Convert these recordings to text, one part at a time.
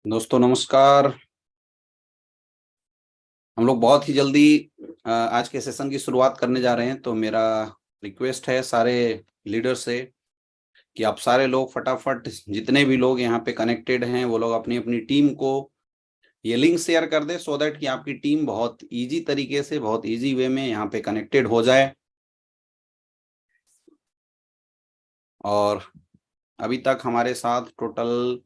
दोस्तों नमस्कार। हम लोग बहुत ही जल्दी आज के सेशन की शुरुआत करने जा रहे हैं, तो मेरा रिक्वेस्ट है सारे लीडर से कि आप सारे लोग फटाफट, जितने भी लोग यहाँ पे कनेक्टेड हैं वो लोग अपनी अपनी टीम को ये लिंक शेयर कर दें, सो दैट कि आपकी टीम बहुत इजी तरीके से, बहुत इजी वे में यहाँ पे कनेक्टेड हो जाए। और अभी तक हमारे साथ टोटल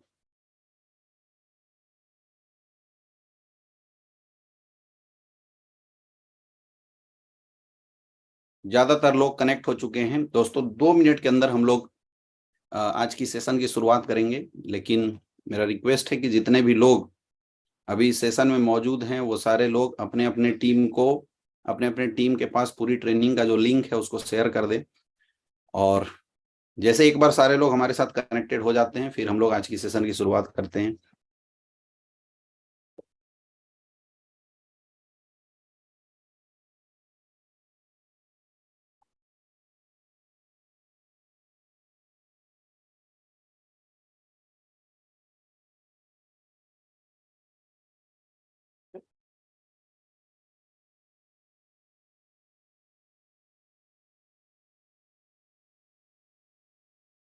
ज्यादातर लोग कनेक्ट हो चुके हैं। दोस्तों 2 मिनट के अंदर हम लोग आज की सेशन की शुरुआत करेंगे, लेकिन मेरा रिक्वेस्ट है कि जितने भी लोग अभी सेशन में मौजूद हैं वो सारे लोग अपने अपने टीम को, अपने अपने टीम के पास पूरी ट्रेनिंग का जो लिंक है उसको शेयर कर दें। और जैसे एक बार सारे लोग हमारे साथ कनेक्टेड हो जाते हैं, फिर हम लोग आज की सेशन की शुरुआत करते हैं।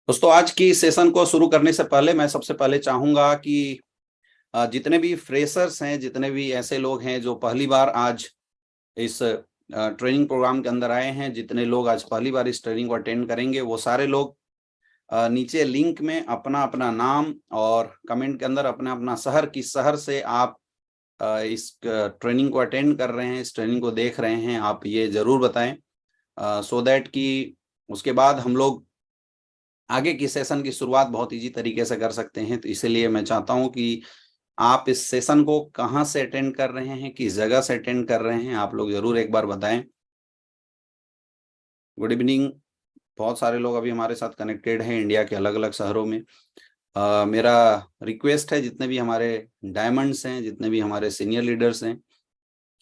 दोस्तों आज की सेशन को शुरू करने से पहले मैं सबसे पहले चाहूंगा कि जितने भी फ्रेशर्स हैं, जितने भी ऐसे लोग हैं जो पहली बार आज इस ट्रेनिंग प्रोग्राम के अंदर आए हैं, जितने लोग आज पहली बार इस ट्रेनिंग को अटेंड करेंगे, वो सारे लोग नीचे लिंक में अपना अपना नाम और कमेंट के अंदर अपना अपना शहर, किस शहर से आप इस ट्रेनिंग को अटेंड कर रहे हैं, इस ट्रेनिंग को देख रहे हैं, आप ये जरूर बताएं, सो दैट कि उसके बाद हम लोग आगे की सेशन की शुरुआत बहुत इजी तरीके से कर सकते हैं। तो इसलिए मैं चाहता हूं कि आप इस सेशन को कहां से अटेंड कर रहे हैं, किस जगह से अटेंड कर रहे हैं, आप लोग जरूर एक बार बताएं। Good evening. बहुत सारे लोग अभी हमारे साथ कनेक्टेड हैं इंडिया के अलग अलग शहरों में। मेरा रिक्वेस्ट है, जितने भी हमारे डायमंड्स हैं, जितने भी हमारे सीनियर लीडर्स हैं,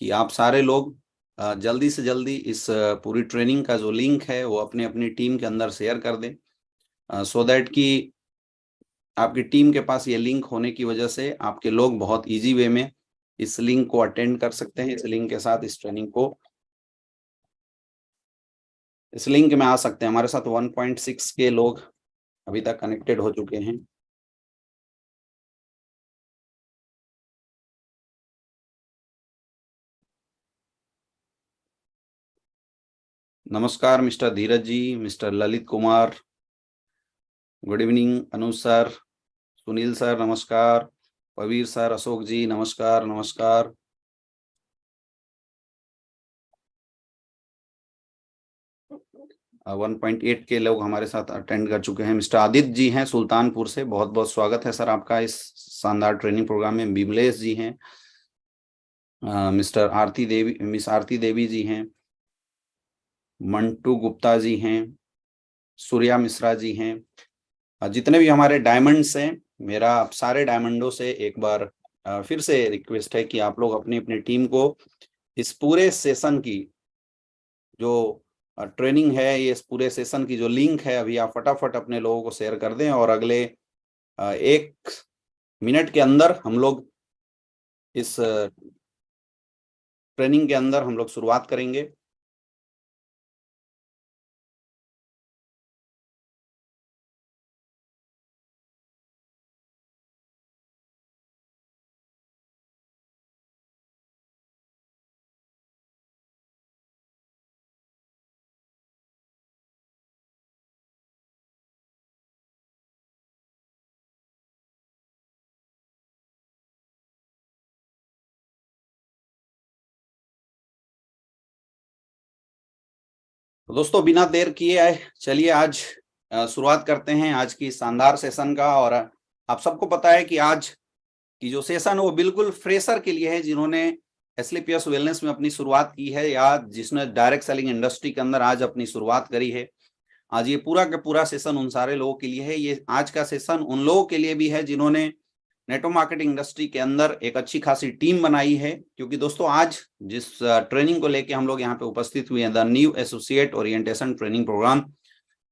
कि आप सारे लोग जल्दी से जल्दी इस पूरी ट्रेनिंग का जो लिंक है वो अपने अपनी टीम के अंदर शेयर कर दें, सो दैट कि आपकी टीम के पास ये लिंक होने की वजह से आपके लोग बहुत इजी वे में इस लिंक को अटेंड कर सकते हैं, इस लिंक के साथ इस ट्रेनिंग को, इस लिंक में आ सकते हैं। हमारे साथ 1.6 के लोग अभी तक कनेक्टेड हो चुके हैं। नमस्कार mister Dheeraj ji, mister Lalit Kumar, good evening. Anuj sir, Sunil sir नमस्कार, पवीर सर, अशोक जी नमस्कार नमस्कार। वन 1.8 के लोग हमारे साथ अटेंड कर चुके हैं। मिस्टर आदित्य जी हैं सुल्तानपुर से, बहुत बहुत स्वागत है सर आपका इस शानदार ट्रेनिंग प्रोग्राम में। बिमलेश जी हैं, मिस्टर आरती देवी, मिस आरती देवी जी हैं, मंटू गुप्ता जी हैं, सूर्या मिश्रा जी हैं। जितने भी हमारे डायमंड्स हैं, मेरा आप सारे डायमंडों से एक बार फिर से रिक्वेस्ट है कि आप लोग अपनी अपनी टीम को इस पूरे सेशन की जो ट्रेनिंग है, ये इस पूरे सेशन की जो लिंक है, अभी आप फटाफट अपने लोगों को शेयर कर दें। और अगले 1 मिनट के अंदर हम लोग इस ट्रेनिंग के अंदर हम लोग शुरुआत करेंगे। तो दोस्तों बिना देर किए आए, चलिए आज शुरुआत करते हैं आज की शानदार सेशन का। और आप सबको पता है कि आज की जो सेशन है वो बिल्कुल फ्रेशर के लिए है, जिन्होंने एसलीपीएस वेलनेस में अपनी शुरुआत की है या जिसने डायरेक्ट सेलिंग इंडस्ट्री के अंदर आज अपनी शुरुआत करी है। आज ये पूरा का पूरा सेशन उन सारे लोगों के लिए है। ये आज का सेशन उन लोगों के लिए भी है जिन्होंने नेटवर्क मार्केटिंग इंडस्ट्री के अंदर एक अच्छी खासी टीम बनाई है। क्योंकि दोस्तों आज जिस ट्रेनिंग को लेके हम लोग यहाँ पे उपस्थित हुए हैं, the new associate orientation training programme,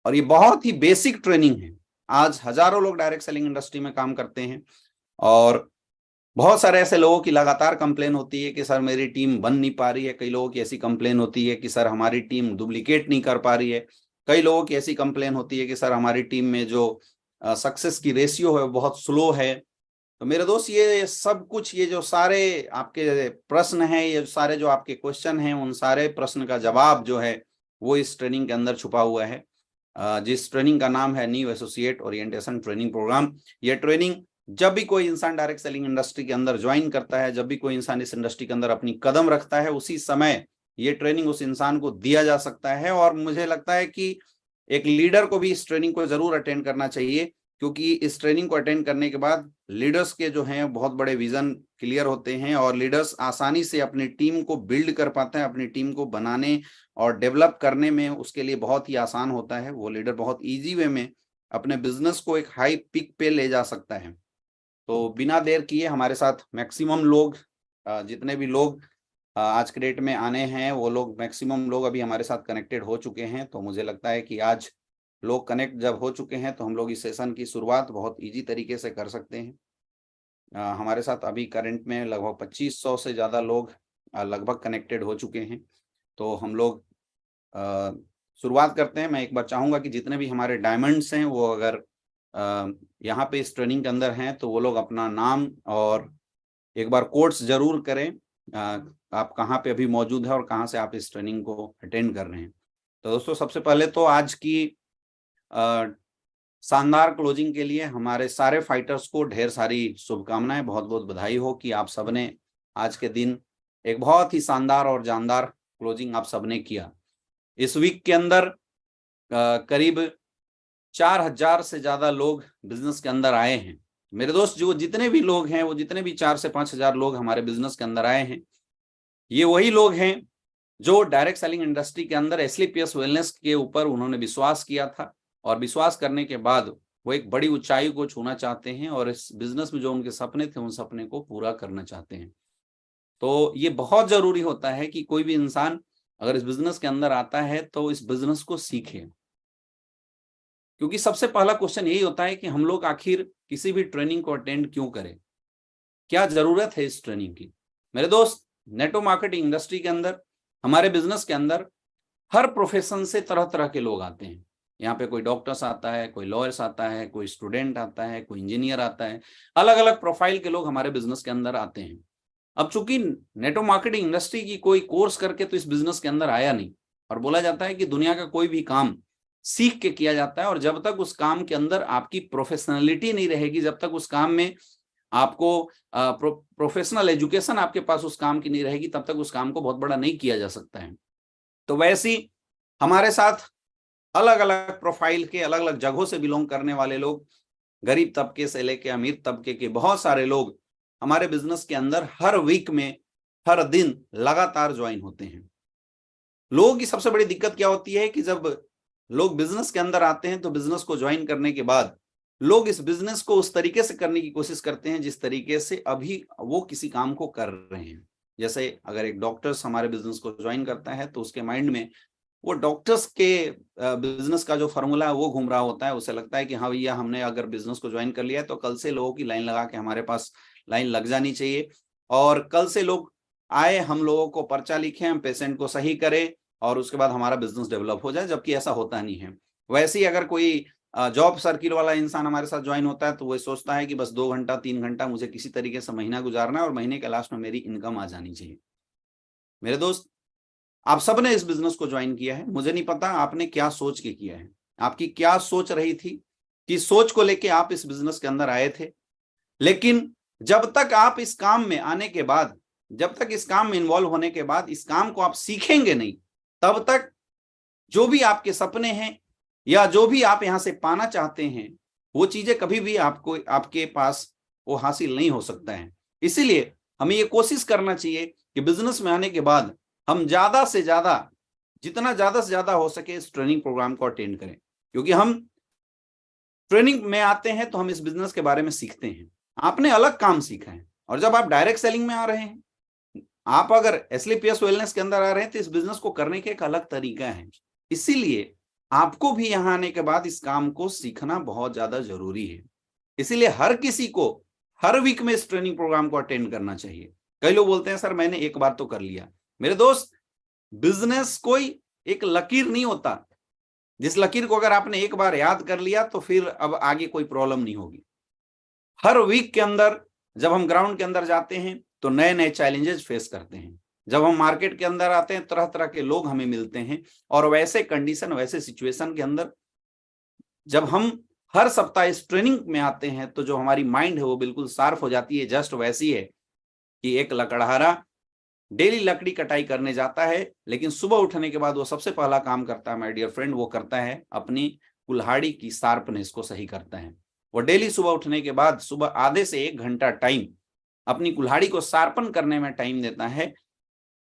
और ये बहुत ही बेसिक ट्रेनिंग है। आज हजारों लोग डायरेक्ट सेलिंग इंडस्ट्री में काम करते हैं और बहुत सारे ऐसे लोगों की लगातार कंप्लेन होती है कि सर मेरी टीम बन नहीं पा रही है। कई लोगों की ऐसी कंप्लेन होती है कि सर हमारी टीम डुप्लीकेट नहीं कर पा रही है। कई लोगों की ऐसी कंप्लेन होती है कि सर हमारी टीम में जो सक्सेस की रेशियो है वो बहुत स्लो है। तो मेरे दोस्त, ये सब कुछ, ये जो सारे आपके प्रश्न हैं, ये सारे जो आपके क्वेश्चन हैं, उन सारे प्रश्न का जवाब जो है वो इस ट्रेनिंग के अंदर छुपा हुआ है, जिस ट्रेनिंग का नाम है new associate orientation training programme. ये ट्रेनिंग जब भी कोई इंसान डायरेक्ट सेलिंग इंडस्ट्री के अंदर ज्वाइन करता है, जब भी कोई इंसान इस इंडस्ट्री के अंदर अपनी कदम रखता है, उसी समय ये ट्रेनिंग उस इंसान को दिया जा सकता है। और मुझे लगता है कि एक लीडर को भी इस ट्रेनिंग को जरूर अटेंड करना चाहिए, क्योंकि इस ट्रेनिंग को अटेंड करने के बाद लीडर्स के जो हैं बहुत बड़े विजन क्लियर होते हैं और लीडर्स आसानी से अपनी टीम को बिल्ड कर पाते हैं। अपनी टीम को बनाने और डेवलप करने में उसके लिए बहुत ही आसान होता है। वो लीडर बहुत इजी वे में अपने बिजनेस को एक हाई पिक पे ले जा सकता है। तो बिना देर किए हमारे साथ मैक्सिमम लोग, जितने भी लोग आज के डेट में आने हैं, वो लोग मैक्सिमम लोग अभी हमारे साथ कनेक्टेड हो चुके हैं। तो मुझे लगता है कि आज लोग कनेक्ट जब हो चुके हैं तो हम लोग इस सेशन की शुरुआत बहुत इजी तरीके से कर सकते हैं। हमारे साथ अभी करंट में लगभग 2500 से ज़्यादा लोग लगभग कनेक्टेड हो चुके हैं। तो हम लोग शुरुआत करते हैं। मैं एक बार चाहूँगा कि जितने भी हमारे डायमंड्स हैं वो अगर यहाँ पे इस ट्रेनिंग के अंदर हैं तो वो लोग अपना नाम और एक बार कोट्स जरूर करें, आप कहाँ पे अभी मौजूद है और कहाँ से आप इस ट्रेनिंग को अटेंड कर रहे हैं। तो दोस्तों, सबसे पहले तो आज की शानदार क्लोजिंग के लिए हमारे सारे फाइटर्स को ढेर सारी शुभकामनाएं, बहुत बहुत बधाई हो कि आप सबने आज के दिन एक बहुत ही शानदार और जानदार क्लोजिंग आप सबने किया। इस वीक के अंदर करीब 4000 से ज्यादा लोग बिजनेस के अंदर आए हैं। मेरे दोस्त, जो जितने भी लोग हैं, वो जितने भी 4 से 5000 लोग हमारे बिजनेस के अंदर आए हैं, ये वही लोग हैं जो डायरेक्ट सेलिंग इंडस्ट्री के अंदर एसलीपीएस वेलनेस के ऊपर उन्होंने विश्वास किया था और विश्वास करने के बाद वो एक बड़ी ऊंचाई को छूना चाहते हैं और इस बिजनेस में जो उनके सपने थे उन सपने को पूरा करना चाहते हैं। तो ये बहुत जरूरी होता है कि कोई भी इंसान अगर इस बिजनेस के अंदर आता है तो इस बिजनेस को सीखे, क्योंकि सबसे पहला क्वेश्चन यही होता है कि हम लोग आखिर किसी भी ट्रेनिंग को अटेंड क्यों करें, क्या जरूरत है इस ट्रेनिंग की। मेरे दोस्त, नेटवर्क मार्केटिंग इंडस्ट्री के अंदर, हमारे बिजनेस के अंदर हर प्रोफेशन से तरह तरह के लोग आते हैं। यहाँ पे कोई डॉक्टर्स आता है, कोई लॉयर्स आता है, कोई स्टूडेंट आता है, कोई इंजीनियर आता है, अलग अलग प्रोफाइल के लोग हमारे बिजनेस के अंदर आते हैं। अब चूंकि नेटवर्क मार्केटिंग इंडस्ट्री की कोई कोर्स करके तो इस बिजनेस के अंदर आया नहीं, और बोला जाता है कि दुनिया का कोई भी काम सीख के किया जाता है, और जब तक उस काम के अंदर आपकी प्रोफेशनलिटी नहीं रहेगी, जब तक उस काम में आपको प्रोफेशनल एजुकेशन आपके पास उस काम की नहीं रहेगी, तब तक उस काम को बहुत बड़ा नहीं किया जा सकता है। तो वैसे ही हमारे साथ अलग अलग प्रोफाइल के, अलग अलग जगहों से बिलोंग करने वाले लोग, गरीब तबके से लेके अमीर तबके के बहुत सारे लोग हमारे बिजनेस के अंदर हर वीक में, हर दिन लगातार ज्वाइन होते हैं। लोगों की सबसे बड़ी दिक्कत क्या होती है कि जब लोग बिजनेस के अंदर आते हैं तो बिजनेस को ज्वाइन करने के बाद लोग इस बिजनेस को उस तरीके से करने की कोशिश करते हैं जिस तरीके से अभी वो किसी काम को कर रहे हैं। जैसे अगर एक डॉक्टर्स हमारे बिजनेस को ज्वाइन करता है तो उसके माइंड में वो डॉक्टर्स के बिजनेस का जो फॉर्मूला है वो घूम रहा होता है। उसे लगता है कि हाँ भैया, हमने अगर बिजनेस को ज्वाइन कर लिया है तो कल से लोगों की लाइन लगा के हमारे पास लाइन लग जानी चाहिए, और कल से लोग आए, हम लोगों को पर्चा लिखे, हम पेशेंट को सही करें और उसके बाद हमारा बिजनेस डेवलप हो जाए, जबकि ऐसा होता नहीं है। वैसे ही अगर कोई जॉब सर्किल वाला इंसान हमारे साथ ज्वाइन होता है तो वो सोचता है कि बस 2 घंटा 3 घंटा मुझे किसी तरीके से महीना गुजारना है और महीने के लास्ट में मेरी इनकम आ जानी चाहिए। मेरे दोस्त, आप सबने इस बिजनेस को ज्वाइन किया है, मुझे नहीं पता आपने क्या सोच के किया है, आपकी क्या सोच रही थी, कि सोच को लेके आप इस बिजनेस के अंदर आए थे। लेकिन जब तक आप इस काम में आने के बाद, जब तक इस काम में इन्वॉल्व होने के बाद इस काम को आप सीखेंगे नहीं, तब तक जो भी आपके सपने हैं या जो भी आप यहां से पाना चाहते हैं, वो चीजें कभी भी आपको, आपके पास वो हासिल नहीं हो सकता है। इसीलिए हमें ये कोशिश करना चाहिए कि बिजनेस में आने के बाद हम ज्यादा से ज्यादा, जितना ज्यादा से ज्यादा हो सके इस ट्रेनिंग प्रोग्राम को अटेंड करें, क्योंकि हम ट्रेनिंग में आते हैं तो हम इस बिजनेस के बारे में सीखते हैं। आपने अलग काम सीखा है, और जब आप डायरेक्ट सेलिंग में आ रहे हैं, आप अगर एसलीपीएस वेलनेस के अंदर आ रहे हैं, तो इस बिजनेस को करने के एक अलग तरीका है। इसीलिए आपको भी यहां आने के बाद इस काम को सीखना बहुत ज्यादा जरूरी है। इसीलिए हर किसी को हर वीक में इस ट्रेनिंग प्रोग्राम को अटेंड करना चाहिए। कई लोग बोलते हैं सर मैंने एक बार तो कर लिया। मेरे दोस्त, बिजनेस कोई एक लकीर नहीं होता, जिस लकीर को अगर आपने एक बार याद कर लिया तो फिर अब आगे कोई प्रॉब्लम नहीं होगी। हर वीक के अंदर जब हम ग्राउंड के अंदर जाते हैं तो नए नए चैलेंजेस फेस करते हैं। जब हम मार्केट के अंदर आते हैं तरह तरह के लोग हमें मिलते हैं, और वैसे कंडीशन वैसे सिचुएशन के अंदर जब हम हर सप्ताह इस ट्रेनिंग में आते हैं तो जो हमारी माइंड है वो बिल्कुल शार्प हो जाती है। जस्ट वैसी है कि एक लकड़हारा डेली लकड़ी कटाई करने जाता है, लेकिन सुबह उठने के बाद वो सबसे पहला काम करता है माय डियर फ्रेंड, वो करता है अपनी कुल्हाड़ी की शार्पनेस को सही करता है। वो डेली सुबह उठने के बाद सुबह आधे से 1 घंटा टाइम अपनी कुल्हाड़ी को शार्पन करने में टाइम देता है।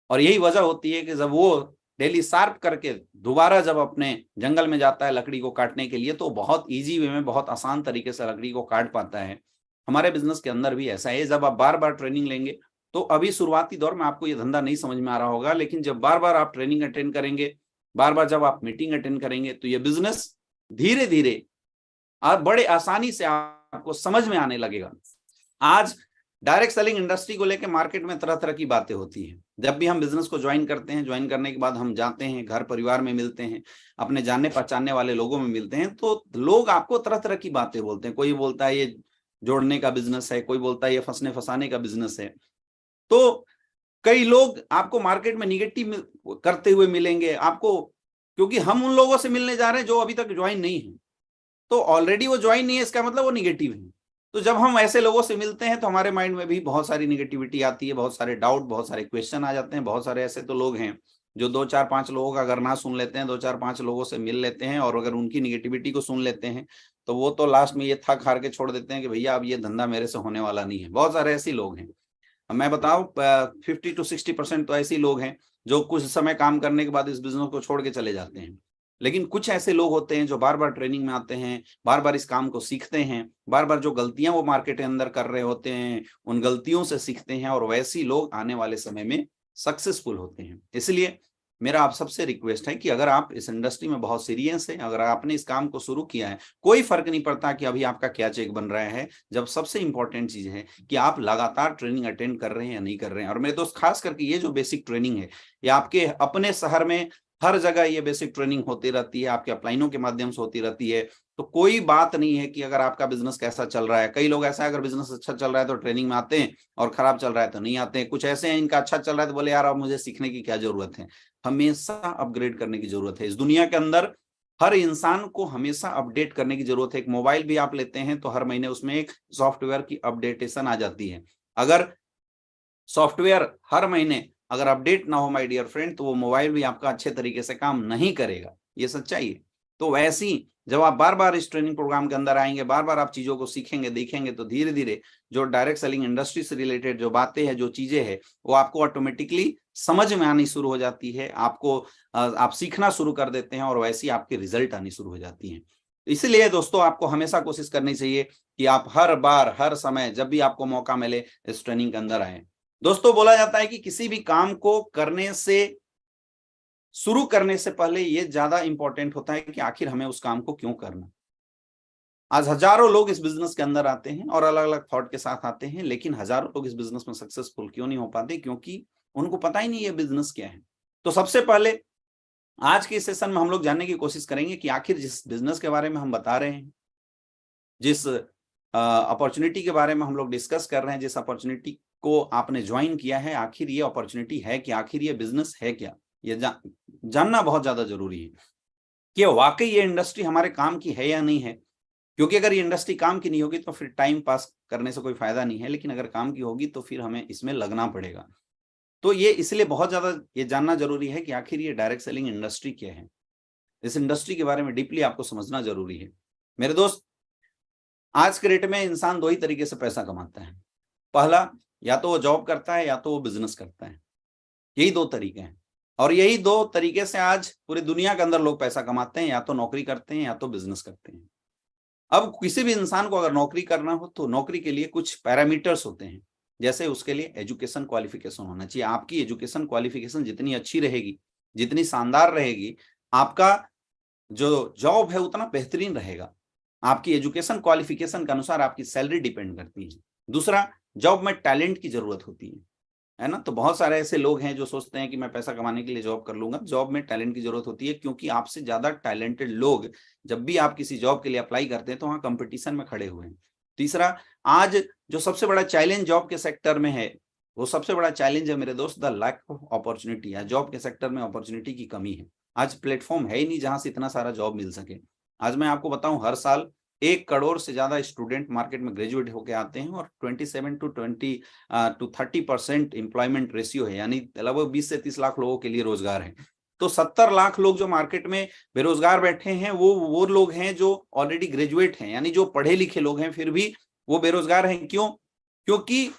और यही वजह होती है कि जब वो डेली शार्प करके दोबारा जब अपने जंगल में जाता है लकड़ी को काटने के लिए, तो बहुत ईजी वे में, बहुत आसान तरीके से लकड़ी को काट पाता है। हमारे बिजनेस के अंदर भी ऐसा है। जब आप बार बार ट्रेनिंग लेंगे, तो अभी शुरुआती दौर में आपको ये धंधा नहीं समझ में आ रहा होगा, लेकिन जब बार बार आप ट्रेनिंग अटेंड करेंगे, बार बार जब आप मीटिंग अटेंड करेंगे, तो ये बिजनेस धीरे धीरे और बड़े आसानी से आपको समझ में आने लगेगा। आज डायरेक्ट सेलिंग इंडस्ट्री को लेकर मार्केट में तरह तरह की बातें होती हैं। जब भी हम बिजनेस को ज्वाइन करते हैं, ज्वाइन करने के बाद हम जाते हैं, घर परिवार में मिलते हैं, अपने जानने पहचानने वाले लोगों में मिलते हैं, तो लोग आपको तरह तरह की बातें बोलते हैं। कोई बोलता है ये जोड़ने का बिजनेस है, कोई बोलता है ये फंसने फंसाने का बिजनेस है। तो कई लोग आपको मार्केट में निगेटिव करते हुए मिलेंगे आपको, क्योंकि हम उन लोगों से मिलने जा रहे हैं जो अभी तक ज्वाइन नहीं है। तो ऑलरेडी वो ज्वाइन नहीं है, इसका मतलब वो निगेटिव है। तो जब हम ऐसे लोगों से मिलते हैं तो हमारे माइंड में भी बहुत सारी निगेटिविटी आती है, बहुत सारे डाउट, बहुत सारे क्वेश्चन आ जाते हैं। बहुत सारे ऐसे तो लोग हैं जो 2-4-5 लोगों का अगर ना सुन लेते हैं, 2-4-5 लोगों से मिल लेते हैं और अगर उनकी निगेटिविटी को सुन लेते हैं, तो वो तो लास्ट में ये थक हार के छोड़ देते हैं कि भैया अब ये धंधा मेरे से होने वाला नहीं है। बहुत सारे ऐसे लोग हैं। मैं बताऊं 50 to 60% तो ऐसे लोग हैं जो कुछ समय काम करने के बाद इस बिजनेस को छोड़ के चले जाते हैं। लेकिन कुछ ऐसे लोग होते हैं जो बार बार ट्रेनिंग में आते हैं, बार बार इस काम को सीखते हैं, बार बार जो गलतियां वो मार्केट के अंदर कर रहे होते हैं उन गलतियों से सीखते हैं, और वैसे लोग आने वाले समय में सक्सेसफुल होते हैं। इसलिए मेरा आप सबसे रिक्वेस्ट है कि अगर आप इस इंडस्ट्री में बहुत सीरियस है, अगर आपने इस काम को शुरू किया है, कोई फर्क नहीं पड़ता कि अभी आपका क्या चेक बन रहा है। जब सबसे इंपॉर्टेंट चीज है कि आप लगातार ट्रेनिंग अटेंड कर रहे हैं या नहीं कर रहे हैं। और मेरे दोस्त, खास करके ये जो बेसिक ट्रेनिंग है, ये आपके अपने शहर में हर जगह ये बेसिक ट्रेनिंग होती रहती है, आपके अपलाइनों के माध्यम से होती रहती है। तो कोई बात नहीं है कि अगर आपका बिजनेस कैसा चल रहा है। कई लोग ऐसा है, अगर बिजनेस अच्छा चल रहा है तो ट्रेनिंग में आते हैं और खराब चल रहा है तो नहीं आते हैं। कुछ ऐसे हैं इनका अच्छा चल रहा है तो बोले यार अब मुझे सीखने की क्या जरूरत है। हमेशा अपग्रेड करने की जरूरत है। इस दुनिया के अंदर हर इंसान को हमेशा अपडेट करने की जरूरत है। एक मोबाइल भी आप लेते हैं तो हर महीने उसमें एक सॉफ्टवेयर की अपडेटेशन आ जाती है। अगर सॉफ्टवेयर हर महीने अगर अपडेट ना हो माय डियर फ्रेंड, तो वो मोबाइल भी आपका अच्छे तरीके से काम नहीं करेगा। ये सच्चाई है। तो वैसे ही जब आप बार बार इस ट्रेनिंग प्रोग्राम के अंदर आएंगे, बार बार आप चीजों को सीखेंगे, देखेंगे, तो धीरे धीरे जो डायरेक्ट सेलिंग इंडस्ट्री से रिलेटेड जो बातें हैं, जो चीजें हैं, वो आपको ऑटोमेटिकली समझ में आनी शुरू हो जाती है। आपको आप सीखना शुरू कर देते हैं और वैसे ही आपके रिजल्ट आनी शुरू हो जाती हैं। इसलिए दोस्तों, आपको हमेशा कोशिश करनी चाहिए कि आप हर बार, हर समय, जब भी आपको मौका मिले, इस ट्रेनिंग के अंदर आए। दोस्तों, बोला जाता है कि किसी भी काम को करने से, शुरू करने से पहले ये ज्यादा इंपॉर्टेंट होता है कि आखिर हमें उस काम को क्यों करना। आज हजारों लोग इस बिजनेस के अंदर आते हैं और अलग अलग थॉट के साथ आते हैं, लेकिन हजारों लोग इस बिजनेस में सक्सेसफुल क्यों नहीं हो पाते? क्योंकि उनको पता ही नहीं ये बिजनेस क्या है। तो सबसे पहले आज के सेशन में हम लोग जानने की कोशिश करेंगे कि आखिर जिस बिजनेस के बारे में हम बता रहे हैं, जिस अपॉर्चुनिटी के बारे में हम लोग डिस्कस कर रहे हैं, जिस अपॉर्चुनिटी को आपने ज्वाइन किया है, आखिर ये अपॉर्चुनिटी है कि आखिर ये बिजनेस है क्या? ये जानना बहुत ज्यादा जरूरी है कि वाकई ये इंडस्ट्री हमारे काम की है या नहीं है। क्योंकि अगर ये इंडस्ट्री काम की नहीं होगी तो फिर टाइम पास करने से कोई फायदा नहीं है, लेकिन अगर काम की होगी तो फिर हमें इसमें लगना पड़ेगा। तो ये इसलिए बहुत ज्यादा ये जानना जरूरी है कि आखिर ये डायरेक्ट सेलिंग इंडस्ट्री क्या है। इस इंडस्ट्री के बारे में डीपली आपको समझना जरूरी है। मेरे दोस्त, आज के डेट में इंसान 2 ही तरीके से पैसा कमाता है। पहला, या तो वो जॉब करता है या तो वो बिजनेस करता है। यही 2 तरीके हैं, और यही 2 तरीके से आज पूरी दुनिया के अंदर लोग पैसा कमाते हैं। या तो नौकरी करते हैं या तो बिजनेस करते हैं। अब किसी भी इंसान को अगर नौकरी करना हो तो नौकरी के लिए कुछ पैरामीटर्स होते हैं। जैसे उसके लिए एजुकेशन क्वालिफिकेशन होना चाहिए। आपकी एजुकेशन क्वालिफिकेशन जितनी अच्छी रहेगी, जितनी शानदार रहेगी, आपका जो जॉब है उतना बेहतरीन रहेगा। आपकी एजुकेशन क्वालिफिकेशन के अनुसार आपकी सैलरी डिपेंड करती है। दूसरा, जॉब में टैलेंट की जरूरत होती है ना। तो बहुत सारे ऐसे लोग हैं जो सोचते हैं कि मैं पैसा कमाने के लिए जॉब कर लूंगा। जॉब में टैलेंट की जरूरत होती है, क्योंकि आपसे ज्यादा टैलेंटेड लोग जब भी आप किसी जॉब के लिए अप्लाई करते हैं तो वहां कंपटीशन में खड़े हुए हैं। तीसरा, आज जो सबसे बड़ा चैलेंज जॉब के सेक्टर में है, वो सबसे बड़ा चैलेंज है मेरे दोस्त, द लैक ऑफ अपॉर्चुनिटी है। जॉब के सेक्टर में अपॉर्चुनिटी की कमी है। आज प्लेटफॉर्म है ही नहीं जहां से इतना सारा जॉब मिल सके। आज मैं आपको बताऊं, हर साल 1 करोड़ से ज्यादा स्टूडेंट मार्केट में ग्रेजुएट होकर आते हैं, और 27 to 30% एम्प्लॉयमेंट रेशियो है, यानी लगभग 20 से 30 लाख लोगों के लिए रोजगार है। तो 70 लाख लोग जो मार्केट में बेरोजगार बैठे हैं, वो लोग हैं जो ऑलरेडी ग्रेजुएट हैं, यानी जो पढ़े लिखे लोग हैं, फिर भी वो बेरोजगार हैं। क्यों? क्योंकि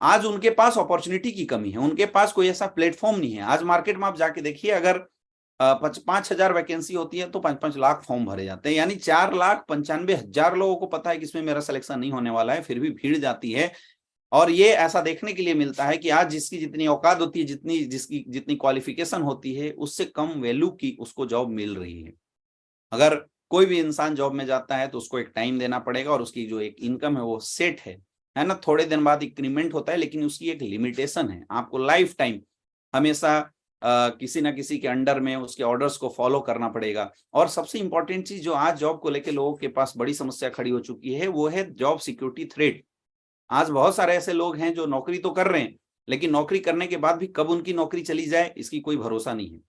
आज उनके पास अपॉर्चुनिटी की कमी है, उनके पास कोई ऐसा प्लेटफॉर्म नहीं है। आज मार्केट में आप जाके देखिए, अगर 5,000 वैकेंसी होती है तो 5-5 लाख फॉर्म भरे जाते हैं, यानी 4,95,000 लोगों को पता है कि इसमें मेरा सिलेक्शन नहीं होने वाला है, फिर भी भीड़ जाती है। और ये ऐसा देखने के लिए मिलता है कि आज जिसकी जितनी औकात होती है, जिसकी जितनी क्वालिफिकेशन होती है, उससे कम वैल्यू की उसको जॉब मिल रही है। अगर कोई भी इंसान जॉब में जाता है तो उसको एक टाइम देना पड़ेगा, और उसकी जो एक इनकम है वो सेट है ना। थोड़े दिन बाद इंक्रीमेंट होता है, लेकिन उसकी एक लिमिटेशन है। आपको लाइफ टाइम हमेशा किसी ना किसी के अंडर में उसके ऑर्डर्स को फॉलो करना पड़ेगा। और सबसे इंपॉर्टेंट चीज जो आज जॉब को लेकर लोगों के पास बड़ी समस्या खड़ी हो चुकी है, वो है जॉब सिक्योरिटी थ्रेट। आज बहुत सारे ऐसे लोग हैं जो नौकरी तो कर रहे हैं, लेकिन नौकरी करने के बाद भी कब उनकी नौकरी चली जाए इसकी कोई भरोसा नहीं है।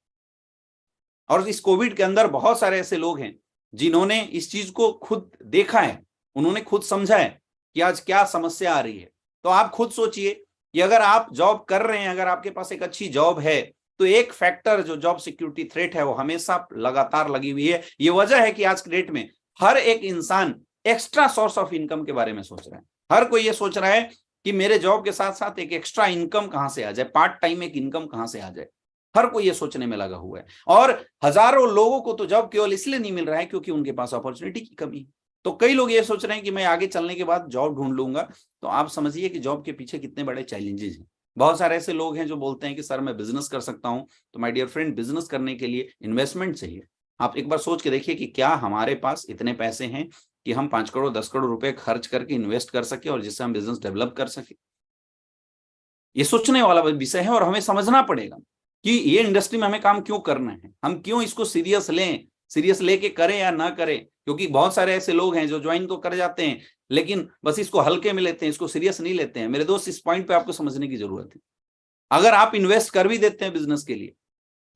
और इस कोविड के अंदर बहुत सारे ऐसे लोग हैं जिन्होंने इस चीज को खुद देखा है, उन्होंने खुद समझा है कि आज क्या समस्या आ रही है। तो आप खुद सोचिए कि अगर आप जॉब कर रहे हैं, अगर आपके पास एक अच्छी जॉब है, तो एक फैक्टर जो जॉब सिक्योरिटी थ्रेट है वो हमेशा लगातार लगी हुई है। ये वजह है कि आज के डेट में हर एक इंसान एक्स्ट्रा सोर्स ऑफ इनकम के बारे में सोच रहा है। हर कोई ये सोच रहा है कि मेरे जॉब के साथ साथ एक एक्स्ट्रा इनकम कहां से आ जाए, पार्ट टाइम एक इनकम कहां से आ जाए। हर कोई ये सोचने में लगा हुआ है। और हजारों लोगों को तो जॉब केवल इसलिए नहीं मिल रहा है क्योंकि उनके पास अपॉर्चुनिटी की कमी है। तो कई लोग ये सोच रहे हैं कि मैं आगे चलने के बाद जॉब ढूंढ लूंगा। तो आप समझिए कि जॉब के पीछे कितने बड़े चैलेंजेस हैं। बहुत सारे ऐसे लोग हैं जो बोलते हैं कि सर मैं बिजनेस कर सकता हूं। तो माय डियर फ्रेंड, बिजनेस करने के लिए इन्वेस्टमेंट चाहिए। आप एक बार सोच के देखिए कि क्या हमारे पास इतने पैसे हैं कि हम 5 करोड़ 10 करोड़ रुपए खर्च करके इन्वेस्ट कर सके और जिससे हम बिजनेस डेवलप कर सके। ये सोचने वाला विषय है, और हमें समझना पड़ेगा कि ये इंडस्ट्री में हमें काम क्यों करना है, हम क्यों इसको सीरियस लें, सीरियस लेके करें या ना करें। क्योंकि बहुत सारे ऐसे लोग हैं जो ज्वाइन तो कर जाते हैं, लेकिन बस इसको हल्के में लेते हैं, इसको सीरियस नहीं लेते हैं। मेरे दोस्त, इस पॉइंट पे आपको समझने की जरूरत है। अगर आप इन्वेस्ट कर भी देते हैं बिजनेस के लिए,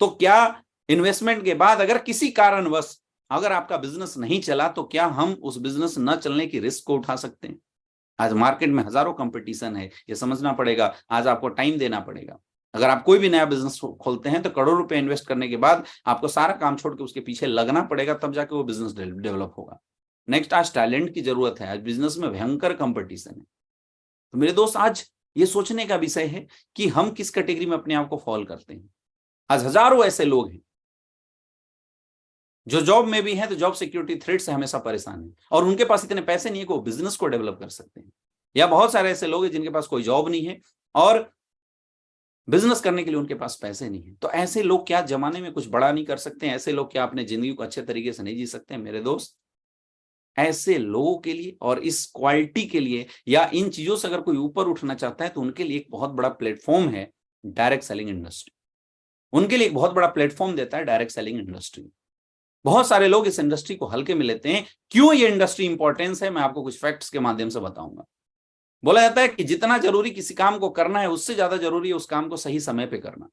तो क्या इन्वेस्टमेंट के बाद अगर किसी कारणवश अगर आपका बिजनेस नहीं चला, तो क्या हम उस बिजनेस न चलने की रिस्क को उठा सकते हैं? आज मार्केट में हजारों कंपटीशन है, ये समझना पड़ेगा। आज आपको टाइम देना पड़ेगा। अगर आप कोई भी नया बिजनेस खोलते हैं तो करोड़ों रुपए इन्वेस्ट करने के बाद आपको सारा काम छोड़ के उसके पीछे लगना पड़ेगा, तब जाके वो बिजनेस डेवलप होगा। नेक्स्ट, आज टैलेंट की जरूरत है। आज बिजनेस में भयंकर कंपटीशन है। तो मेरे दोस्त, आज ये सोचने का विषय है कि हम किस कैटेगरी में अपने आप को फॉल करते हैं। आज हजारों ऐसे लोग हैं जो जॉब में भी हैं तो जॉब सिक्योरिटी थ्रेट से हमेशा परेशान है, और उनके पास इतने पैसे नहीं है कि वो बिजनेस को डेवलप कर सकते हैं। या बहुत सारे ऐसे लोग हैं जिनके पास कोई जॉब नहीं है और बिजनेस करने के लिए उनके पास पैसे नहीं है। तो ऐसे लोग क्या जमाने में कुछ बड़ा नहीं कर सकते हैं? ऐसे लोग क्या अपने जिंदगी को अच्छे तरीके से नहीं जी सकते हैं? मेरे दोस्त, ऐसे लोगों के लिए और इस क्वालिटी के लिए या इन चीजों से अगर कोई ऊपर उठना चाहता है, तो उनके लिए एक बहुत बड़ा प्लेटफॉर्म है डायरेक्ट सेलिंग इंडस्ट्री। उनके लिए एक बहुत बड़ा प्लेटफॉर्म देता है डायरेक्ट सेलिंग इंडस्ट्री। बहुत सारे लोग इस इंडस्ट्री को हल्के में लेते हैं। क्यों ये इंडस्ट्री इंपॉर्टेंस है, मैं आपको कुछ फैक्ट्स के माध्यम से बताऊंगा। बोला जाता है कि जितना जरूरी किसी काम को करना है, उससे ज्यादा जरूरी है उस काम को सही समय पे करना।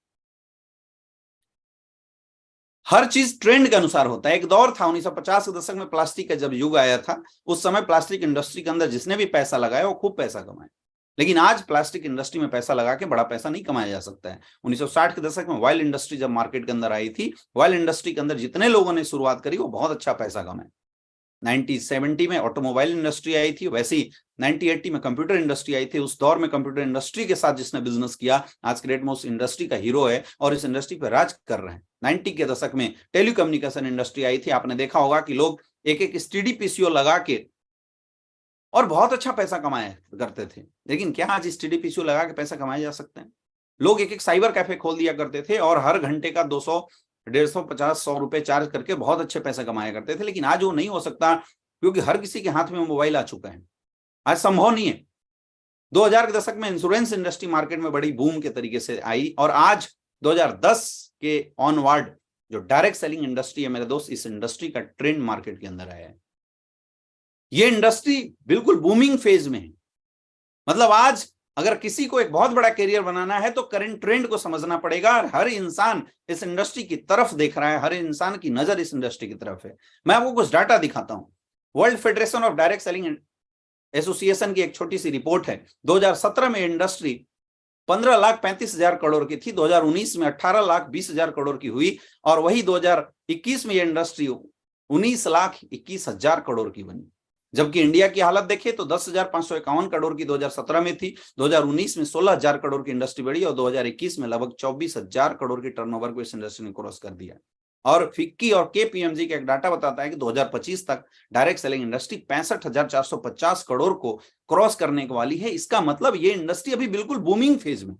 हर चीज ट्रेंड के अनुसार होता है। एक दौर था 1950 के दशक में, प्लास्टिक का जब युग आया था, उस समय प्लास्टिक इंडस्ट्री के अंदर जिसने भी पैसा लगाया वो खूब पैसा कमाया। लेकिन आज प्लास्टिक इंडस्ट्री में पैसा लगा के बड़ा पैसा नहीं कमाया जा सकता है। 1960 के दशक में ऑयल इंडस्ट्री जब मार्केट के अंदर आई थी, ऑयल इंडस्ट्री के अंदर जितने लोगों ने शुरुआत करी वो बहुत अच्छा पैसा कमाए। 1970 में ऑटोमोबाइल इंडस्ट्री आई थी, वैसे ही 1980 में कंप्यूटर इंडस्ट्री आई थी। उस दौर में कंप्यूटर इंडस्ट्री के साथ जिसने बिजनेस किया, आज के डेट में उस इंडस्ट्री का हीरो है और इस इंडस्ट्री पर राज कर रहे हैं। 90 के दशक में टेलीकम्युनिकेशन इंडस्ट्री आई थी। आपने देखा होगा कि लोग एक एक एसटीडी पीसीओ लगा के और बहुत अच्छा पैसा कमाया करते थे। लेकिन क्या आज एसटीडी पीसीओ लगा के पैसा कमाया जा सकता है? लोग एक एक साइबर कैफे खोल दिया करते थे और हर घंटे का 200 150 50 100 रुपए चार्ज करके बहुत अच्छे पैसे कमाया करते थे। लेकिन आज वो नहीं हो सकता, क्योंकि हर किसी के हाथ में मोबाइल आ चुका है। आज संभव नहीं है। 2000 के दशक में इंश्योरेंस इंडस्ट्री मार्केट में बड़ी बूम के तरीके से आई, और आज 2010 के ऑनवर्ड जो डायरेक्ट सेलिंग इंडस्ट्री है मेरे दोस्त, इस इंडस्ट्री का ट्रेंड मार्केट के अंदर आया है। ये इंडस्ट्री बिल्कुल बूमिंग फेज में है। मतलब आज अगर किसी को एक बहुत बड़ा करियर बनाना है तो करंट ट्रेंड को समझना पड़ेगा। हर इंसान इस इंडस्ट्री की तरफ देख रहा है, हर इंसान की नजर इस इंडस्ट्री की तरफ है। मैं आपको कुछ डाटा दिखाता हूं। World federation of direct selling association की एक छोटी सी रिपोर्ट है। 2017 में इंडस्ट्री 15,35,000 करोड़ की थी, 2019 में 18,20,000 करोड़ की हुई, और वही 2021 में ये इंडस्ट्री 19,21,000 करोड़ की बनी। जबकि इंडिया की हालत देखें तो 10,551 करोड़ की 2017 में थी, 2019 में 16,000 करोड़ की इंडस्ट्री बढ़ी, और 2021 में लगभग 24,000 करोड़ की टर्नओवर को इस इंडस्ट्री ने क्रॉस कर दिया। और फिक्की और केपीएमजी का एक डाटा बताता है कि 2025 तक डायरेक्ट सेलिंग इंडस्ट्री 65,450 करोड़ को क्रॉस करने वाली है। इसका मतलब ये इंडस्ट्री अभी बिल्कुल बूमिंग फेज में।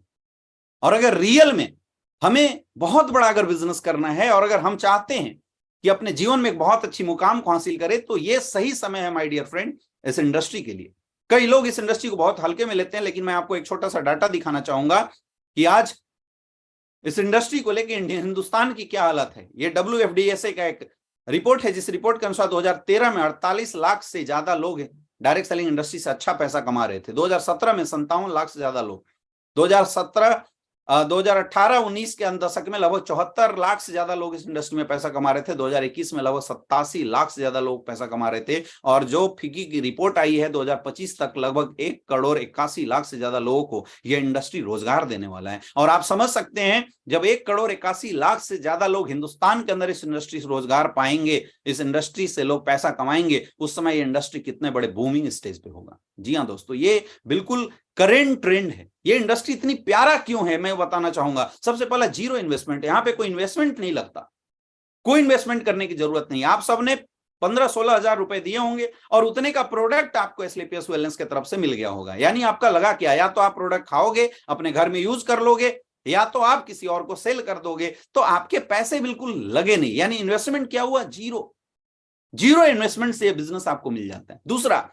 और अगर रियल में हमें बहुत बड़ा अगर बिजनेस करना है, और अगर हम चाहते हैं कि अपने जीवन में एक बहुत अच्छी मुकाम को हासिल करें, तो ये सही समय है माय डियर फ्रेंड इस इंडस्ट्री के लिए। कई लोग इस इंडस्ट्री को बहुत हल्के में लेते हैं, लेकिन मैं आपको एक छोटा सा डाटा दिखाना चाहूंगा कि आज इस इंडस्ट्री को लेकर हिंदुस्तान की क्या हालत है। ये WFDSA का एक रिपोर्ट है, जिस रिपोर्ट के अनुसार 2013 में 48 लाख से ज्यादा लोग डायरेक्ट सेलिंग इंडस्ट्री से अच्छा पैसा कमा रहे थे। 2017 में 57 लाख से ज्यादा लोग, 2018-19 के दशक में लगभग 74 लाख से ज्यादा लोग इस इंडस्ट्री में पैसा कमा रहे थे, 2021 में लगभग 87 लाख से ज्यादा लोग पैसा कमा रहे थे, और जो फिकी की रिपोर्ट आई है 2025 तक लगभग 1,81,00,000 से ज्यादा लोगों को यह इंडस्ट्री रोजगार देने वाला है। और आप समझ सकते हैं जब 1,81,00,000 से ज्यादा लोग हिंदुस्तान के अंदर इस इंडस्ट्री से रोजगार पाएंगे, इस इंडस्ट्री से लोग पैसा कमाएंगे, उस समय ये इंडस्ट्री कितने बड़े बूमिंग स्टेज पे होगा। जी हाँ दोस्तों, ये बिल्कुल करेंट ट्रेंड है। ये इंडस्ट्री इतनी प्यारा क्यों है मैं बताना चाहूंगा। सबसे पहला, जीरो इन्वेस्टमेंट है। यहां पे कोई इन्वेस्टमेंट नहीं लगता, कोई इन्वेस्टमेंट करने की जरूरत नहीं। आप सबने 15-16 हजार रुपए दिए होंगे और उतने का प्रोडक्ट आपको एस्क्लेपियस वेलनेस की तरफ से मिल गया होगा। यानी आपका लगा क्या, या तो आप प्रोडक्ट खाओगे, अपने घर में यूज कर लोगे, या तो आप किसी और को सेल कर दोगे, तो आपके पैसे बिल्कुल लगे नहीं। यानी इन्वेस्टमेंट क्या हुआ, जीरो। जीरो इन्वेस्टमेंट से बिजनेस आपको मिल जाता है। दूसरा,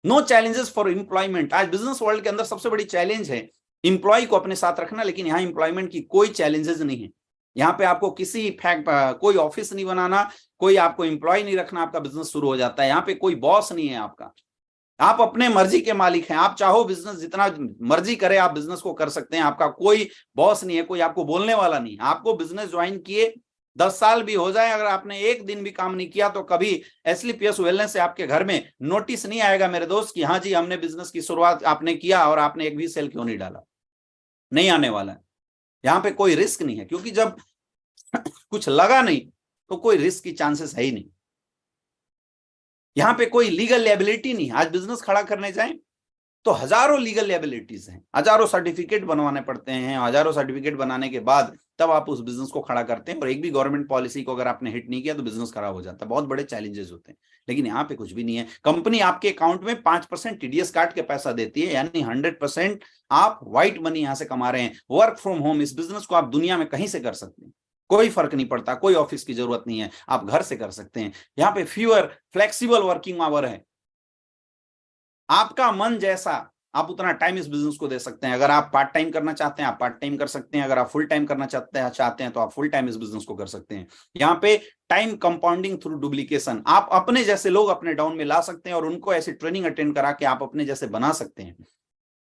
नो चैलेंजेस फॉर एम्प्लॉयमेंट। आज बिजनेस वर्ल्ड के अंदर सबसे बड़ी चैलेंज है एम्प्लॉय को अपने साथ रखना, लेकिन यहाँ एम्प्लॉयमेंट की कोई चैलेंजेस नहीं है। यहाँ पे आपको किसी कोई ऑफिस नहीं बनाना, कोई आपको एम्प्लॉय नहीं रखना, आपका बिजनेस शुरू हो जाता है। यहाँ पे कोई बॉस नहीं है आपका, आप अपने मर्जी के मालिक हैं। आप चाहो बिजनेस जितना मर्जी करे आप बिजनेस को कर सकते हैं। आपका कोई बॉस नहीं है, कोई आपको बोलने वाला नहीं। आपको बिजनेस ज्वाइन किए 10 साल भी हो जाए, अगर आपने एक दिन भी काम नहीं किया तो कभी एस्क्लेपियस वेलनेस से आपके घर में नोटिस नहीं आएगा मेरे दोस्त कि हाँ जी हमने बिजनेस की शुरुआत आपने किया और आपने एक भी सेल क्यों नहीं डाला। नहीं आने वाला है। यहाँ पे कोई रिस्क नहीं है, क्योंकि जब कुछ लगा नहीं तो कोई रिस्क की चांसेस है ही नहीं। यहाँ पे कोई लीगल लायबिलिटी नहीं। आज बिजनेस खड़ा करने जाएं तो हजारों लीगल लायबिलिटीज हैं, हजारों सर्टिफिकेट बनवाने पड़ते हैं, हजारों सर्टिफिकेट बनाने के बाद तब आप उस बिजनेस को खड़ा करते हैं, और एक भी गवर्नमेंट पॉलिसी को अगर आपने हिट नहीं किया तो बिजनेस खराब हो जाता है। बहुत बड़े चैलेंजेस होते हैं। लेकिन यहाँ पे कुछ भी नहीं है। कंपनी आपके अकाउंट में 5% TDS काट के पैसा देती है, यानी 100% आप व्हाइट मनी यहाँ से कमा रहे हैं। वर्क फ्रॉम होम, इस बिजनेस को आप दुनिया में कहीं से कर सकते हैं, कोई फर्क नहीं पड़ता, कोई ऑफिस की जरूरत नहीं है, आप घर से कर सकते हैं। यहाँ पे फ्यूअर फ्लेक्सिबल वर्किंग आवर है। आपका मन जैसा आप उतना टाइम इस बिजनेस को दे सकते हैं। अगर आप पार्ट टाइम करना चाहते हैं आप पार्ट टाइम कर सकते हैं, अगर आप फुल टाइम करना चाहते हैं तो आप फुल टाइम इस बिजनेस को कर सकते हैं। यहाँ पे टाइम कंपाउंडिंग थ्रू डुप्लीकेशन, आप अपने जैसे लोग अपने डाउन में ला सकते हैं और उनको ऐसी ट्रेनिंग अटेंड करा के आप अपने जैसे बना सकते हैं।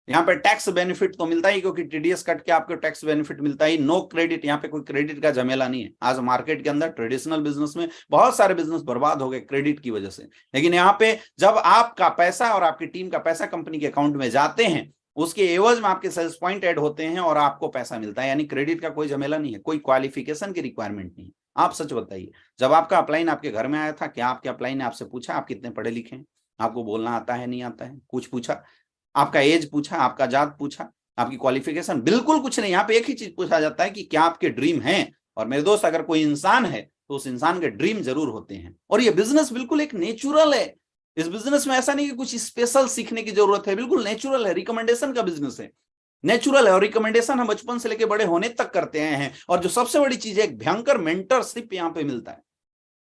यहाँ पे टैक्स बेनिफिट तो मिलता ही, क्योंकि TDS कट के आपको टैक्स बेनिफिट मिलता ही। नो क्रेडिट, यहाँ पे कोई क्रेडिट का झमेला नहीं है। आज मार्केट के अंदर ट्रेडिशनल बिजनेस में बहुत सारे बिजनेस बर्बाद हो गए क्रेडिट की वजह से, लेकिन यहाँ पे जब आपका पैसा और आपकी टीम का पैसा कंपनी के अकाउंट में जाते हैं, उसके एवज में आपके सेल्स पॉइंट ऐड होते हैं और आपको पैसा मिलता है। यानी क्रेडिट का कोई झमेला नहीं है, कोई क्वालिफिकेशन की रिक्वायरमेंट नहीं है। आप सच बताइए, जब आपका अपलाइन आपके घर में आया था, क्या आपके अपलाइन ने आपसे पूछा आप कितने पढ़े लिखे हैं, आपको बोलना आता है नहीं आता है, कुछ पूछा? आपका एज पूछा, आपका जात पूछा, आपकी क्वालिफिकेशन? बिल्कुल कुछ नहीं। यहाँ पे एक ही चीज पूछा जाता है कि क्या आपके ड्रीम हैं। और मेरे दोस्त, अगर कोई इंसान है तो उस इंसान के ड्रीम जरूर होते हैं। और ये बिजनेस बिल्कुल एक नेचुरल है। इस बिजनेस में ऐसा नहीं कि कुछ स्पेशल सीखने की जरूरत है, बिल्कुल नेचुरल है। रिकमेंडेशन का बिजनेस है, नेचुरल है। और रिकमेंडेशन हम बचपन से लेकर बड़े होने तक करते आए हैं। और जो सबसे बड़ी चीज है, एक भयंकर मेंटरशिप यहाँ पे मिलता है,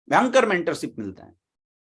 भयंकर मेंटरशिप मिलता है।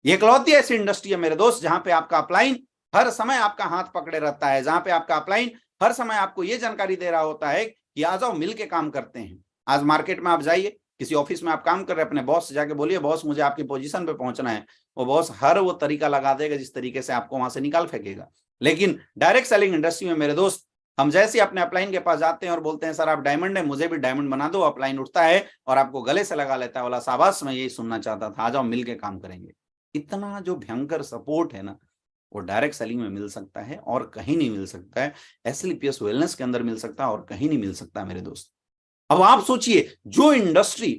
ये इकलौती ऐसी इंडस्ट्री है मेरे दोस्त जहां पे आपका अपलाइन हर समय आपका हाथ पकड़े रहता है, जहां पे आपका अपलाइन हर समय आपको ये जानकारी दे रहा होता है कि आ जाओ मिल के काम करते हैं। आज मार्केट में आप जाइए, किसी ऑफिस में आप काम कर रहे हैं, अपने बॉस से जाके बोलिए बॉस मुझे आपकी पोजीशन पे पहुंचना है, वो बॉस हर वो तरीका लगा देगा जिस तरीके से आपको वहां से निकाल फेंकेगा। लेकिन डायरेक्ट सेलिंग इंडस्ट्री में मेरे दोस्त, हम जैसे अपने अपलाइन के पास जाते हैं और बोलते हैं सर आप डायमंड है, मुझे भी डायमंड बना दो, अपलाइन उठता है और आपको गले से लगा लेता है, बोला शाबाश मैं यही सुनना चाहता था, आ जाओ मिल के काम करेंगे। इतना जो भयंकर सपोर्ट है ना, वो डायरेक्ट सेलिंग में मिल सकता है और कहीं नहीं मिल सकता है। एसएलपीएस वेलनेस के अंदर मिल सकता है और कहीं नहीं मिल सकता मेरे दोस्त। अब आप सोचिए, जो इंडस्ट्री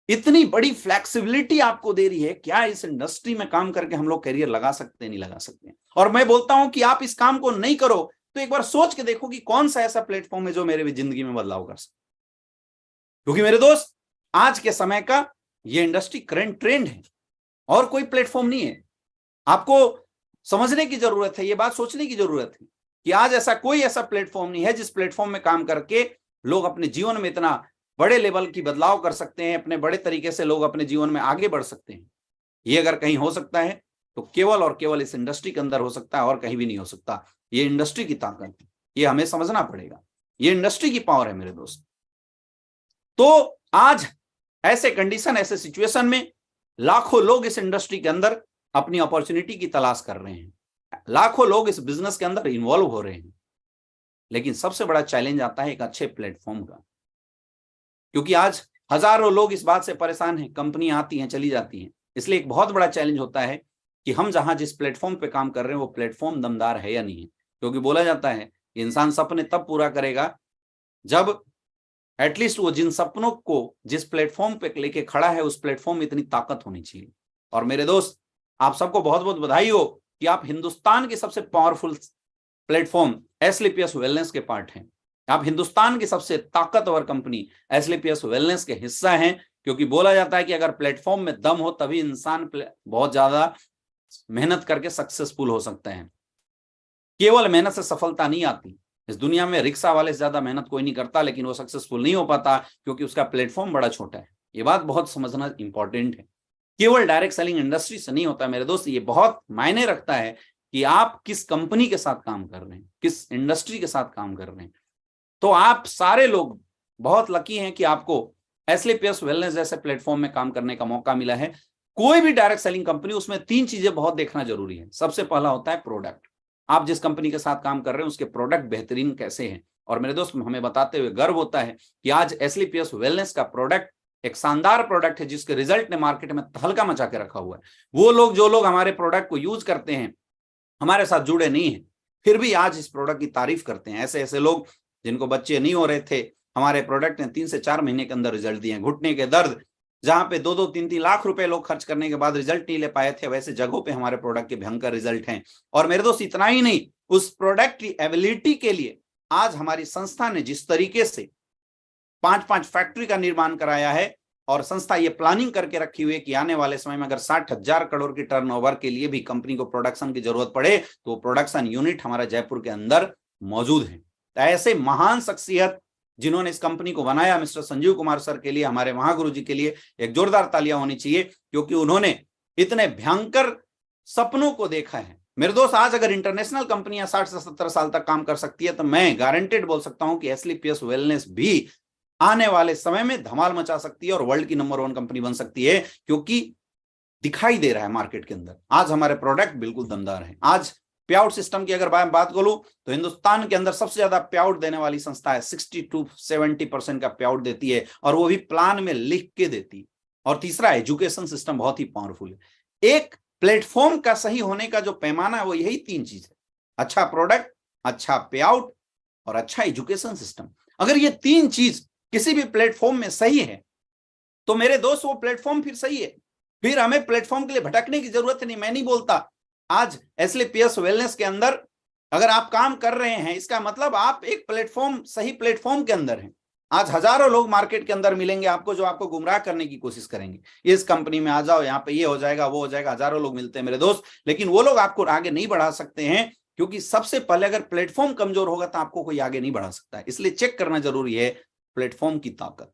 इतनी बड़ी फ्लेक्सिबिलिटी आपको दे रही है, क्या इस इंडस्ट्री में काम करके हम लोग करियर लगा सकते हैं? नहीं लगा सकते। और मैं बोलता हूं कि आप इस काम को नहीं करो तो एक बार सोच के देखो कि कौन सा ऐसा प्लेटफॉर्म है जो मेरे जिंदगी में बदलाव कर सकता। क्योंकि मेरे दोस्त, आज के समय का ये इंडस्ट्री करंट ट्रेंड है और कोई प्लेटफॉर्म नहीं है। आपको समझने की जरूरत है, ये बात सोचने की जरूरत है कि आज ऐसा कोई ऐसा प्लेटफॉर्म नहीं है जिस प्लेटफॉर्म में काम करके लोग अपने जीवन में इतना बड़े लेवल की बदलाव कर सकते हैं, अपने बड़े तरीके से लोग अपने जीवन में आगे बढ़ सकते हैं। ये अगर कहीं हो सकता है तो केवल और केवल इस इंडस्ट्री के अंदर हो सकता है और कहीं भी नहीं हो सकता। ये इंडस्ट्री की ताकत है, ये हमें समझना पड़ेगा, ये इंडस्ट्री की पावर है मेरे दोस्त। तो आज ऐसे कंडीशन, ऐसे सिचुएशन में लाखों लोग इस इंडस्ट्री के अंदर अपनी अपॉर्चुनिटी की तलाश कर रहे हैं, लाखों लोग इस बिजनेस के अंदर इन्वॉल्व हो रहे हैं। लेकिन सबसे बड़ा चैलेंज आता है एक अच्छे प्लेटफॉर्म का, क्योंकि आज हजारों लोग इस बात से परेशान हैं, कंपनियां आती हैं चली जाती हैं। इसलिए एक बहुत बड़ा चैलेंज होता है कि हम जहां जिस प्लेटफॉर्म पे काम कर रहे हैं वो प्लेटफॉर्म दमदार है या नहीं है। क्योंकि बोला जाता है इंसान सपने तब पूरा करेगा जब एटलीस्ट वो जिन सपनों को जिस प्लेटफॉर्म पे लेके खड़ा है उस प्लेटफॉर्म में इतनी ताकत होनी चाहिए। और मेरे दोस्त, आप सबको बहुत बहुत बधाई हो कि आप हिंदुस्तान की सबसे पावरफुल प्लेटफॉर्म एसएलपीएस वेलनेस के पार्ट हैं। आप हिंदुस्तान की सबसे ताकतवर कंपनी एसएलपीएस वेलनेस के हिस्सा हैं। क्योंकि बोला जाता है कि अगर प्लेटफॉर्म में दम हो तभी इंसान बहुत ज्यादा मेहनत करके सक्सेसफुल हो सकते हैं। केवल मेहनत से सफलता नहीं आती। इस दुनिया में रिक्शा वाले से ज्यादा मेहनत कोई नहीं करता, लेकिन वो सक्सेसफुल नहीं हो पाता क्योंकि उसका प्लेटफॉर्म बड़ा छोटा है। ये बात बहुत समझना इंपॉर्टेंट है। केवल डायरेक्ट सेलिंग इंडस्ट्री से नहीं होता मेरे दोस्त, ये बहुत मायने रखता है कि आप किस कंपनी के साथ काम कर रहे हैं, किस इंडस्ट्री के साथ काम कर रहे हैं। तो आप सारे लोग बहुत लकी हैं कि आपको एसएलपीएस वेलनेस जैसे प्लेटफॉर्म में काम करने का मौका मिला है। कोई भी डायरेक्ट सेलिंग कंपनी, उसमें 3 चीजें बहुत देखना जरूरी है। सबसे पहला होता है प्रोडक्ट। आप जिस कंपनी के साथ काम कर रहे हैं उसके प्रोडक्ट बेहतरीन कैसे हैं। और मेरे दोस्त, हमें बताते हुए गर्व होता है कि आज एसएलपीएस वेलनेस का प्रोडक्ट एक शानदार प्रोडक्ट है जिसके रिजल्ट ने मार्केट में तहलका मचा के रखा हुआ है। वो लोग, जो लोग हमारे प्रोडक्ट को यूज करते हैं, हमारे साथ जुड़े नहीं है, फिर भी आज इस प्रोडक्ट की तारीफ करते हैं। ऐसे ऐसे लोग जिनको बच्चे नहीं हो रहे थे, हमारे प्रोडक्ट ने 3 से 4 महीने के अंदर रिजल्ट दिए। घुटने के दर्द, जहां पे 2-2, 3-3 लाख रुपए लोग खर्च करने के बाद रिजल्ट नहीं ले पाए थे, वैसे जगहों पे हमारे प्रोडक्ट के भयंकर रिजल्ट हैं। और मेरे दोस्त, इतना ही नहीं, उस प्रोडक्ट की एबिलिटी के लिए आज हमारी संस्था ने जिस तरीके से 5-5 फैक्ट्री का निर्माण कराया है, और संस्था ये प्लानिंग करके रखी हुई है कि आने वाले समय में अगर 60,000 करोड़ की टर्नओवर के लिए भी कंपनी को प्रोडक्शन की जरूरत पड़े तो प्रोडक्शन यूनिट हमारा जयपुर के अंदर मौजूद है। तो ऐसे महान शख्सियत जिन्होंने इस कंपनी को बनाया, मिस्टर संजीव कुमार सर के लिए, हमारे महागुरु जी के लिए एक जोरदार तालियां होनी चाहिए, क्योंकि उन्होंने इतने भयंकर सपनों को देखा है। मेरे दोस्त, आज अगर इंटरनेशनल कंपनियां 60 से 70 साल तक काम कर सकती है तो मैं गारंटेड बोल सकता हूं कि एसएलपीएस वेलनेस भी आने वाले समय में धमाल मचा सकती है और वर्ल्ड की नंबर 1 कंपनी बन सकती है। क्योंकि दिखाई दे रहा है मार्केट के अंदर आज हमारे प्रोडक्ट बिल्कुल दमदार हैं। आज पे आउट सिस्टम की अगर बात करूं तो हिंदुस्तान के अंदर सबसे ज्यादा पे आउट देने वाली संस्था है। 60 to 70% का पे आउट देती है, और वो भी प्लान में लिख के देती है। और तीसरा, एजुकेशन सिस्टम बहुत ही पावरफुल है। एक प्लेटफॉर्म का सही होने का जो पैमाना है वो यही 3 चीज है: अच्छा प्रोडक्ट, अच्छा पे आउट और अच्छा एजुकेशन सिस्टम। अगर ये 3 चीज किसी भी प्लेटफॉर्म में सही है तो मेरे दोस्त वो प्लेटफॉर्म फिर सही है। फिर हमें प्लेटफॉर्म के लिए भटकने की जरूरत नहीं। मैं नहीं बोलता आज एसएलपीएस वेलनेस के अंदर अगर आप काम कर रहे हैं, इसका मतलब आप एक प्लेटफॉर्म, सही प्लेटफॉर्म के अंदर हैं। आज हजारों लोग मार्केट के अंदर मिलेंगे आपको जो आपको गुमराह करने की कोशिश करेंगे, इस कंपनी में आ जाओ, यहाँ पे ये हो जाएगा, वो हो जाएगा। हजारों लोग मिलते हैं मेरे दोस्त, लेकिन वो लोग आपको आगे नहीं बढ़ा सकते हैं, क्योंकि सबसे पहले अगर प्लेटफॉर्म कमजोर होगा तो आपको कोई आगे नहीं बढ़ा सकता है। इसलिए चेक करना जरूरी है प्लेटफॉर्म की ताकत।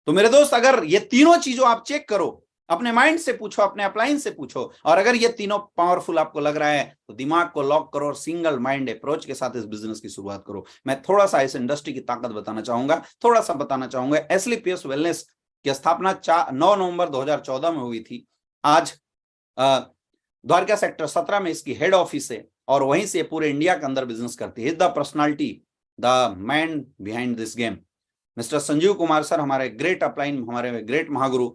तो मेरे दोस्त, अगर ये तीनों चीजों आप चेक करो, अपने माइंड से पूछो, अपने अपलाइन से पूछो, और अगर ये तीनों पावरफुल आपको लग रहा है तो दिमाग को लॉक करो और सिंगल माइंड अप्रोच के साथ इस बिजनेस की शुरुआत करो। मैं थोड़ा सा इस इंडस्ट्री की ताकत बताना चाहूंगा, थोड़ा सा बताना चाहूंगा। एस्क्लेपियस वेलनेस की स्थापना 9 नवंबर 2014 में हुई थी। आज द्वारका सेक्टर 17 में इसकी हेड ऑफिस है और वहीं से पूरे इंडिया के अंदर बिजनेस करती है। The personality, the man behind this game, mister Sanjeev Kumar sir, हमारे ग्रेट अपलाइन, हमारे ग्रेट महागुरु।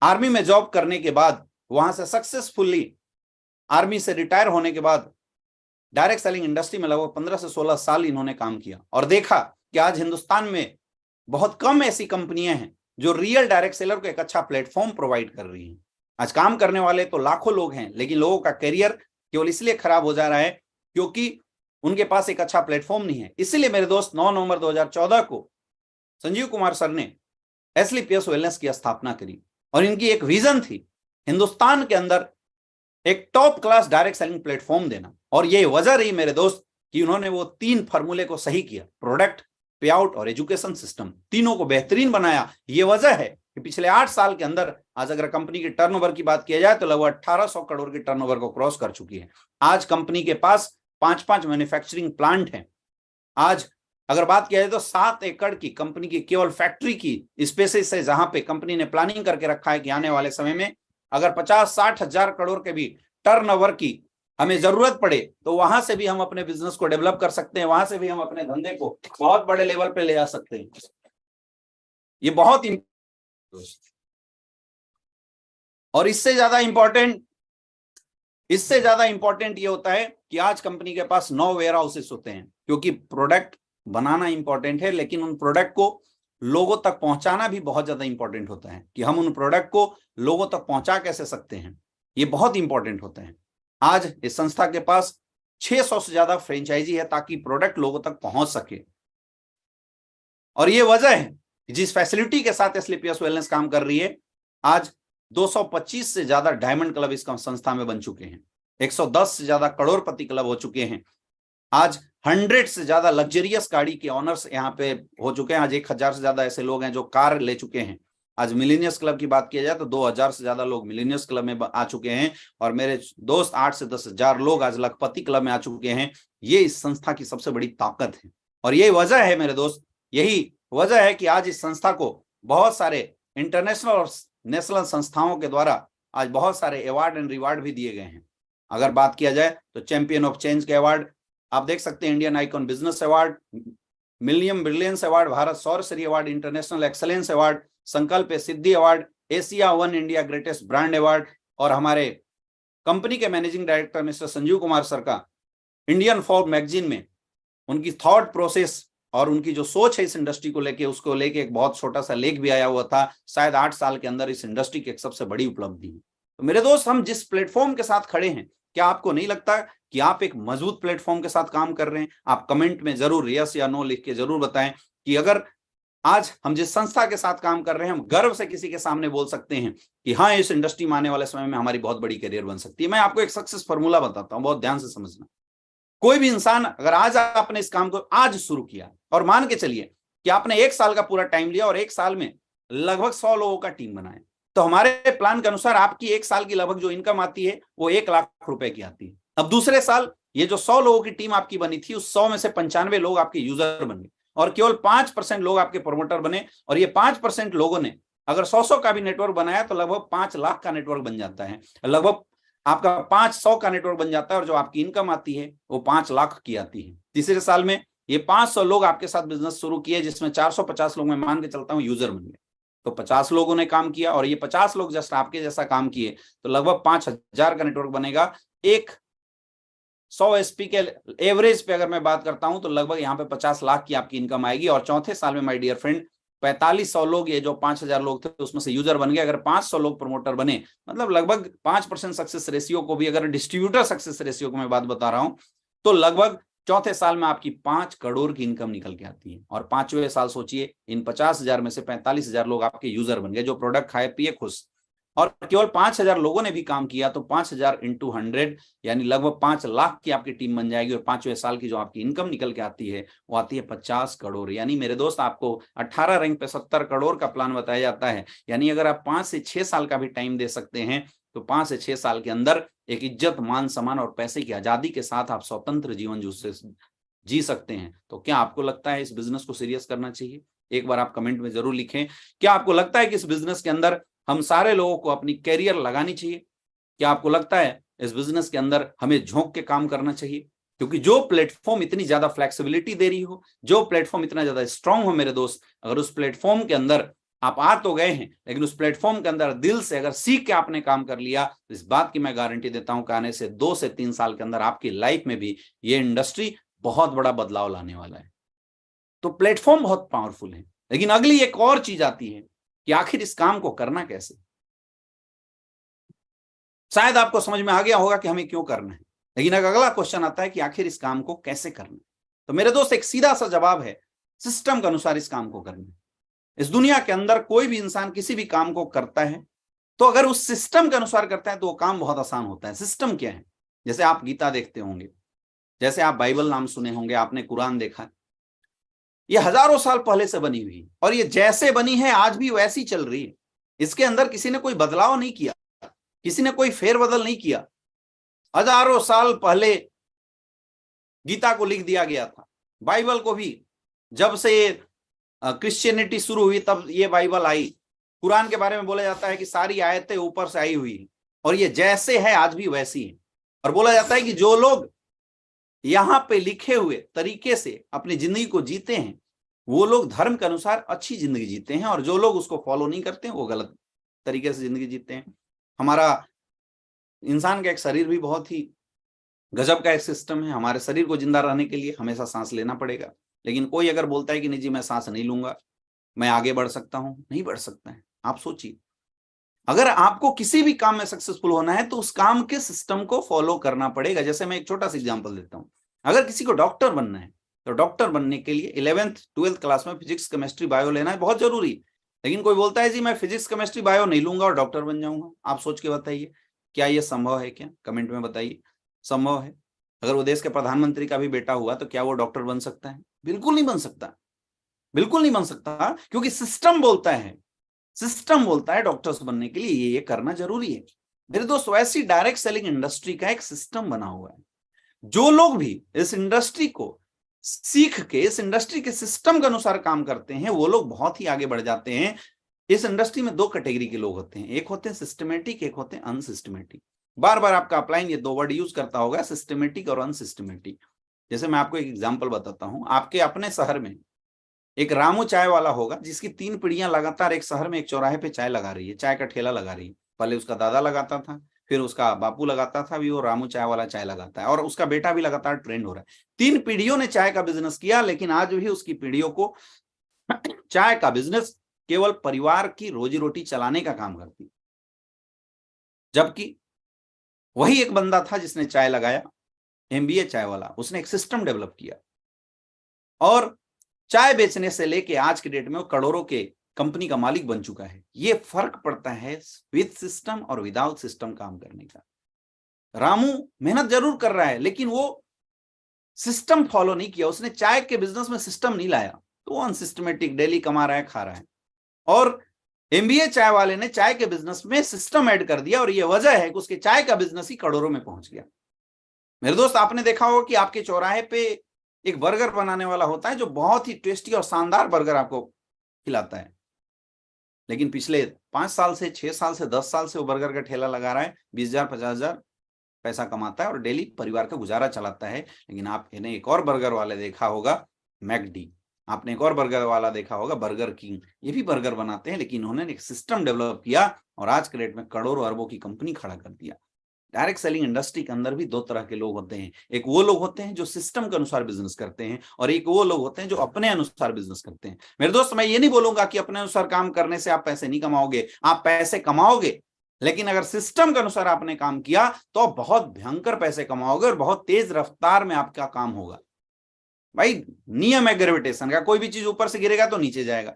आर्मी में जॉब करने के बाद, वहां से सक्सेसफुली आर्मी से रिटायर होने के बाद डायरेक्ट सेलिंग इंडस्ट्री में लगभग 15 से 16 साल इन्होंने काम किया और देखा कि आज हिंदुस्तान में बहुत कम ऐसी कंपनियां हैं जो रियल डायरेक्ट सेलर को एक अच्छा प्लेटफॉर्म प्रोवाइड कर रही हैं। आज काम करने वाले तो लाखों लोग हैं, लेकिन लोगों का करियर केवल इसलिए खराब हो जा रहा है क्योंकि उनके पास एक अच्छा प्लेटफॉर्म नहीं है। इसलिए मेरे दोस्त 9 नवंबर 2014 को संजीव कुमार सर ने एस्क्लेपियस वेलनेस की स्थापना करी और इनकी एक विजन थी हिंदुस्तान के अंदर एक top class direct selling platform देना। और ये वजह रही मेरे दोस्त कि उन्होंने वो 3 फॉर्मूले को सही किया, प्रोडक्ट, पे आउट और एजुकेशन सिस्टम, तीनों को बेहतरीन बनाया। ये वजह है कि पिछले 8 साल के अंदर आज अगर कंपनी की टर्नओवर की बात किया जाए तो लगभग 1800 करोड़ की टर्नओवर को क्रॉस कर चुकी है। आज कंपनी के पास 5 मैन्युफैक्चरिंग प्लांट हैं। आज अगर बात किया जाए तो 7 एकड़ की कंपनी की केवल फैक्ट्री की स्पेसेस है, जहां पे कंपनी ने प्लानिंग करके रखा है कि आने वाले समय में अगर 50-60 हजार करोड़ के भी टर्नओवर की हमें जरूरत पड़े तो वहां से भी हम अपने बिजनेस को डेवलप कर सकते हैं, वहां से भी हम अपने धंधे को बहुत बड़े लेवल पे ले आ सकते हैं। ये बहुत और इससे ज्यादा इंपॉर्टेंट ये होता है कि आज कंपनी के पास 9 वेयर हाउसेस होते हैं, क्योंकि प्रोडक्ट बनाना इंपॉर्टेंट है, लेकिन उन प्रोडक्ट को लोगों तक पहुंचाना भी बहुत ज्यादा इंपॉर्टेंट होता है कि हम उन प्रोडक्ट को लोगों तक पहुंचा कैसे सकते हैं। ये बहुत इंपॉर्टेंट होता है। आज इस संस्था के पास 600 से ज्यादा फ्रेंचाइजी है ताकि प्रोडक्ट लोगों तक पहुंच सके। और ये वजह है जिस फैसिलिटी के साथ एस्क्लेपियस वेलनेस काम कर रही है, आज 225 से ज्यादा डायमंड क्लब इस संस्था में बन चुके हैं, 110 से ज्यादा करोड़पति क्लब हो चुके हैं, आज 100 से ज्यादा लग्जरियस गाड़ी के ऑनर्स यहाँ पे हो चुके हैं, आज 1000 से ज्यादा ऐसे लोग हैं जो कार ले चुके हैं। आज मिलीनियर्स क्लब की बात किया जाए तो 2000 से ज्यादा लोग मिलीनियर्स क्लब में आ चुके हैं और मेरे दोस्त 8 से 10 हजार लोग आज लखपति क्लब में आ चुके हैं। ये इस संस्था की सबसे बड़ी ताकत है और यही वजह है मेरे दोस्त, यही वजह है कि आज इस संस्था को बहुत सारे इंटरनेशनल और नेशनल संस्थाओं के द्वारा आज बहुत सारे अवार्ड एंड रिवार्ड भी दिए गए हैं। अगर बात किया जाए तो चैंपियन ऑफ चेंज के अवार्ड आप देख सकते हैं, Indian icon business award, millennium brilliance award, Bharat सौर Shri award, international excellence award, Sankalp Siddhi award, Asia one India greatest brand award, और हमारे कंपनी के managing director mister Sanjeev Kumar sir का इंडियन फॉर्ब मैगजीन में उनकी थॉट प्रोसेस और उनकी जो सोच है इस इंडस्ट्री को लेके, उसको लेके एक बहुत छोटा सा लेख भी आया हुआ था। शायद 8 साल के अंदर इस इंडस्ट्री की एक सबसे बड़ी उपलब्धि है। तो मेरे दोस्त, हम जिस प्लेटफॉर्म के साथ खड़े हैं, क्या आपको नहीं लगता कि आप एक मजबूत प्लेटफॉर्म के साथ काम कर रहे हैं? आप कमेंट में जरूर यस या नो लिख के जरूर बताएं कि अगर आज हम जिस संस्था के साथ काम कर रहे हैं, हम गर्व से किसी के सामने बोल सकते हैं कि हाँ, इस इंडस्ट्री में आने वाले समय में हमारी बहुत बड़ी करियर बन सकती है। मैं आपको एक सक्सेस फॉर्मूला बताता हूं, बहुत ध्यान से समझना। कोई भी इंसान अगर आज आपने इस काम को आज शुरू किया और मान के चलिए कि आपने 1 साल का पूरा टाइम लिया और 1 साल में लगभग 100 लोगों का टीम बनाया, तो हमारे प्लान के अनुसार आपकी 1 साल की लगभग जो इनकम आती है वो 1 लाख रुपए की आती है। अब दूसरे साल ये जो 100 लोगों की टीम आपकी बनी थी, उस 100 में से 95 लोग आपके यूजर बन गए और केवल 5% लोग आपके प्रोमोटर बने। और ये 5% लोगों ने अगर 100 का भी नेटवर्क बनाया तो लगभग 5 लाख का नेटवर्क बन जाता है, लगभग आपका 500 का नेटवर्क बन जाता है और जो आपकी इनकम आती है वो 5 लाख की आती है। तीसरे साल में ये 500 लोग आपके साथ बिजनेस शुरू किए, जिसमें 450 लोग मैं मान के चलता हूं यूजर बन गए। तो 50 लोगों ने काम किया और ये 50 लोग जस्ट आपके जैसा काम किए तो लगभग 5000 का नेटवर्क बनेगा। एक 100 एसपी के एवरेज पे अगर मैं बात करता हूं तो लगभग यहाँ पे 50 लाख की आपकी इनकम आएगी। और चौथे साल में माय डियर फ्रेंड 4500 लोग, ये जो 5000 लोग थे उसमें से यूजर बन गए। अगर 500 लोग प्रमोटर बने, मतलब लगभग 5% सक्सेस रेशियो को भी, अगर डिस्ट्रीब्यूटर सक्सेस रेशियो को मैं बात बता रहा हूं, तो लगभग चौथे साल में आपकी 5 करोड़ की इनकम निकल के आती है। और 5वें साल सोचिए, इन 50,000 में से 45,000 लोग आपके यूजर बन गए, जो प्रोडक्ट खाए पिए खुश। और केवल 5,000 लोगों ने भी काम किया तो 5,000 इंटू 100 यानी लगभग 5 लाख की आपकी टीम बन जाएगी और 5वें साल की जो आपकी इनकम निकल के आती है वो आती है 50 करोड़। यानी मेरे दोस्त आपको 18 रैंक पे 70 करोड़ का प्लान बताया जाता है। यानी अगर आप 5 से 6 साल का भी टाइम दे सकते हैं तो 5 से 6 साल के अंदर एक इज्जत, मान सम्मान और पैसे की आजादी के साथ आप स्वतंत्र जीवन जी सकते हैं। तो क्या आपको लगता है इस बिजनेस को सीरियस करना चाहिए? एक बार आप कमेंट में जरूर लिखें। क्या आपको लगता है कि इस बिजनेस के अंदर हम सारे लोगों को अपनी कैरियर लगानी चाहिए? क्या आपको लगता है इस बिजनेस के अंदर हमें झोंक के काम करना चाहिए? क्योंकि जो प्लेटफॉर्म इतनी ज्यादा फ्लेक्सिबिलिटी दे रही हो, जो प्लेटफॉर्म इतना ज्यादा स्ट्रांग हो मेरे दोस्त, अगर उस प्लेटफॉर्म के अंदर आप आ तो गए हैं लेकिन उस प्लेटफॉर्म के अंदर दिल से अगर सीख के आपने काम कर लिया तो इस बात की मैं गारंटी देता हूं कि आने से 2 से 3 साल के अंदर आपकी लाइफ में भी ये इंडस्ट्री बहुत बड़ा बदलाव लाने वाला है। तो प्लेटफॉर्म बहुत पावरफुल है, लेकिन अगली एक और चीज आती है कि आखिर इस काम को करना कैसे। शायद आपको समझ में आ गया होगा कि हमें क्यों करना है, लेकिन अगला क्वेश्चन आता है कि आखिर इस काम को कैसे करना है। तो मेरे दोस्त एक सीधा सा जवाब है, सिस्टम के अनुसार इस काम को करना है। इस दुनिया के अंदर कोई भी इंसान किसी भी काम को करता है तो अगर उस सिस्टम के अनुसार करता है तो वो काम बहुत आसान होता है। सिस्टम क्या है? जैसे आप गीता देखते होंगे, जैसे आप बाइबल नाम सुने होंगे, आपने कुरान देखा, ये हजारों साल पहले से बनी हुई और ये जैसे बनी है आज भी वैसी चल रही है। इसके अंदर किसी ने कोई बदलाव नहीं किया, किसी ने कोई फेरबदल नहीं किया। हजारों साल पहले गीता को लिख दिया गया था। बाइबल को भी जब से क्रिश्चियनिटी शुरू हुई तब ये बाइबल आई। कुरान के बारे में बोला जाता है कि सारी आयतें ऊपर से आई हुई है और ये जैसे है आज भी वैसी है। और बोला जाता है कि जो लोग यहां पे लिखे हुए तरीके से अपनी जिंदगी को जीते हैं वो लोग धर्म के अनुसार अच्छी जिंदगी जीते हैं और जो लोग उसको फॉलो नहीं करते हैं वो गलत तरीके से जिंदगी जीते हैं। हमारा इंसान का एक शरीर भी बहुत ही गजब का एक सिस्टम है। हमारे शरीर को जिंदा रहने के लिए हमेशा सांस लेना पड़ेगा, लेकिन कोई अगर बोलता है कि नहीं जी मैं सांस नहीं लूंगा, मैं आगे बढ़ सकता हूं, नहीं बढ़ सकता है। आप सोचिए, अगर आपको किसी भी काम में सक्सेसफुल होना है तो उस काम के सिस्टम को फॉलो करना पड़ेगा। जैसे मैं एक छोटा सा एग्जांपल देता हूं, अगर किसी को डॉक्टर बनना है तो डॉक्टर बनने के लिए 11th 12th क्लास में फिजिक्स केमिस्ट्री बायो लेना है, बहुत जरूरी। लेकिन कोई बोलता है जी मैं फिजिक्स केमिस्ट्री बायो नहीं लूंगा और डॉक्टर बन जाऊंगा। आप सोच के बताइए, क्या ये संभव है? क्या कमेंट में बताइए, संभव है? अगर वो देश के प्रधानमंत्री का भी बेटा हुआ तो क्या वो डॉक्टर बन सकता है? बिल्कुल नहीं बन सकता, बिल्कुल नहीं बन सकता, क्योंकि सिस्टम बोलता है, सिस्टम बोलता है डॉक्टर्स बनने के लिए ये करना जरूरी है। मेरे दोस्त वैसी डायरेक्ट सेलिंग इंडस्ट्री का एक सिस्टम बना हुआ है। जो लोग भी इस इंडस्ट्री को सीख के इस इंडस्ट्री के सिस्टम के अनुसार काम करते हैं वो लोग बहुत ही आगे बढ़ जाते हैं। इस इंडस्ट्री में 2 कैटेगरी के लोग होते हैं, एक होते हैं सिस्टमेटिक, एक होते हैं अनसिस्टमेटिक। बार बार आपका अपलाइन ये 2 वर्ड यूज करता होगा, सिस्टमेटिक और अनसिस्टमेटिक। जैसे मैं आपको एक एग्जांपल बताता हूं, आपके अपने शहर में एक रामू चाय वाला होगा जिसकी 3 पीढ़ियां लगातार एक शहर में एक चौराहे पे चाय लगा रही है, चाय का ठेला लगा रही है। पहले उसका दादा लगाता था, फिर उसका बापू लगाता था, अभी वो रामू चाय वाला चाय लगाता है और उसका बेटा भी लगातार ट्रेंड हो रहा है। 3 पीढ़ियों ने चाय का बिजनेस किया, लेकिन आज भी उसकी पीढ़ियों को चाय का बिजनेस केवल परिवार की रोजी रोटी चलाने का काम करती। जबकि वही एक बंदा था जिसने चाय लगाया, एमबीए चाय वाला, उसने एक सिस्टम डेवलप किया और चाय बेचने से लेके आज के डेट में वो करोड़ों के कंपनी का मालिक बन चुका है। ये फर्क पड़ता है विद सिस्टम और विदाउट सिस्टम काम करने का। रामू मेहनत जरूर कर रहा है लेकिन वो सिस्टम फॉलो नहीं किया, उसने चाय के बिजनेस में सिस्टम नहीं लाया, तो वो अनसिस्टमेटिक डेली कमा रहा है, खा रहा है। और एमबीए चाय वाले ने चाय के बिजनेस में सिस्टम ऐड कर दिया और ये वजह है कि उसके चाय का बिजनेस ही करोड़ों में पहुंच गया। मेरे दोस्त आपने देखा होगा कि आपके चौराहे पे एक बर्गर बनाने वाला होता है जो बहुत ही टेस्टी और शानदार बर्गर आपको खिलाता है, लेकिन पिछले 5 साल से 6 साल से 10 साल से वो बर्गर का ठेला लगा रहा है, 20,000 50,000 पैसा कमाता है और डेली परिवार का गुजारा चलाता है। लेकिन आपने एक और बर्गर वाले देखा होगा, मैकडी, आपने एक और बर्गर वाला देखा होगा, बर्गर किंग, ये भी बर्गर बनाते हैं लेकिन उन्होंने एक सिस्टम डेवलप किया और आज के डेट में करोड़ों अरबों की कंपनी खड़ा कर दिया। डायरेक्ट सेलिंग इंडस्ट्री के अंदर भी 2 तरह के लोग होते हैं, एक वो लोग होते हैं जो सिस्टम के अनुसार बिजनेस करते हैं और एक वो लोग होते हैं जो अपने अनुसार बिजनेस करते हैं। मेरे दोस्त मैं ये नहीं बोलूंगा कि अपने अनुसार काम करने से आप पैसे नहीं कमाओगे, आप पैसे कमाओगे, लेकिन अगर सिस्टम के अनुसार आपने काम किया तो बहुत भयंकर पैसे कमाओगे और बहुत तेज रफ्तार में आपका काम होगा। भाई नियम है ग्रेविटेशन का, कोई भी चीज ऊपर से गिरेगा तो नीचे जाएगा,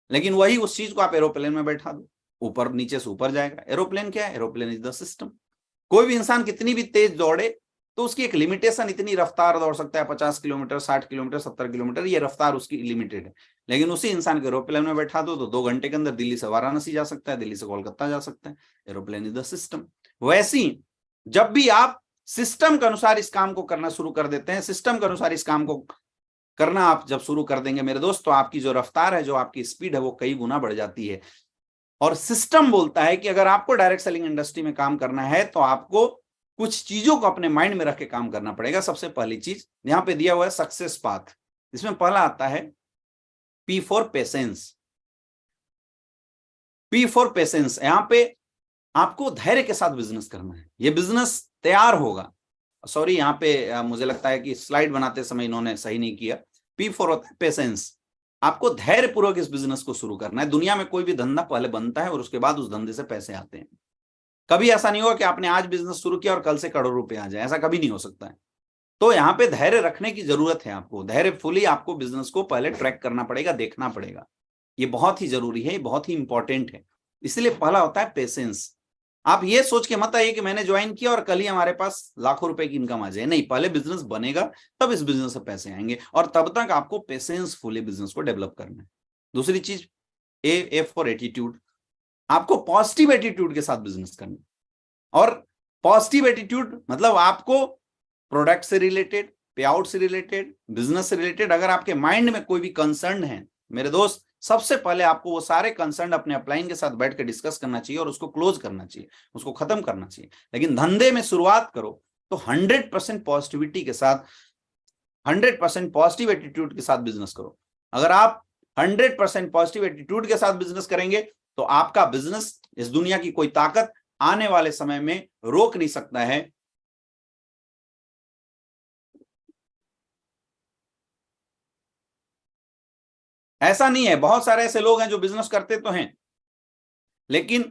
लेकिन वही उस चीज को आप एरोप्लेन में बैठा दो, ऊपर नीचे से ऊपर जाएगा। एरोप्लेन क्या है? Aeroplane is the system. कोई भी इंसान कितनी भी तेज दौड़े तो उसकी एक लिमिटेशन, इतनी रफ्तार दौड़ सकता है 50 किलोमीटर, 60 किलोमीटर, 70 किलोमीटर, ये रफ्तार उसकी लिमिटेड है। लेकिन उसी इंसान को एरोप्लेन में बैठा दो तो 2 घंटे के अंदर दिल्ली से वाराणसी जा सकता है, दिल्ली से कोलकाता जा सकता है। Aeroplane is the system. वैसी जब भी आप सिस्टम के अनुसार इस काम को करना शुरू कर देते हैं, सिस्टम के अनुसार इस काम को करना आप जब शुरू कर देंगे मेरे दोस्त, तो आपकी जो रफ्तार है, जो आपकी स्पीड है, वो कई गुना बढ़ जाती है। और सिस्टम बोलता है कि अगर आपको डायरेक्ट सेलिंग इंडस्ट्री में काम करना है तो आपको कुछ चीजों को अपने माइंड में रख के काम करना पड़ेगा। सबसे पहली चीज यहां पे दिया हुआ है सक्सेस पाथ। इसमें पहला आता है P for patience. P for patience, यहां पे आपको धैर्य के साथ बिजनेस करना है। ये बिजनेस तैयार होगा। सॉरी, यहाँ पे मुझे लगता है कि स्लाइड बनाते समय इन्होंने सही नहीं किया। P फॉर पेशेंस, आपको धैर्य पूर्वक इस बिजनेस को शुरू करना है। दुनिया में कोई भी धंधा पहले बनता है और उसके बाद उस धंधे से पैसे आते हैं। कभी ऐसा नहीं होगा कि आपने आज बिजनेस शुरू किया और कल से करोड़ों रुपए आ जाए, ऐसा कभी नहीं हो सकता है। तो यहाँ पे धैर्य रखने की जरूरत है। आपको धैर्यफुली आपको बिजनेस को पहले ट्रैक करना पड़ेगा, देखना पड़ेगा। ये बहुत ही जरूरी है, ये बहुत ही इंपॉर्टेंट है। इसलिए पहला होता है पेशेंस। आप ये सोच के मत आइए कि मैंने ज्वाइन किया और कल ही हमारे पास लाखों रुपए की इनकम आ जाए। नहीं, पहले बिजनेस बनेगा तब इस बिजनेस से पैसे आएंगे, और तब तक आपको पेशेंसफुली बिजनेस को डेवलप करना है। दूसरी चीज ए फॉर एटीट्यूड, आपको पॉजिटिव एटीट्यूड के साथ बिजनेस करना है। और पॉजिटिव एटीट्यूड मतलब आपको प्रोडक्ट से रिलेटेड, पे आउट से रिलेटेड, बिजनेस से रिलेटेड अगर आपके माइंड में कोई भी कंसर्न है मेरे दोस्त, सबसे पहले आपको वो सारे कंसर्न अपने अपलाइन के साथ बैठ के डिस्कस करना चाहिए और उसको क्लोज करना चाहिए, उसको खत्म करना चाहिए। लेकिन धंधे में शुरुआत करो तो 100% पॉजिटिविटी के साथ, 100% पॉजिटिव एटीट्यूड के साथ बिजनेस करो। अगर आप 100% पॉजिटिव एटीट्यूड के साथ बिजनेस करेंगे तो आपका बिजनेस, इस दुनिया की कोई ताकत आने वाले समय में रोक नहीं सकता है। ऐसा नहीं है, बहुत सारे ऐसे लोग हैं जो बिजनेस करते तो हैं लेकिन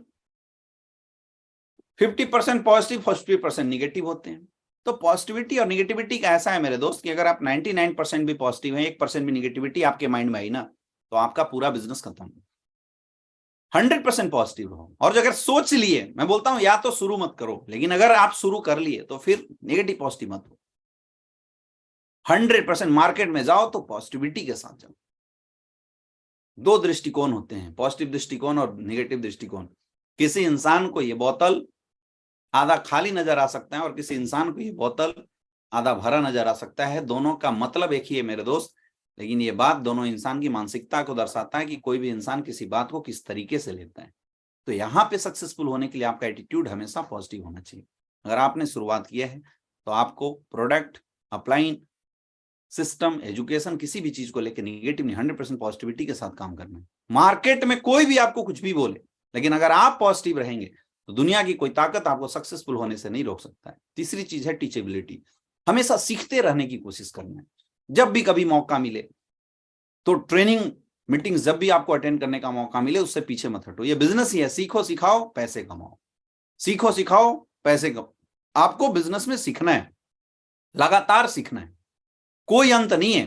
50% पॉजिटिव, 50% निगेटिव होते हैं। तो पॉजिटिविटी और निगेटिविटी का ऐसा है मेरे दोस्त कि अगर आप 99% भी पॉजिटिव हैं, 1% भी निगेटिविटी आपके माइंड में आई ना, तो आपका पूरा बिजनेस खत्म। 100% पॉजिटिव रहो। और अगर सोच लिए, मैं बोलता हूं या तो शुरू मत करो, लेकिन अगर आप शुरू कर लिए तो फिर नेगेटिव पॉजिटिव मत हो। 100% मार्केट में जाओ तो पॉजिटिविटी के साथ जाओ। 2 दृष्टिकोण होते हैं, पॉजिटिव दृष्टिकोण और नेगेटिव दृष्टिकोण। किसी इंसान को ये बोतल आधा खाली नजर आ सकता है और किसी इंसान को ये बोतल आधा भरा नजर आ सकता है। दोनों का मतलब एक ही है मेरे दोस्त, लेकिन ये बात दोनों इंसान की मानसिकता को दर्शाता है कि कोई भी इंसान किसी बात को किस तरीके से लेता है। तो यहाँ पे सक्सेसफुल होने के लिए आपका एटीट्यूड हमेशा पॉजिटिव होना चाहिए। अगर आपने शुरुआत किया है तो आपको प्रोडक्ट, अपलाइन, सिस्टम, एजुकेशन, किसी भी चीज को लेकर निगेटिव नहीं, 100% पॉजिटिविटी के साथ काम करना है। मार्केट में कोई भी आपको कुछ भी बोले, लेकिन अगर आप पॉजिटिव रहेंगे तो दुनिया की कोई ताकत आपको सक्सेसफुल होने से नहीं रोक सकता है। तीसरी चीज है टीचेबिलिटी। हमेशा सीखते रहने की कोशिश करना है। जब भी कभी मौका मिले तो ट्रेनिंग मीटिंग जब भी आपको अटेंड करने का मौका मिले उससे पीछे मत हटो। ये बिजनेस ही है, सीखो सिखाओ पैसे कमाओ, सीखो सिखाओ पैसे कमाओ। आपको बिजनेस में सीखना है, लगातार सीखना है, कोई अंत नहीं है।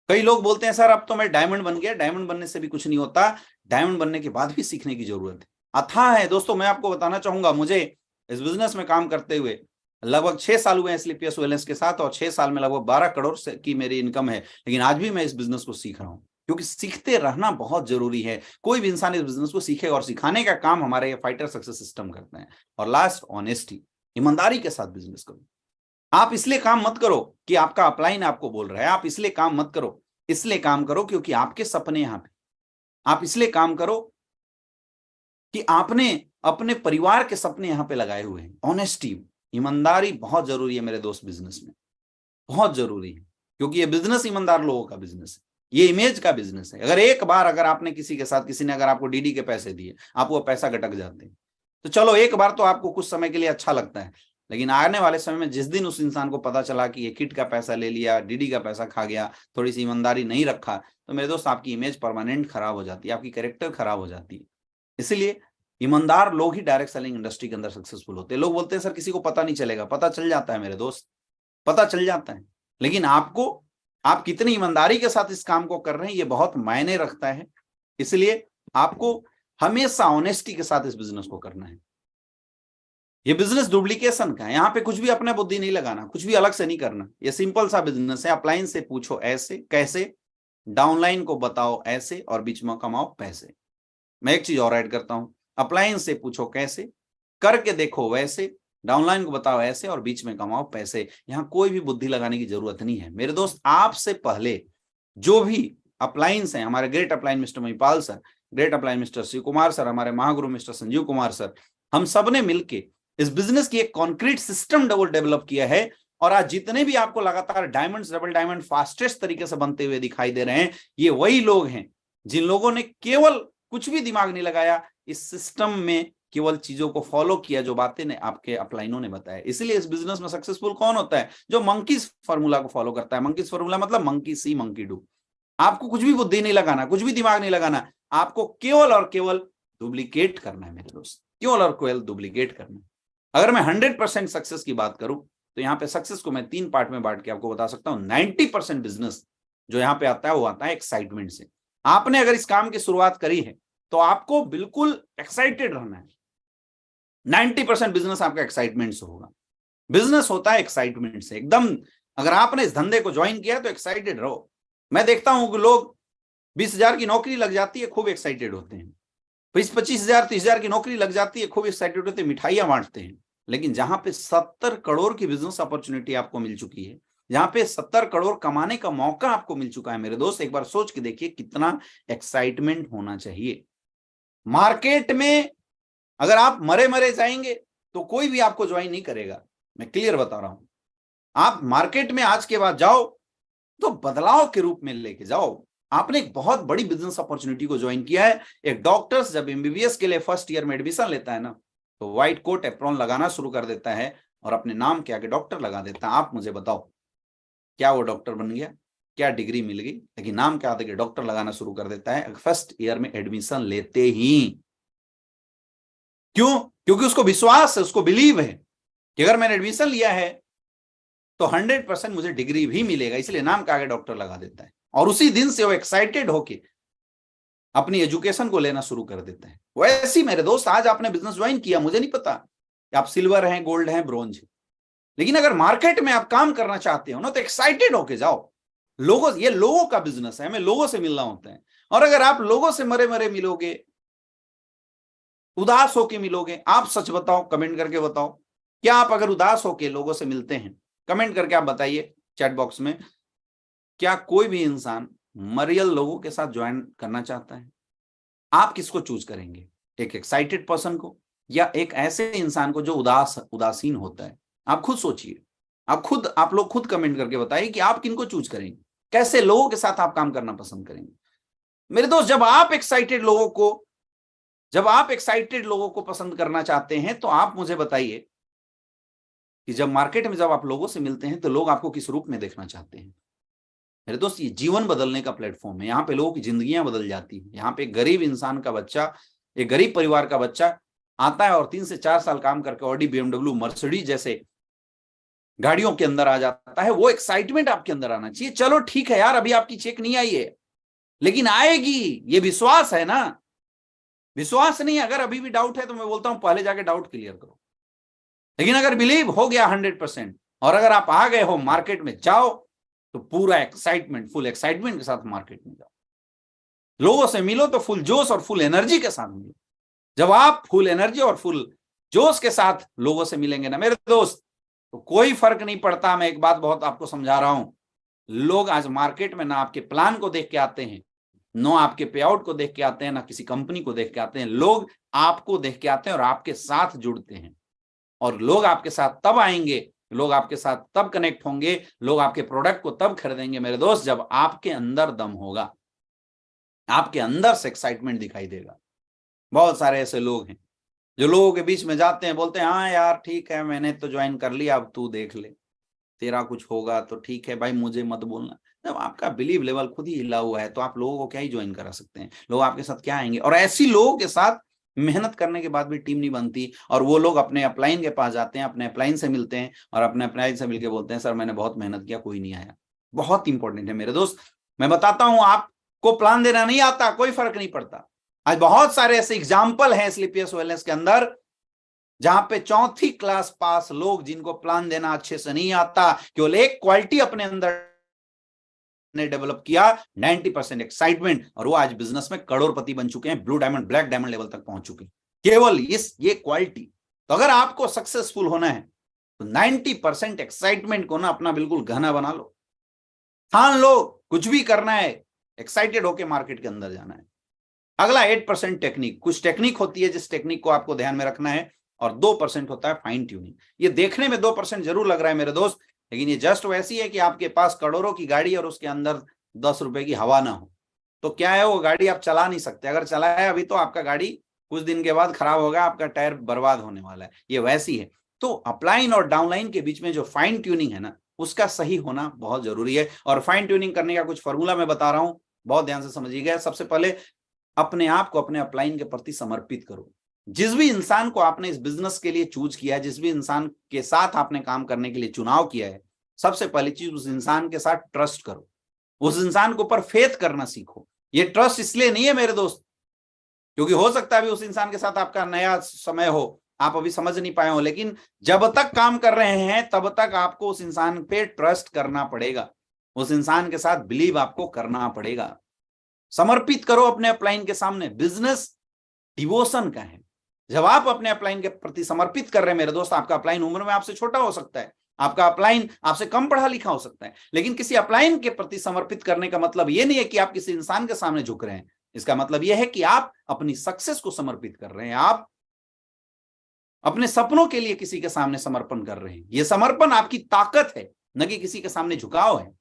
कई लोग बोलते हैं सर अब तो मैं डायमंड बन गया। डायमंड बनने से भी कुछ नहीं होता, डायमंड बनने के बाद भी सीखने की जरूरत है, अथाह है। दोस्तों मैं आपको बताना चाहूंगा, मुझे इस बिजनेस में काम करते हुए लगभग 6 साल हुए हैं स्लीपियस वेलनेस के साथ, और 6 साल में लगभग 12 करोड़ की मेरी इनकम है। लेकिन आज भी मैं इस बिजनेस को सीख रहा हूं, क्योंकि सीखते रहना बहुत जरूरी है। कोई भी इंसान इस बिजनेस को सीखेगा, और सिखाने का काम हमारे ये फाइटर सक्सेस सिस्टम करते हैं। और लास्ट, ऑनेस्टी, ईमानदारी के साथ बिजनेस करो। आप इसलिए काम मत करो कि आपका अपलाइन आपको बोल रहा है, आप इसलिए काम मत करो, इसलिए काम करो क्योंकि आपके सपने यहां पे। आप इसलिए काम करो कि आपने अपने परिवार के सपने यहां पे लगाए हुए हैं। ऑनेस्टी, ईमानदारी बहुत जरूरी है मेरे दोस्त, बिजनेस में बहुत जरूरी है, क्योंकि ये बिजनेस ईमानदार लोगों का बिजनेस है, ये इमेज का बिजनेस है। अगर एक बार अगर आपने किसी के साथ, किसी ने अगर आपको डीडी के पैसे दिए, आप वो पैसा गटक जाते हैं, तो चलो एक बार तो आपको कुछ समय के लिए अच्छा लगता है, लेकिन आने वाले समय में जिस दिन उस इंसान को पता चला कि ये किट का पैसा ले लिया, डीडी का पैसा खा गया, थोड़ी सी ईमानदारी नहीं रखा, तो मेरे दोस्त आपकी इमेज परमानेंट खराब हो जाती है, आपकी कैरेक्टर खराब हो जाती है। इसलिए ईमानदार लोग ही डायरेक्ट सेलिंग इंडस्ट्री के अंदर सक्सेसफुल होते हैं। लोग बोलते हैं सर किसी को पता नहीं चलेगा, पता चल जाता है मेरे दोस्त, पता चल जाता है। लेकिन आपको, आप कितनी ईमानदारी के साथ इस काम को कर रहे हैं, ये बहुत मायने रखता है। इसलिए आपको हमेशा ऑनेस्टी के साथ इस बिजनेस को करना है। ये बिजनेस डुप्लीकेशन का है, यहाँ पे कुछ भी अपने बुद्धि नहीं लगाना, कुछ भी अलग से नहीं करना। ये सिंपल सा बिजनेस है। अपलाइन से पूछो ऐसे कैसे, डाउनलाइन को बताओ ऐसे, और बीच में कमाओ पैसे। मैं एक चीज और ऐड करता हूं, अपलाइन से पूछो कैसे, करके देखो वैसे, डाउनलाइन को बताओ ऐसे, और बीच में कमाओ पैसे। यहां कोई भी बुद्धि लगाने की जरूरत नहीं है मेरे दोस्त। आपसे पहले जो भी अपलाइंस हैं, हमारे great upline mister Mahipal sir, great upline mister Shiv Kumar sir, हमारे महागुरु मिस्टर संजीव कुमार सर, हम सब ने मिलकर इस बिजनेस की एक कॉन्क्रीट सिस्टम डेवलप किया है। और आज जितने भी आपको लगातार डायमंड्स, डबल डायमंड फास्टेस्ट तरीके से बनते हुए दिखाई दे रहे हैं, ये वही लोग हैं जिन लोगों ने केवल कुछ भी दिमाग नहीं लगाया, इस सिस्टम में केवल चीजों को फॉलो किया जो बातें ने आपके अपलाइनों ने बताया। इसलिए इस बिजनेस में सक्सेसफुल कौन होता है? जो मंकीज फार्मूला को फॉलो करता है। मंकीज फार्मूला मतलब मंकी सी मंकी डू। आपको कुछ भी बुद्धि नहीं लगाना, कुछ भी दिमाग नहीं लगाना, आपको केवल और केवल डुप्लीकेट करना है मेरे दोस्त, केवल और केवल डुप्लीकेट करना है। अगर मैं 100% सक्सेस की बात करूं तो यहाँ पे सक्सेस को मैं 3 पार्ट में बांट के आपको बता सकता हूं। 90% बिजनेस जो यहाँ पे आता है वो आता है एक्साइटमेंट से। आपने अगर इस काम की शुरुआत करी है तो आपको बिल्कुल एक्साइटेड रहना है। 90% बिजनेस आपका एक्साइटमेंट से होगा। बिजनेस होता है एक्साइटमेंट से एकदम। अगर आपने इस धंधे को ज्वाइन किया तो एक्साइटेड रहो। मैं देखता हूं कि लोग 20,000 की नौकरी लग जाती है, खूब एक्साइटेड होते हैं। 25,000 30,000 की नौकरी लग जाती है, खूब एक्साइटेड होते हैं, मिठाइयां बांटते हैं। लेकिन जहां पे 70 करोड़ की बिजनेस अपॉर्चुनिटी आपको मिल चुकी है, जहां पे 70 करोड़ कमाने का मौका आपको मिल चुका है मेरे दोस्त, एक बार सोच के देखिए कितना एक्साइटमेंट होना चाहिए। मार्केट में अगर आप मरे मरे जाएंगे तो कोई भी आपको ज्वाइन नहीं करेगा। मैं क्लियर बता रहा हूं। आप मार्केट में आज के बाद जाओ तो बदलाव के रूप में लेके जाओ। आपने एक बहुत बड़ी बिजनेस अपॉर्चुनिटी को ज्वाइन किया है। एक डॉक्टर जब एमबीबीएस के लिए फर्स्ट ईयर में एडमिशन लेता है ना, तो व्हाइट कोट एप्रॉन लगाना शुरू कर देता है और अपने नाम के आगे डॉक्टर लगा देता है। आप मुझे बताओ, क्या वो डॉक्टर बन गया? क्या डिग्री मिल गई? लेकिन नाम के आगे डॉक्टर लगाना शुरू कर देता है फर्स्ट ईयर में एडमिशन लेते ही। क्यों? क्योंकि उसको विश्वास है, उसको बिलीव है कि अगर मैंने एडमिशन लिया है तो 100% मुझे डिग्री भी मिलेगा, इसलिए नाम के आगे डॉक्टर लगा देता है। और उसी दिन से वो एक्साइटेड होके अपनी एजुकेशन को लेना शुरू कर देते हैं। वैसे ही मेरे दोस्त, आज आपने बिजनेस ज्वाइन किया, मुझे नहीं पता कि आप सिल्वर हैं, गोल्ड हैं, ब्रोंज हैं, लेकिन अगर मार्केट में आप काम करना चाहते हो ना तो एक्साइटेड होके जाओ। ये लोगों का बिजनेस है, हमें लोगों से मिलना होता है। और अगर आप लोगों से मरे मरे मिलोगे, उदास होके मिलोगे, आप सच बताओ, कमेंट करके बताओ, क्या आप अगर उदास होके लोगों से मिलते हैं? कमेंट करके आप बताइए चैट बॉक्स में, क्या कोई भी इंसान मरियल लोगों के साथ ज्वाइन करना चाहता है? आप किसको चूज करेंगे? एक एक्साइटेड पर्सन को या एक ऐसे इंसान को जो उदासीन होता है? आप खुद सोचिए। आप लोग खुद कमेंट करके बताइए कि आप किनको चूज करेंगे, कैसे लोगों के साथ आप काम करना पसंद करेंगे। मेरे दोस्त, जब आप एक्साइटेड लोगों को पसंद करना चाहते हैं तो आप मुझे बताइए कि जब मार्केट में जब आप लोगों से मिलते हैं तो लोग आपको किस रूप में देखना चाहते हैं? मेरे दोस्त, ये जीवन बदलने का प्लेटफॉर्म है। यहाँ पे लोगों की जिंदगियां बदल जाती हैं। यहाँ पे एक गरीब इंसान का बच्चा, एक गरीब परिवार का बच्चा आता है और 3 से 4 साल काम करके ऑडी, बीएमडब्ल्यू, मर्सिडीज जैसे गाड़ियों के अंदर आ जाता है। वो एक्साइटमेंट आपके अंदर आना चाहिए। चलो ठीक है यार, अभी आपकी चेक नहीं आई है, लेकिन आएगी, ये विश्वास है ना। विश्वास नहीं, अगर अभी भी डाउट है तो मैं बोलता हूं पहले जाके डाउट क्लियर करो। लेकिन अगर बिलीव हो गया 100% और अगर आप आ गए हो मार्केट में, जाओ तो पूरा एक्साइटमेंट, फुल एक्साइटमेंट के साथ मार्केट में जाओ। लोगों से मिलो तो फुल जोश और फुल एनर्जी के साथ मिलो। जब आप फुल एनर्जी और फुल जोश के साथ लोगों से मिलेंगे ना मेरे दोस्त, तो कोई फर्क नहीं पड़ता। मैं एक बात बहुत आपको समझा रहा हूं, लोग आज मार्केट में ना आपके प्लान को देख के आते हैं, ना आपके पे आउट को देख के आते हैं, ना किसी कंपनी को देख के आते हैं। लोग आपको देख के आते हैं और आपके साथ जुड़ते हैं। और लोग आपके साथ तब आएंगे, लोग आपके साथ तब कनेक्ट होंगे, लोग आपके प्रोडक्ट को तब खरीदेंगे मेरे दोस्त, जब आपके अंदर दम होगा, आपके अंदर से एक्साइटमेंट दिखाई देगा। बहुत सारे ऐसे लोग हैं जो लोगों के बीच में जाते हैं, बोलते हैं हाँ यार ठीक है, मैंने तो ज्वाइन कर लिया, अब तू देख ले, तेरा कुछ होगा तो ठीक है भाई, मुझे मत बोलना। जब आपका बिलीव लेवल खुद ही हिला हुआ है तो आप लोगों को क्या ही ज्वाइन करा सकते हैं? लोग आपके साथ क्या आएंगे? और ऐसी लोगों के साथ मेहनत करने के बाद भी टीम नहीं बनती, और वो लोग अपने अपलाइन के पास जाते हैं, अपने अपलाइन से मिलते हैं और अपने अपलाइन से मिलकर बोलते हैं सर मैंने बहुत मेहनत किया, कोई नहीं आया। बहुत इंपॉर्टेंट है मेरे दोस्त। मैं बताता हूं, आपको प्लान देना नहीं आता, कोई फर्क नहीं पड़ता। आज बहुत सारे ऐसे एग्जाम्पल हैं स्लीपियस वेलनेस के अंदर जहां पे चौथी क्लास पास लोग जिनको प्लान देना अच्छे से नहीं आता, केवल एक क्वालिटी अपने अंदर ने डेवलप किया, 90% एक्साइटमेंट, और वो आज बिजनेस में करोड़पति बन चुके हैं, blue diamond black diamond level तक पहुंच चुके हैं, केवल ये क्वालिटी। तो अगर आपको सक्सेसफुल होना है तो 90% एक्साइटमेंट को ना अपना बिल्कुल घना बना लो, ठान लो, कुछ भी करना है एक्साइटेड होके मार्केट के अंदर जाना है। अगला 8% टेक्निक, कुछ टेक्निक होती है जिस टेक्निक को आपको ध्यान में रखना है, और 2% होता है फाइन ट्यूनिंग। ये देखने में 2% जरूर लग रहा है मेरे दोस्त, लेकिन ये जस्ट वैसी है कि आपके पास करोड़ों की गाड़ी और उसके अंदर 10 रुपए की हवा ना हो, तो क्या है, वो गाड़ी आप चला नहीं सकते। अगर चलाया अभी तो आपका गाड़ी कुछ दिन के बाद खराब होगा, आपका टायर बर्बाद होने वाला है, ये वैसी है। तो अपलाइन और डाउनलाइन के बीच में जो फाइन ट्यूनिंग है ना, उसका सही होना बहुत जरूरी है। और फाइन ट्यूनिंग करने का कुछ फॉर्मूला मैं बता रहा हूं, बहुत ध्यान से समझिएगा। सबसे पहले अपने आप को अपने अपलाइन के प्रति समर्पित करो। जिस भी इंसान को आपने इस बिजनेस के लिए चूज किया है, जिस भी इंसान के साथ आपने काम करने के लिए चुनाव किया है, सबसे पहली चीज उस इंसान के साथ ट्रस्ट करो, उस इंसान के ऊपर फेथ करना सीखो। ये ट्रस्ट इसलिए नहीं है मेरे दोस्त क्योंकि हो सकता है अभी उस इंसान के साथ आपका नया समय हो, आप अभी समझ नहीं पाए हो, लेकिन जब तक काम कर रहे हैं तब तक आपको उस इंसान पे ट्रस्ट करना पड़ेगा, उस इंसान के साथ बिलीव आपको करना पड़ेगा। समर्पित करो अपने अपलाइन के सामने। बिजनेस डिवोशन का है। जब आप अपने अपलाइन के प्रति समर्पित कर रहे हैं मेरे दोस्त, आपका अपलाइन उम्र में आपसे छोटा हो सकता है, आपका अपलाइन आपसे कम पढ़ा लिखा हो सकता है, लेकिन किसी अपलाइन के प्रति समर्पित करने का मतलब यह नहीं है कि आप किसी इंसान के सामने झुक रहे हैं। इसका मतलब यह है कि आप अपनी सक्सेस को समर्पित कर रहे हैं, आप अपने सपनों के लिए किसी के सामने समर्पण कर रहे हैं। यह समर्पण आपकी ताकत है, न कि किसी के सामने झुकाव है।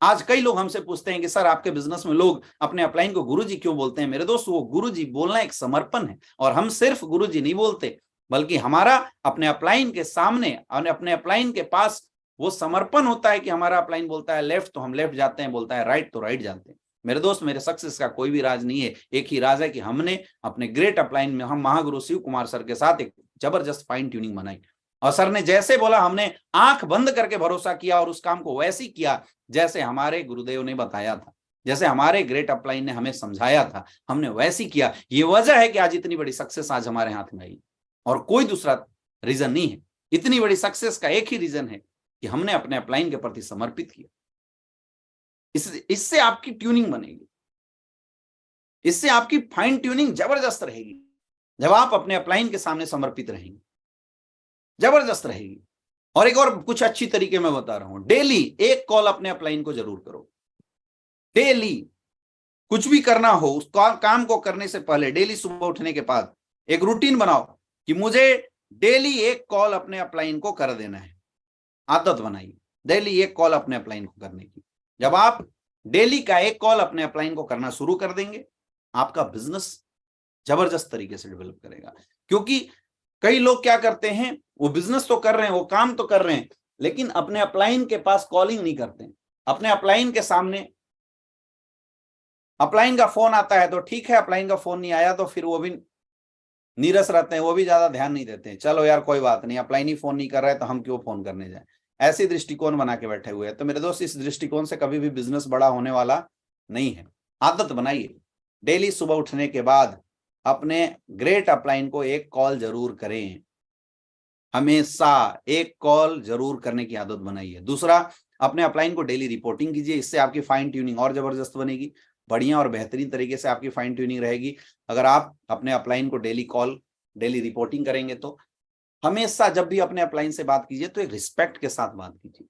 आज कई लोग हमसे पूछते हैं कि सर आपके बिजनेस में लोग अपने अपलाइन को गुरुजी क्यों बोलते हैं? मेरे दोस्त, वो गुरुजी बोलना एक समर्पण है, और हम सिर्फ गुरुजी नहीं बोलते, बल्कि हमारा अपने अपलाइन के सामने और अपने अपलाइन के पास वो समर्पण होता है कि हमारा अपलाइन बोलता है लेफ्ट तो हम लेफ्ट जाते हैं, बोलता है राइट तो राइट जाते हैं। मेरे दोस्त, मेरे सक्सेस का कोई भी राज नहीं है, एक ही राज है कि हमने अपने ग्रेट अपलाइन में हम महागुरु शिव कुमार सर के साथ एक जबरदस्त फाइन ट्यूनिंग बनाई, और सर ने जैसे बोला हमने आंख बंद करके भरोसा किया और उस काम को वैसे ही किया जैसे हमारे गुरुदेव ने बताया था, जैसे हमारे ग्रेट अपलाइन ने हमें समझाया था, हमने वैसे किया। ये वजह है कि आज इतनी बड़ी सक्सेस आज हमारे हाथ में आई, और कोई दूसरा रीजन नहीं है। इतनी बड़ी सक्सेस का एक ही रीजन है कि हमने अपने अपलाइन के प्रति समर्पित किया। इससे आपकी ट्यूनिंग बनेगी, इससे आपकी फाइन ट्यूनिंग जबरदस्त रहेगी। जब आप अपने अपलाइन के सामने समर्पित रहेंगे, जबरदस्त रहेगी। और एक और कुछ अच्छी तरीके में बता रहा हूं, डेली एक कॉल अपने अपलाइन को जरूर करो। डेली कुछ भी करना हो, उस काम को करने से पहले डेली सुबह उठने के बाद एक रूटीन बनाओ कि मुझे डेली एक कॉल अपने अपलाइन को कर देना है। आदत बनाइए डेली एक कॉल अपने अपलाइन को करने की। जब आप डेली का एक कॉल अपने अपलाइन को करना शुरू कर देंगे, आपका बिजनेस जबरदस्त तरीके से डेवलप करेगा। क्योंकि कई लोग क्या करते हैं, वो बिजनेस तो कर रहे हैं, वो काम तो कर रहे हैं, लेकिन अपने अपलाइन के पास कॉलिंग नहीं करते। अपने अपलाइन के सामने अपलाइन का फोन आता है तो ठीक है, अपलाइन का फोन नहीं आया तो फिर वो भी नीरस रहते हैं, वो भी ज्यादा ध्यान नहीं देते हैं। चलो यार कोई बात नहीं, अपलाइन ही फोन नहीं कर रहा है तो हम क्यों फोन करने जाए, ऐसे दृष्टिकोण बना के बैठे हुए हैं। तो मेरे दोस्त, इस दृष्टिकोण से कभी भी बिजनेस बड़ा होने वाला नहीं है। आदत बनाइए, डेली सुबह उठने के बाद अपने ग्रेट अपलाइन को एक कॉल जरूर करें। हमेशा एक कॉल जरूर करने की आदत बनाइए। दूसरा, अपने अपलाइन को डेली रिपोर्टिंग कीजिए, इससे आपकी फाइन ट्यूनिंग और जबरदस्त बनेगी, बढ़िया और बेहतरीन तरीके से आपकी फाइन ट्यूनिंग रहेगी। अगर आप अपने अपलाइन को डेली कॉल, डेली रिपोर्टिंग करेंगे तो हमेशा जब भी अपने अपलाइन से बात कीजिए तो एक रिस्पेक्ट के साथ बात कीजिए।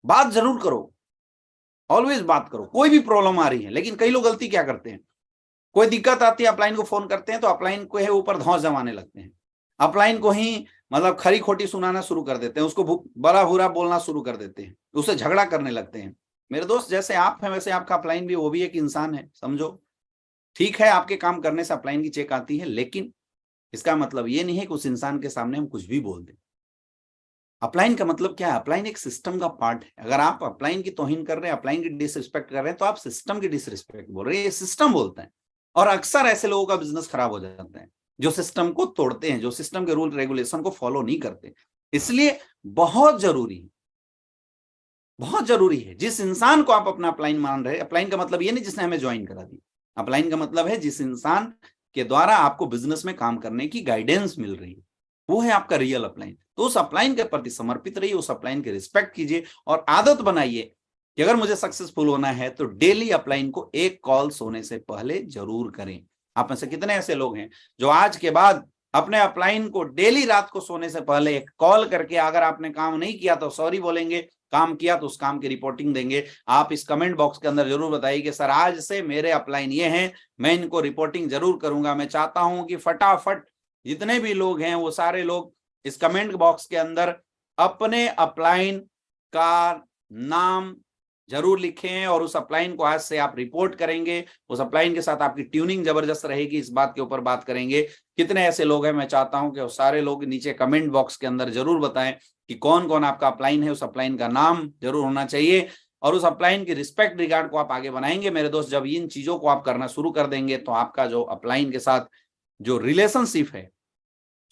बात जरूर करो, ऑलवेज बात करो। कोई भी प्रॉब्लम आ रही है, लेकिन कई लोग गलती क्या करते हैं, कोई दिक्कत आती है अपलाइन को फोन करते हैं तो अपलाइन को है ऊपर धौंस जमाने लगते हैं, अपलाइन को ही मतलब खरी खोटी सुनाना शुरू कर देते हैं, उसको बड़ा बुरा बोलना शुरू कर देते हैं, उससे झगड़ा करने लगते हैं। मेरे दोस्त, जैसे आप हैं वैसे आपका अपलाइन भी, वो भी एक इंसान है, समझो। ठीक है, आपके काम करने से अपलाइन की चेक आती है, लेकिन इसका मतलब ये नहीं है कि उस इंसान के सामने हम कुछ भी बोल दें। अपलाइन का मतलब क्या है? अपलाइन एक सिस्टम का पार्ट है। अगर आप अपलाइन की तौहीन कर रहे हैं, अपलाइन की डिसरिस्पेक्ट कर रहे हैं, तो आप सिस्टम की डिसरिस्पेक्ट बोल रहे हैं। ये सिस्टम बोलता है, और अक्सर ऐसे लोगों का बिजनेस खराब हो जाता है जो सिस्टम को तोड़ते हैं, जो सिस्टम के रूल रेगुलेशन को फॉलो नहीं करते। इसलिए बहुत जरूरी है, बहुत जरूरी है, जिस इंसान को आप अपना अपलाइन मान रहे हैं, अपलाइन का मतलब ये नहीं जिसने हमें ज्वाइन करा दी, अपलाइन का मतलब है जिस इंसान के द्वारा आपको बिजनेस में काम करने की गाइडेंस मिल रही है, वो है आपका रियल अपलाइन। तो उस अपलाइन के प्रति समर्पित रहिए, उस अपलाइन की रिस्पेक्ट कीजिए और आदत बनाइए कि अगर मुझे सक्सेसफुल होना है तो डेली अपलाइन को एक कॉल सोने से पहले जरूर करें। आप में से कितने ऐसे लोग हैं जो आज के बाद अपने अपलाइन को डेली रात को सोने से पहले एक कॉल करके, अगर आपने काम नहीं किया तो सॉरी बोलेंगे, काम किया तो उस काम की रिपोर्टिंग देंगे। आप इस कमेंट बॉक्स के अंदर जरूर बताइए कि सर आज से मेरे अपलाइन ये हैं, मैं इनको रिपोर्टिंग जरूर करूंगा। मैं चाहता हूं कि फटाफट जितने भी लोग हैं वो सारे लोग इस कमेंट बॉक्स के अंदर अपने अपलाइन का नाम जरूर लिखें और उस अपलाइन को आज से आप रिपोर्ट करेंगे। उस अपलाइन के साथ आपकी ट्यूनिंग जबरदस्त रहेगी, इस बात के ऊपर बात करेंगे। कितने ऐसे लोग हैं, मैं चाहता हूं कि वो सारे लोग नीचे कमेंट बॉक्स के अंदर जरूर बताएं कि कौन कौन आपका अपलाइन है, उस अपलाइन का नाम जरूर होना चाहिए और उस अपलाइन की रिस्पेक्ट रिगार्ड को आप आगे बनाएंगे। मेरे दोस्त, जब इन चीजों को आप करना शुरू कर देंगे तो आपका जो अपलाइन के साथ जो रिलेशनशिप है,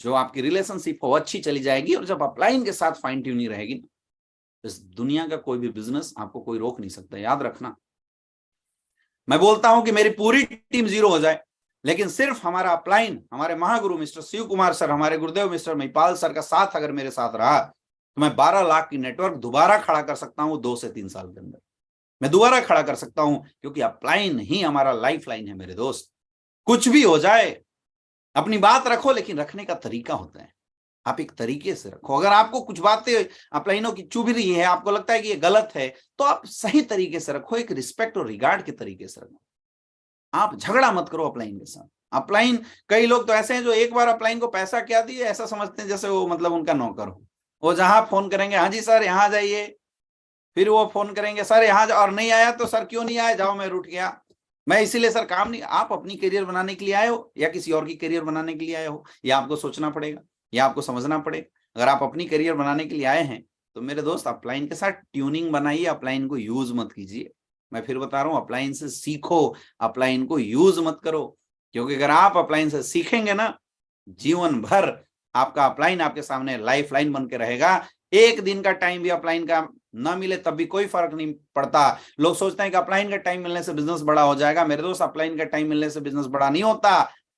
जो आपकी रिलेशनशिप वो अच्छी चली जाएगी। और जब अपलाइन के साथ फाइन ट्यूनिंग रहेगी, इस दुनिया का कोई भी बिजनेस आपको कोई रोक नहीं सकता। याद रखना, मैं बोलता हूं कि मेरी पूरी टीम जीरो हो जाए, लेकिन सिर्फ हमारा अपलाइन, हमारे महागुरु मिस्टर शिव कुमार सर, हमारे गुरुदेव मिस्टर महिपाल सर का साथ अगर मेरे साथ रहा तो मैं 12 लाख की नेटवर्क दोबारा खड़ा कर सकता हूं 2 से 3 साल के अंदर। मैं दोबारा खड़ा कर सकता हूं, क्योंकि अपलाइन ही हमारा लाइफ लाइन है। मेरे दोस्त, कुछ भी हो जाए अपनी बात रखो, लेकिन रखने का तरीका होता है, आप एक तरीके से रखो। अगर आपको कुछ बातें अपलाइनों की चुभ रही है, आपको लगता है कि ये गलत है, तो आप सही तरीके से रखो, एक रिस्पेक्ट और रिगार्ड के तरीके से रखो। आप झगड़ा मत करो अपलाइन के साथ। अपलाइन, कई लोग तो ऐसे हैं जो एक बार अपलाइन को पैसा क्या दिए ऐसा समझते हैं जैसे वो मतलब उनका नौकर हो। वो जहां फोन करेंगे, हाँ जी सर यहाँ जाइए, फिर वो फोन करेंगे सर यहाँ और नहीं आया तो सर क्यों नहीं आया, जाओ मैं रूठ गया, मैं इसीलिए सर काम नहीं। आप अपनी करियर बनाने के लिए आए हो या किसी और की करियर बनाने के लिए आए हो, या आपको सोचना पड़ेगा, या आपको समझना पड़ेगा। अगर आप अपनी करियर बनाने के लिए आए हैं तो मेरे दोस्त अपलाइन के साथ ट्यूनिंग बनाइए, अपलाइन को यूज मत कीजिए। मैं फिर बता रहा हूं, अपलाइन से सीखो, अपलाइन को यूज मत करो। क्योंकि अगर आप अपलाइन से सीखेंगे ना, जीवन भर आपका अपलाइन आपके सामने लाइफ लाइन बन के रहेगा। एक दिन का टाइम भी अपलाइन का ना मिले तब भी कोई फर्क नहीं पड़ता। लोग सोचते हैं कि अपलाइन का टाइम मिलने से बिजनेस बड़ा हो जाएगा। मेरे दोस्त, अपलाइन का टाइम मिलने से बिजनेस बड़ा नहीं होता,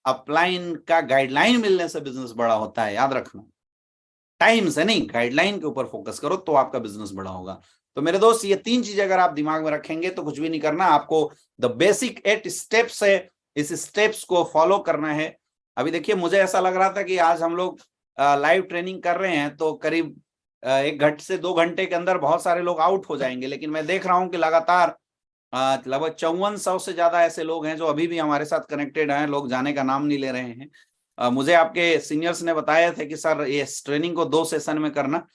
अपलाइन का गाइडलाइन मिलने से बिजनेस बड़ा होता है। याद रखना, टाइम से नहीं, गाइडलाइन के ऊपर फोकस करो तो आपका बिजनेस बड़ा होगा। तो मेरे दोस्त, ये 3 चीजें अगर आप दिमाग में रखेंगे तो कुछ भी नहीं करना, आपको द बेसिक 8 स्टेप्स है, इस स्टेप्स को फॉलो करना है। अभी देखिए, मुझे ऐसा लग रहा था कि आज हम लोग लाइव ट्रेनिंग कर रहे हैं तो करीब 1 घंटे से 2 घंटे के अंदर बहुत सारे लोग आउट हो जाएंगे, लेकिन मैं देख रहा हूं कि लगातार लगभग 5400 से ज्यादा ऐसे लोग हैं जो अभी भी हमारे साथ कनेक्टेड हैं। लोग जाने का नाम नहीं ले रहे हैं। मुझे आपके सीनियर्स ने बताया था कि सर ये ट्रेनिंग को 2 सेशन में करना,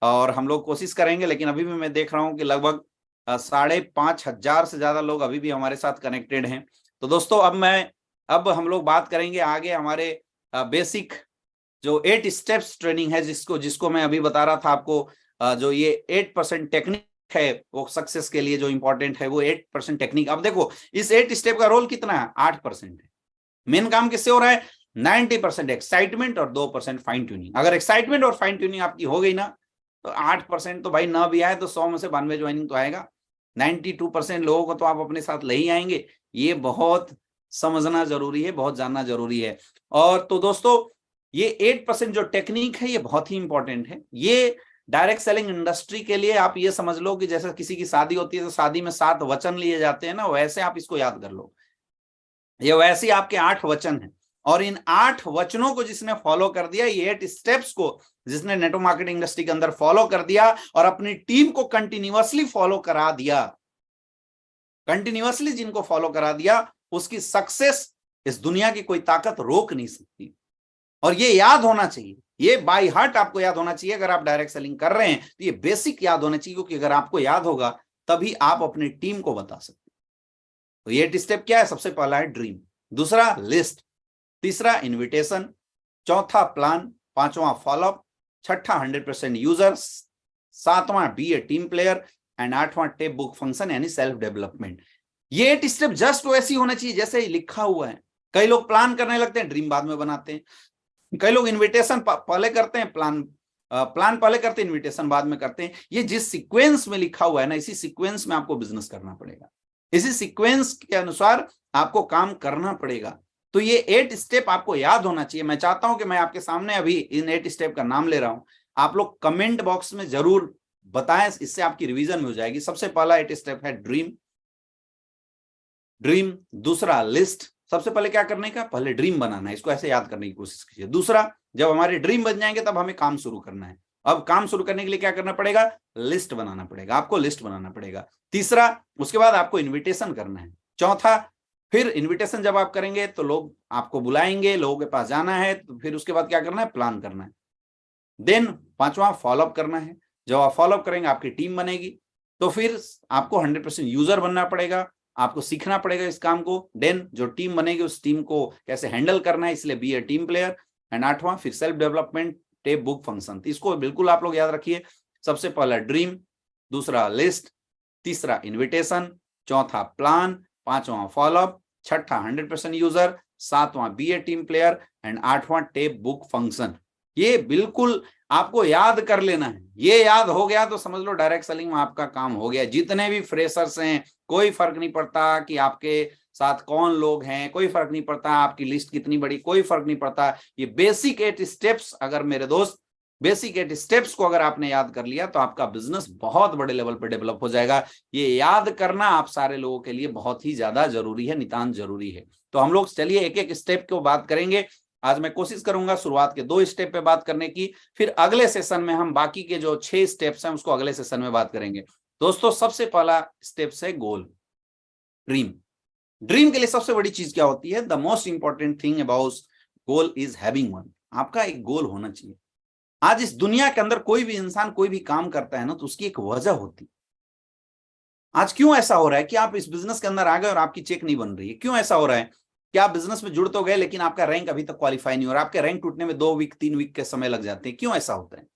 और हम लोग कोशिश करेंगे, लेकिन अभी भी मैं देख रहा हूं कि लगभग 5,500 से ज्यादा लोग अभी भी हमारे साथ कनेक्टेड हैं। तो दोस्तों, अब हम लोग बात करेंगे आगे हमारे बेसिक जो 8 स्टेप्स ट्रेनिंग है, जिसको मैं अभी बता रहा था आपको। जो ये 8% टेक्निक है वो सक्सेस के लिए जो इंपॉर्टेंट है, वो 8% टेक्निक। अब देखो, इस 8 स्टेप का रोल कितना है, 8% है। मेन काम किससे हो रहा है, 90% एक्साइटमेंट और 2% फाइन ट्यूनिंग। अगर एक्साइटमेंट और फाइन ट्यूनिंग आपकी हो गई ना, तो 8% तो भाई ना भी आए तो 100 में से 92 ज्वाइनिंग तो आएगा। 92% लोगों को तो आप अपने साथ ले ही आएंगे। ये बहुत समझना जरूरी है, बहुत जानना जरूरी है। और तो दोस्तों, ये 8% जो टेक्निक है ये बहुत ही इंपॉर्टेंट है। ये डायरेक्ट सेलिंग इंडस्ट्री के लिए आप ये समझ लो कि जैसे किसी की शादी होती है तो शादी में 7 वचन लिए जाते हैं ना, वैसे आप इसको याद कर लो। ये वैसे आपके 8 वचन हैं, और इन 8 वचनों को जिसने फॉलो कर दिया, ये 8 स्टेप्स को जिसने नेटवर्क मार्केटिंग इंडस्ट्री के अंदर फॉलो कर दिया और अपनी टीम को कंटिन्यूअसली फॉलो करा दिया, कंटिन्यूअसली जिनको फॉलो करा दिया, उसकी सक्सेस इस दुनिया की कोई ताकत रोक नहीं सकती। और ये याद होना चाहिए, ये बाय हार्ट आपको याद होना चाहिए। अगर आप डायरेक्ट सेलिंग कर रहे हैं तो ये बेसिक याद होना चाहिए, क्योंकि अगर आपको याद होगा तभी आप अपनी टीम को बता सकते हैं। तो ये 8 स्टेप क्या है, सबसे पहला है ड्रीम, दूसरा लिस्ट, तीसरा इन्विटेशन, चौथा प्लान, पांचवा फॉलोअप, छठा 100% यूजर्स, सातवां B A team player, and 8वां टेप बुक फंक्शन यानी सेल्फ डेवलपमेंट। ये 8 स्टेप जस्ट वैसी होना चाहिए जैसे ही लिखा हुआ है। कई लोग प्लान करने लगते हैं, ड्रीम बाद में बनाते हैं। कई लोग इन्विटेशन पहले करते हैं, प्लान पहले करते हैं, इन्विटेशन बाद में करते हैं। ये जिस सीक्वेंस में लिखा हुआ है ना, इसी सीक्वेंस में आपको बिजनेस करना पड़ेगा, इसी सीक्वेंस के अनुसार आपको काम करना पड़ेगा। तो ये 8 स्टेप आपको याद होना चाहिए। मैं चाहता हूं कि मैं आपके सामने अभी इन 8 स्टेप का नाम ले रहा हूं, आप लोग कमेंट बॉक्स में जरूर बताएं, इससे आपकी रिवीजन में हो जाएगी। सबसे पहला 8 स्टेप है ड्रीम। दूसरा लिस्ट। सबसे पहले क्या करने का, पहले ड्रीम बनाना है, इसको ऐसे याद करने की कोशिश कीजिए। दूसरा, जब हमारे ड्रीम बन जाएंगे तब हमें काम शुरू करना है। अब काम शुरू करने के लिए क्या करना पड़ेगा, लिस्ट बनाना पड़ेगा, आपको लिस्ट बनाना पड़ेगा। तीसरा, उसके बाद आपको इन्विटेशन करना है। चौथा, फिर इन्विटेशन जब आप करेंगे तो लोग आपको बुलाएंगे, लोगों के पास जाना है, तो फिर उसके बाद क्या करना है, प्लान करना है। देन पांचवा, फॉलोअप करना है। जब आप फॉलोअप करेंगे आपकी टीम बनेगी, तो फिर आपको 100% यूजर बनना पड़ेगा, आपको सीखना पड़ेगा इस काम को। देन जो टीम बनेगी उस टीम को कैसे हैंडल करना है, इसलिए be A team player. And आठवां, फिर self development, tape book function. इसको बिल्कुल आप लोग याद रखिए। सबसे पहला ड्रीम, दूसरा लिस्ट, तीसरा इन्विटेशन, चौथा प्लान, पांचवा फॉलोअप, छठा 100% यूजर, सातवां B A team player and आठवां टेप बुक फंक्शन। ये बिल्कुल आपको याद कर लेना है। ये याद हो गया तो समझ लो डायरेक्ट सेलिंग में आपका काम हो गया। जितने भी फ्रेशर्स हैं, कोई फर्क नहीं पड़ता कि आपके साथ कौन लोग हैं, कोई फर्क नहीं पड़ता आपकी लिस्ट कितनी बड़ी, कोई फर्क नहीं पड़ता। ये बेसिक 8 स्टेप्स, अगर मेरे दोस्त बेसिक 8 स्टेप्स को अगर आपने याद कर लिया तो आपका बिजनेस बहुत बड़े लेवल पर डेवलप हो जाएगा। ये याद करना आप सारे लोगों के लिए बहुत ही ज्यादा जरूरी है, नितांत जरूरी है। तो हम लोग चलिए एक एक स्टेप को बात करेंगे। आज मैं कोशिश करूंगा शुरुआत के 2 स्टेप पे बात करने की, फिर अगले सेशन में हम बाकी के जो 6 स्टेप्स हैं उसको अगले सेशन में बात करेंगे। दोस्तों, सबसे पहला स्टेप्स है गोल, ड्रीम। ड्रीम के लिए सबसे बड़ी चीज क्या होती है, the most important thing about goal is having one. आपका एक गोल होना चाहिए। आज इस दुनिया के अंदर कोई भी इंसान कोई भी काम करता है ना, तो उसकी एक वजह होती है। आज क्यों ऐसा हो रहा है कि आप इस बिजनेस के अंदर आ गए और आपकी चेक नहीं बन रही है? क्यों ऐसा हो रहा है कि आप बिजनेस में जुड़ तो गए लेकिन आपका रैंक अभी तक क्वालिफाई नहीं हो रहा, आपके रैंक टूटने में 2 वीक 3 वीक के समय लग जाते हैं? क्यों ऐसा होता है?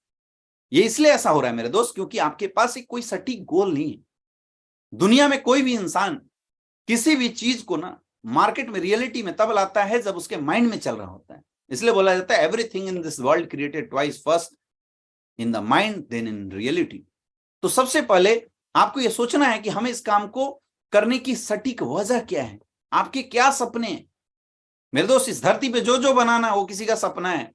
ये इसलिए ऐसा हो रहा है मेरे दोस्त, क्योंकि आपके पास एक कोई सटीक गोल नहीं है। दुनिया में कोई भी इंसान किसी भी चीज को ना मार्केट में, रियलिटी में तब लाता है जब उसके माइंड में चल रहा होता है। इसलिए बोला जाता है everything in this world created twice, first in the mind then in reality. तो सबसे पहले आपको यह सोचना है कि हमें इस काम को करने की सटीक वजह क्या है, आपके क्या सपने हैं। मेरे दोस्त, इस धरती पे जो जो बनाना वो किसी का सपना है।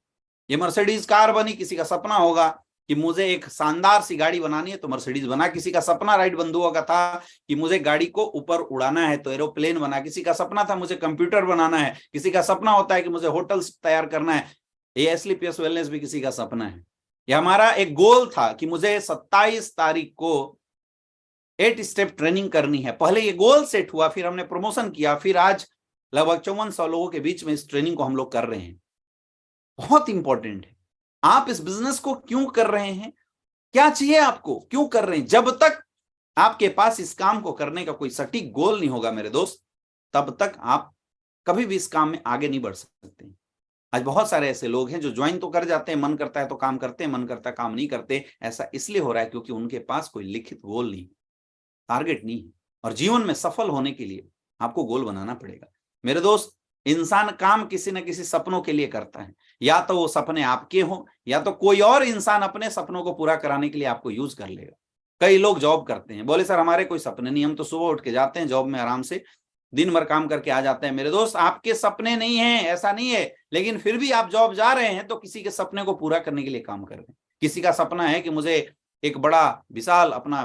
ये मर्सिडीज कार बनी, किसी का सपना होगा कि मुझे एक शानदार सी गाड़ी बनानी है तो मर्सिडीज बना। किसी का सपना राइट बंधुओं का था कि मुझे गाड़ी को ऊपर उड़ाना है तो एरोप्लेन बना। किसी का सपना था मुझे कंप्यूटर बनाना है। किसी का सपना होता है कि मुझे होटल्स तैयार करना है। ये स्लीपियस वेलनेस भी किसी का सपना है। ये हमारा एक गोल था कि मुझे 27 तारीख को 8 स्टेप ट्रेनिंग करनी है। पहले ये गोल सेट हुआ, फिर हमने प्रमोशन किया, फिर आज लगभग 5400 लोगों के बीच में इस ट्रेनिंग को हम लोग कर रहे हैं। बहुत इंपॉर्टेंट है, आप इस बिजनेस को क्यों कर रहे हैं, क्या चाहिए आपको, क्यों कर रहे हैं। जब तक आपके पास इस काम को करने का कोई सटीक गोल नहीं होगा मेरे दोस्त, तब तक आप कभी भी इस काम में आगे नहीं बढ़ सकते। आज बहुत सारे ऐसे लोग हैं जो ज्वाइन तो कर जाते हैं, मन करता है तो काम करते हैं, मन करता है काम नहीं करते। ऐसा इसलिए हो रहा है क्योंकि उनके पास कोई लिखित गोल नहीं, टारगेट नहीं है। और जीवन में सफल होने के लिए आपको गोल बनाना पड़ेगा मेरे दोस्त। इंसान काम किसी न किसी सपनों के लिए करता है, या तो वो सपने आपके हों या तो कोई और इंसान अपने सपनों को पूरा कराने के लिए आपको यूज कर लेगा। कई लोग जॉब करते हैं, बोले सर हमारे कोई सपने नहीं, हम तो सुबह उठ के जाते हैं जॉब में, आराम से दिन भर काम करके आ जाते हैं। मेरे दोस्त, आपके सपने नहीं है ऐसा नहीं है, लेकिन फिर भी आप जॉब जा रहे हैं तो किसी के सपने को पूरा करने के लिए काम कर रहे हैं। किसी का सपना है कि मुझे एक बड़ा विशाल अपना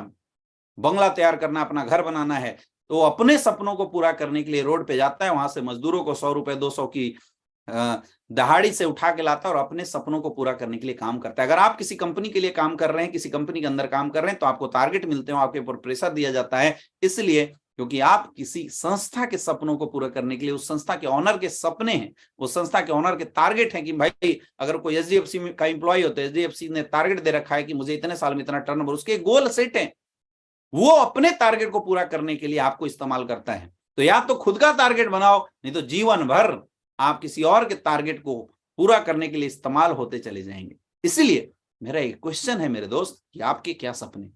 बंगला तैयार करना, अपना घर बनाना है, तो अपने सपनों को पूरा करने के लिए रोड पे जाता है, वहां से मजदूरों को 100 रुपए 200 की दहाड़ी से उठा के लाता है और अपने सपनों को पूरा करने के लिए काम करता है। अगर आप किसी कंपनी के लिए काम कर रहे हैं, किसी कंपनी के अंदर काम कर रहे हैं, तो आपको टारगेट मिलते हैं, आपके ऊपर प्रेशर दिया जाता है, इसलिए क्योंकि आप किसी संस्था के सपनों को पूरा करने के लिए, उस संस्था के ऑनर के सपने हैं, उस संस्था के ऑनर के टारगेट हैं कि भाई अगर कोई एचडीएफसी का एम्प्लॉय होता है, एचडीएफसी ने टारगेट दे रखा है कि मुझे इतने साल में इतना टर्नओवर, उसके गोल सेट है, वो अपने टारगेट को पूरा करने के लिए आपको इस्तेमाल करता है। तो या तो खुद का टारगेट बनाओ, नहीं तो जीवन भर आप किसी और के टारगेट को पूरा करने के लिए इस्तेमाल होते चले जाएंगे। इसलिए मेरा एक क्वेश्चन है मेरे दोस्त कि आपके क्या सपने,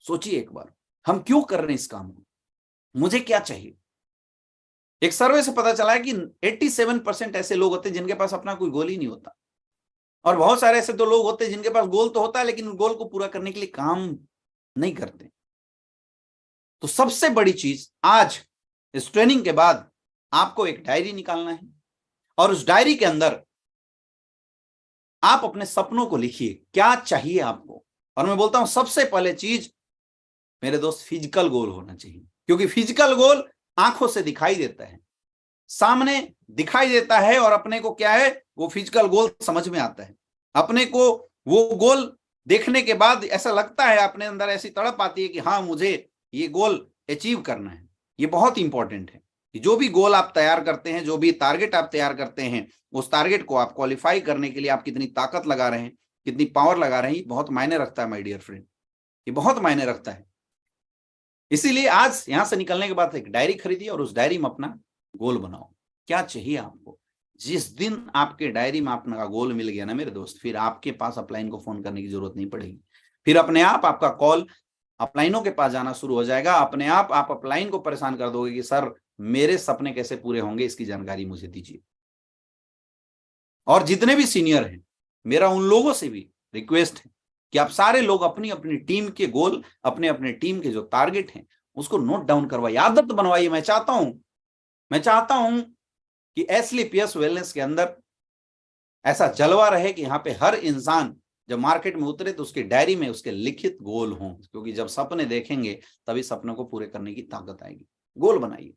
सोचिए एक बार, हम क्यों कर रहे हैं इस काम को, मुझे क्या चाहिए। एक सर्वे से पता चला है कि 87% ऐसे लोग होते हैं जिनके पास अपना कोई गोल ही नहीं होता, और बहुत सारे ऐसे तो लोग होते हैं जिनके पास गोल तो होता है लेकिन गोल को पूरा करने के लिए काम नहीं करते। तो सबसे बड़ी चीज आज इस ट्रेनिंग के बाद आपको एक डायरी निकालना है और उस डायरी के अंदर आप अपने सपनों को लिखिए, क्या चाहिए आपको। और मैं बोलता हूं सबसे पहले चीज मेरे दोस्त फिजिकल गोल होना चाहिए, क्योंकि फिजिकल गोल आंखों से दिखाई देता है, सामने दिखाई देता है, और अपने को क्या है वो फिजिकल गोल समझ में आता है। अपने को वो गोल देखने के बाद ऐसा लगता है, अपने अंदर ऐसी तड़प आती है कि हाँ मुझे ये गोल अचीव करना है। ये बहुत इंपॉर्टेंट है कि जो भी गोल आप तैयार करते हैं, जो भी टारगेट आप तैयार करते हैं, उस टारगेट को आप क्वालिफाई करने के लिए आप कितनी ताकत लगा रहे हैं, कितनी पावर लगा रहे हैं, ये बहुत मायने रखता है माय डियर फ्रेंड, ये बहुत मायने रखता है। इसीलिए आज यहां से निकलने के बाद एक डायरी खरीदिए और उस डायरी में अपना गोल बनाओ, क्या चाहिए आपको। जिस दिन आपके डायरी में अपना गोल मिल गया ना मेरे दोस्त, फिर आपके पास अपलाइन को फोन करने की जरूरत नहीं पड़ेगी। फिर अपने आप आपका कॉल अपलाइनों के पास जाना शुरू हो जाएगा। अपने आप अपलाइन को परेशान कर दोगे कि सर मेरे सपने कैसे पूरे होंगे, इसकी जानकारी मुझे दीजिए। और जितने भी सीनियर हैं, मेरा उन लोगों से भी रिक्वेस्ट है कि आप सारे लोग अपनी अपनी टीम के गोल, अपने अपने टीम के जो टारगेट हैं उसको नोट डाउन करवाइए, आदत बनवाइए। मैं चाहता हूं कि एसलीपीएस वेलनेस के अंदर ऐसा जलवा रहे कि यहाँ पे हर इंसान जब मार्केट में उतरे तो उसकी डायरी में उसके लिखित गोल हों, क्योंकि जब सपने देखेंगे तभी सपनों को पूरे करने की ताकत आएगी। गोल बनाइए।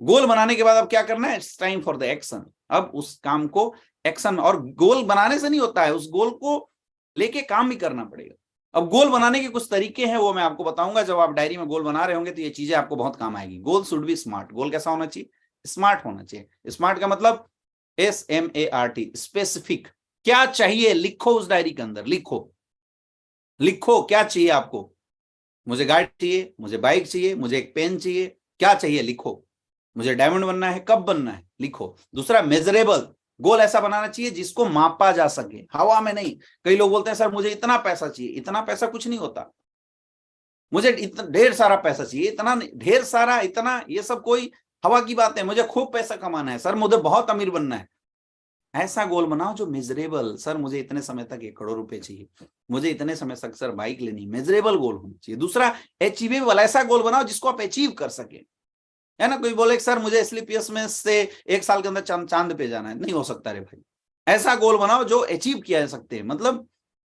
गोल बनाने के बाद अब क्या करना है, it's time for the action. अब उस काम को एक्शन, और गोल बनाने से नहीं होता है, उस गोल को लेके काम भी करना पड़ेगा। अब गोल बनाने के कुछ तरीके हैं, वो मैं आपको बताऊंगा। जब आप डायरी में गोल बना रहे होंगे तो ये चीजें आपको बहुत काम आएगी। Goal should be smart. Goal कैसा होना चाहिए, स्मार्ट होना चाहिए। स्मार्ट का मतलब SMART, स्पेसिफिक। क्या चाहिए लिखो, उस डायरी के अंदर लिखो क्या चाहिए आपको। मुझे गाड़ी चाहिए, मुझे बाइक चाहिए, मुझे एक पेन चाहिए, क्या चाहिए लिखो। मुझे डायमंड बनना है, कब बनना है लिखो। दूसरा मेजरेबल। गोल ऐसा बनाना चाहिए जिसको मापा जा सके, हवा में नहीं। कई लोग बोलते हैं सर मुझे इतना पैसा चाहिए, इतना पैसा कुछ नहीं होता। मुझे इतना ढेर सारा पैसा चाहिए, इतना ढेर सारा, इतना, ये सब कोई हवा की बात है। मुझे खूब पैसा कमाना है सर, मुझे बहुत अमीर बनना है। ऐसा गोल बनाओ जो मेजरेबल। सर मुझे इतने समय तक 1 करोड़ रुपए चाहिए, मुझे इतने समय तक सर बाइक लेनी। मेजरेबल गोल होना चाहिए। दूसरा अचीवेबल। ऐसा गोल बनाओ जिसको आप अचीव कर सके, है ना। कोई बोले सर मुझे एसलीपीएस में से 1 साल के अंदर चांद पे जाना है, नहीं हो सकता रे भाई। ऐसा गोल बनाओ जो अचीव किया जा सकते हैं, मतलब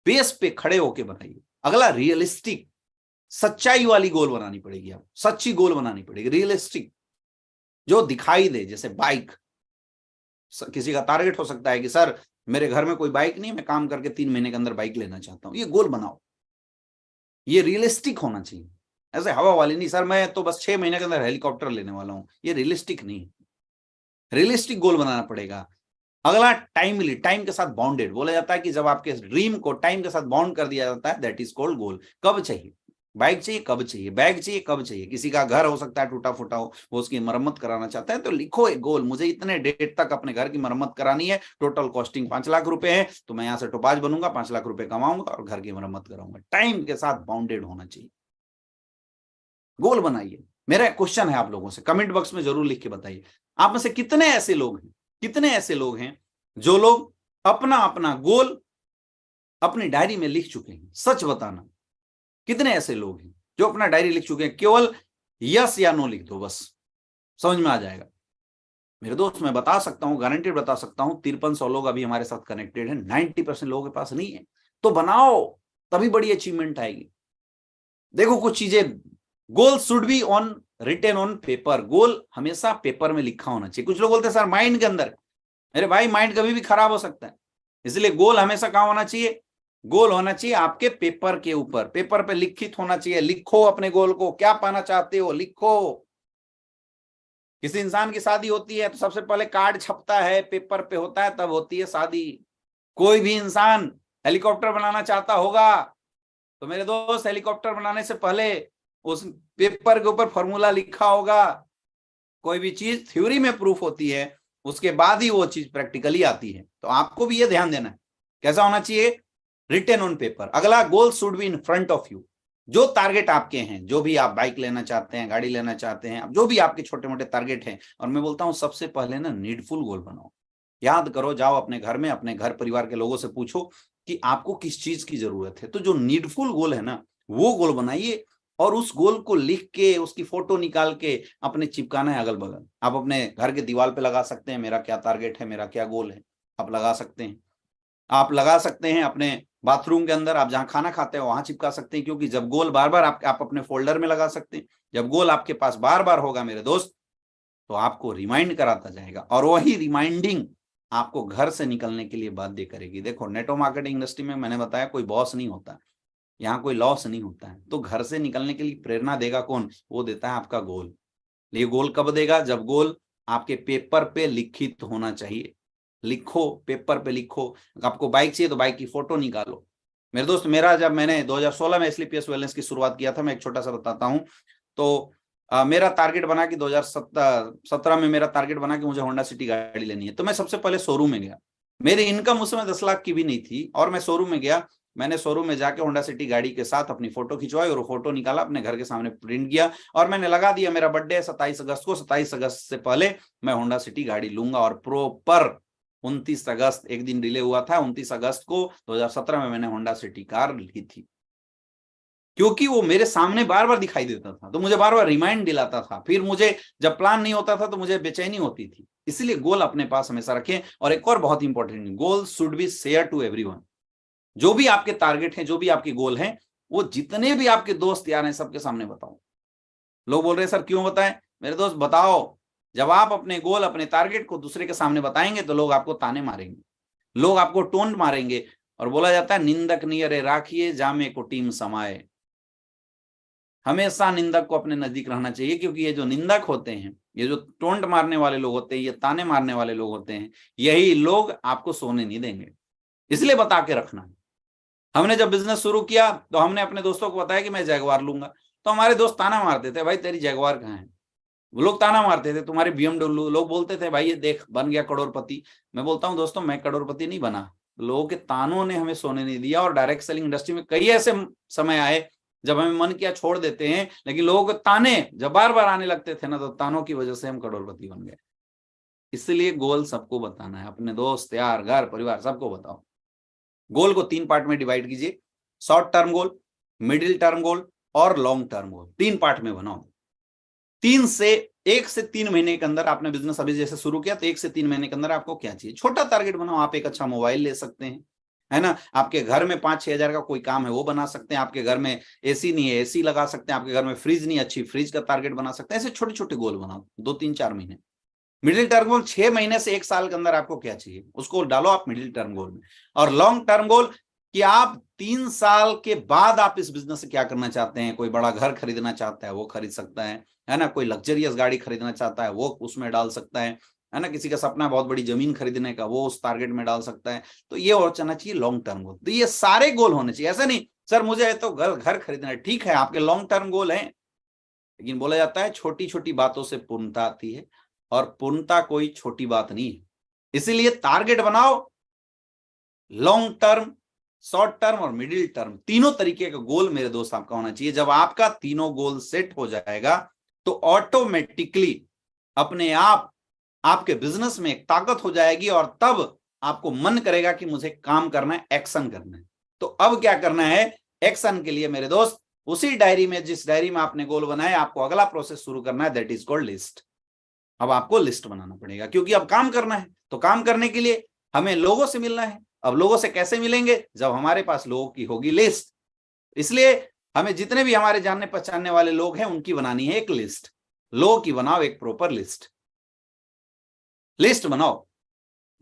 बेस पे खड़े होके बनाइए। अगला रियलिस्टिक, सच्चाई वाली गोल बनानी पड़ेगी। आप सच्ची गोल बनानी पड़ेगी, रियलिस्टिक, जो दिखाई दे। जैसे बाइक, किसी का टारगेट हो सकता है कि सर मेरे घर में कोई बाइक नहीं, मैं काम करके 3 महीने के अंदर बाइक लेना चाहता हूं। ये गोल बनाओ, ये रियलिस्टिक होना चाहिए। ऐसे हवा वाली नहीं, सर मैं तो बस 6 महीने के अंदर हेलीकॉप्टर लेने वाला हूं। ये रियलिस्टिक नहीं, रियलिस्टिक गोल बनाना पड़ेगा। अगला टाइमली, टाइम के साथ बाउंडेड। बोला जाता है कि जब आपके ड्रीम को टाइम के साथ बाउंड कर दिया जाता है, दैट इज कॉल्ड गोल। कब चाहिए बाइक, चाहिए कब चाहिए, बैग चाहिए कब चाहिए। किसी का घर हो सकता है टूटा फूटा हो, वो उसकी मरम्मत कराना चाहता है, तो लिखो एक गोल, मुझे इतने डेट तक अपने घर की मरम्मत करानी है, टोटल कॉस्टिंग 5 लाख रुपए है, तो मैं यहाँ से टोपाज बनूंगा, 5 लाख रुपए कमाऊंगा और घर की मरम्मत कराऊंगा। टाइम के साथ बाउंडेड होना चाहिए। गोल बनाइए। मेरा क्वेश्चन है आप लोगों से, कमेंट बॉक्स में जरूर लिख के बताइए, आप में से कितने ऐसे लोग हैं जो लोग अपना अपना गोल अपनी डायरी में लिख चुके हैं। सच बताना, कितने ऐसे लोग हैं जो अपना डायरी लिख चुके हैं। केवल यस या नो लिख दो, बस समझ में आ जाएगा। मेरे दोस्त मैं बता सकता हूं, गारंटेड बता सकता हूं, 5300 लोग अभी हमारे साथ कनेक्टेड हैं। 90% लोगों के पास नहीं है, तो बनाओ, तभी बड़ी अचीवमेंट आएगी। देखो कुछ चीजें, goal should be on written on paper. Goal हमेशा पेपर में लिखा होना चाहिए। कुछ लोग बोलते हैं सर माइंड के अंदर, मेरे भाई माइंड कभी भी खराब हो सकता है, इसलिए गोल हमेशा कहां होना चाहिए, गोल होना चाहिए आपके पेपर के ऊपर, पेपर पे लिखित होना चाहिए। लिखो अपने गोल को, क्या पाना चाहते हो लिखो। किसी इंसान की शादी होती है तो सबसे पहले कार्ड छपता है, पेपर पे होता है, तब होती है शादी। कोई भी इंसान हेलीकॉप्टर बनाना चाहता होगा तो मेरे दोस्त हेलीकॉप्टर बनाने से पहले उस पेपर के ऊपर फॉर्मूला लिखा होगा। कोई भी चीज थ्योरी में प्रूफ होती है, उसके बाद ही वो चीज प्रैक्टिकली आती है। तो आपको भी ये ध्यान देना है, कैसा होना चाहिए, रिटेन ऑन पेपर। अगला, goal should be in front of you. जो टारगेट आपके हैं, जो भी आप बाइक लेना चाहते हैं, गाड़ी लेना चाहते हैं, जो भी आपके छोटे मोटे टारगेट हैं, और मैं बोलता हूं सबसे पहले ना नीडफुल गोल बनाओ। याद करो, जाओ अपने घर में, अपने घर परिवार के लोगों से पूछो कि आपको किस चीज की जरूरत है, तो जो नीडफुल गोल है ना वो गोल बनाइए। और उस गोल को लिख के उसकी फोटो निकाल के अपने चिपकाना है अगल बगल। आप अपने घर के दीवार पे लगा सकते हैं, मेरा क्या टारगेट है, मेरा क्या गोल है, आप लगा सकते हैं। आप लगा सकते हैं अपने बाथरूम के अंदर, आप जहां खाना खाते हैं वहां चिपका सकते हैं, क्योंकि जब गोल बार बार आप अपने फोल्डर में लगा सकते हैं। जब गोल आपके पास बार बार होगा मेरे दोस्त, तो आपको रिमाइंड कराता जाएगा, और वही रिमाइंडिंग आपको घर से निकलने के लिए बाध्य करेगी। देखो, नेटवर्क मार्केटिंग इंडस्ट्री में मैंने बताया कोई बॉस नहीं होता, यहाँ कोई लॉस नहीं होता है। तो घर से निकलने के लिए प्रेरणा देगा कौन? वो देता है आपका गोल। ये गोल कब देगा? जब गोल आपके पेपर पे लिखित होना चाहिए। लिखो, पेपर पे लिखो। आपको बाइक चाहिए तो बाइक की फोटो निकालो। मेरे दोस्त, मेरा जब मैंने 2016 में स्लीपियस वेलनेस की शुरुआत किया था, मैं एक छोटा सा बताता हूं। तो मेरा टारगेट बना कि 2017 में मेरा टारगेट बना कि मुझे होंडा सिटी गाड़ी लेनी है। तो मैं सबसे पहले शोरूम में गया। मेरी इनकम उस समय 10 लाख की भी नहीं थी, और मैं शोरूम में गया। मैंने शोरूम में जाके होंडा सिटी गाड़ी के साथ अपनी फोटो खिंचवाई और फोटो निकाला, अपने घर के सामने प्रिंट किया, और मैंने लगा दिया मेरा बर्थडे है 27 अगस्त को, 27 अगस्त से पहले मैं होंडा सिटी गाड़ी लूंगा। और प्रॉपर 29 अगस्त, एक दिन डिले हुआ था, 29 अगस्त को 2017 में मैंने होंडा सिटी कार ली थी। क्योंकि वो मेरे सामने बार बार दिखाई देता था, तो मुझे बार बार रिमाइंड दिलाता था। फिर मुझे जब प्लान नहीं होता था तो मुझे बेचैनी होती थी। इसलिए गोल अपने पास हमेशा रखें। और एक और बहुत important, goal should be share to everyone. जो भी आपके टारगेट हैं, जो भी आपके गोल हैं, वो जितने भी आपके दोस्त यार हैं, सबके सामने बताओ। लोग बोल रहे हैं सर क्यों बताएं? मेरे दोस्त बताओ, जब आप अपने गोल, अपने टारगेट को दूसरे के सामने बताएंगे तो लोग आपको ताने मारेंगे, लोग आपको टोंट मारेंगे। और बोला जाता है निंदक नियरे राखिए जामे को टीम समाए। हमेशा निंदक को अपने नजदीक रहना चाहिए, क्योंकि ये जो निंदक होते हैं, ये जो टोंट मारने वाले लोग होते हैं, ये ताने मारने वाले लोग होते हैं, यही लोग आपको सोने नहीं देंगे। इसलिए बता के रखना। हमने जब बिजनेस शुरू किया तो हमने अपने दोस्तों को बताया कि मैं जैगवार लूंगा। तो हमारे दोस्त ताना मारते थे, भाई तेरी जैगवार कहाँ है? वो लोग ताना मारते थे तुम्हारे BMW। लोग बोलते थे भाई ये देख बन गया करोड़पति। मैं बोलता हूँ दोस्तों, मैं करोड़पति नहीं बना, लोगों के तानों ने हमें सोने नहीं दिया। और डायरेक्ट सेलिंग इंडस्ट्री में कई ऐसे समय आए जब हमें मन किया छोड़ देते हैं, लेकिन लोगों के ताने जब बार बार आने लगते थे ना, तो तानों की वजह से हम करोड़पति बन गए। इसलिए गोल सबको बताना है, अपने दोस्त यार, घर परिवार, सबको बताओ। गोल को 3 पार्ट में डिवाइड कीजिए, short term goal, middle term goal और लॉन्ग टर्म गोल। 3 पार्ट में बनाओ। 1 से 3 महीने के अंदर, आपने बिजनेस अभी जैसे शुरू किया तो 1 से 3 महीने के अंदर आपको क्या चाहिए, छोटा टारगेट बनाओ। आप एक अच्छा मोबाइल ले सकते हैं, है ना। आपके घर में 5-6 हजार का कोई काम है वो बना सकते हैं। आपके घर में एसी नहीं है, एसी लगा सकते हैं। आपके घर में फ्रिज नहीं, अच्छी फ्रिज का टारगेट बना सकते हैं। ऐसे छोटे छोटे गोल बनाओ, 2-3-4 महीने। मिडिल टर्म गोल 6 महीने से 1 साल के अंदर आपको क्या चाहिए, उसको डालो आप मिडिल टर्म गोल में। और लॉन्ग टर्म गोल कि आप 3 साल के बाद आप इस बिजनेस से क्या करना चाहते हैं। कोई बड़ा घर खरीदना चाहता है वो खरीद सकता है ना। कोई लग्जरियस गाड़ी खरीदना चाहता है वो उसमें डाल सकता है ना। किसी का सपना बहुत बड़ी जमीन खरीदने का, वो उस टारगेट में डाल सकता है। तो ये और चलना चाहिए लॉन्ग टर्म गोल। तो ये सारे गोल होने चाहिए। ऐसा नहीं सर मुझे तो घर खरीदना है, ठीक है आपके लॉन्ग टर्म गोल है, लेकिन बोला जाता है छोटी छोटी बातों से पूर्णता आती है, और पूर्णता कोई छोटी बात नहीं है। इसीलिए टारगेट बनाओ, लॉन्ग टर्म, शॉर्ट टर्म और मिडिल टर्म, तीनों तरीके का गोल मेरे दोस्त आपका होना चाहिए। जब आपका तीनों गोल सेट हो जाएगा तो ऑटोमेटिकली अपने आप आपके बिजनेस में एक ताकत हो जाएगी, और तब आपको मन करेगा कि मुझे काम करना है, एक्शन करना है। तो अब क्या करना है एक्शन के लिए मेरे दोस्त? उसी डायरी में, जिस डायरी में आपने गोल बनाया, आपको अगला प्रोसेस शुरू करना है, दैट इज कॉल्ड लिस्ट। अब आपको लिस्ट बनाना पड़ेगा, क्योंकि अब काम करना है। तो काम करने के लिए हमें लोगों से मिलना है। अब लोगों से कैसे मिलेंगे? जब हमारे पास लोगों की होगी लिस्ट। इसलिए हमें जितने भी हमारे जानने पहचानने वाले लोग हैं उनकी बनानी है एक लिस्ट। लोगों की बनाओ एक प्रॉपर लिस्ट। लिस्ट बनाओ,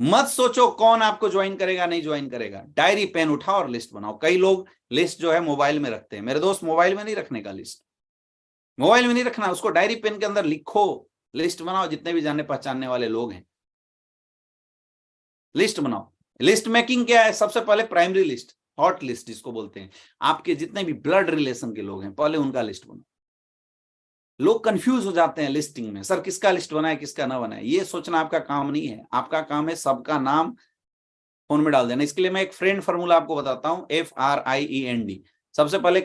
मत सोचो कौन आपको ज्वाइन करेगा नहीं ज्वाइन करेगा। डायरी पेन उठाओ और लिस्ट बनाओ। कई लोग लिस्ट जो है मोबाइल में रखते हैं। मेरे दोस्त, मोबाइल में नहीं रखने का लिस्ट, मोबाइल में नहीं रखना, उसको डायरी पेन के अंदर लिखो, लिस्ट बनाओ। जितने भी जानने पहचानने वाले लोग हैं लिस्ट बनाओ। लिस्ट मेकिंग क्या है? सबसे पहले प्राइमरी लिस्ट, हॉट लिस्ट जिसको बोलते हैं। आपके जितने भी ब्लड रिलेशन के लोग हैं पहले उनका लिस्ट बनाओ। लोग कंफ्यूज हो जाते हैं लिस्टिंग में, सर किसका लिस्ट बनाए किसका ना बनाए। ये सोचना आपका काम नहीं है। आपका काम है सबका नाम फोन में डाल देना। इसके लिए मैं एक फ्रेंड फार्मूला आपको बताता हूं, FRIEND। सबसे पहले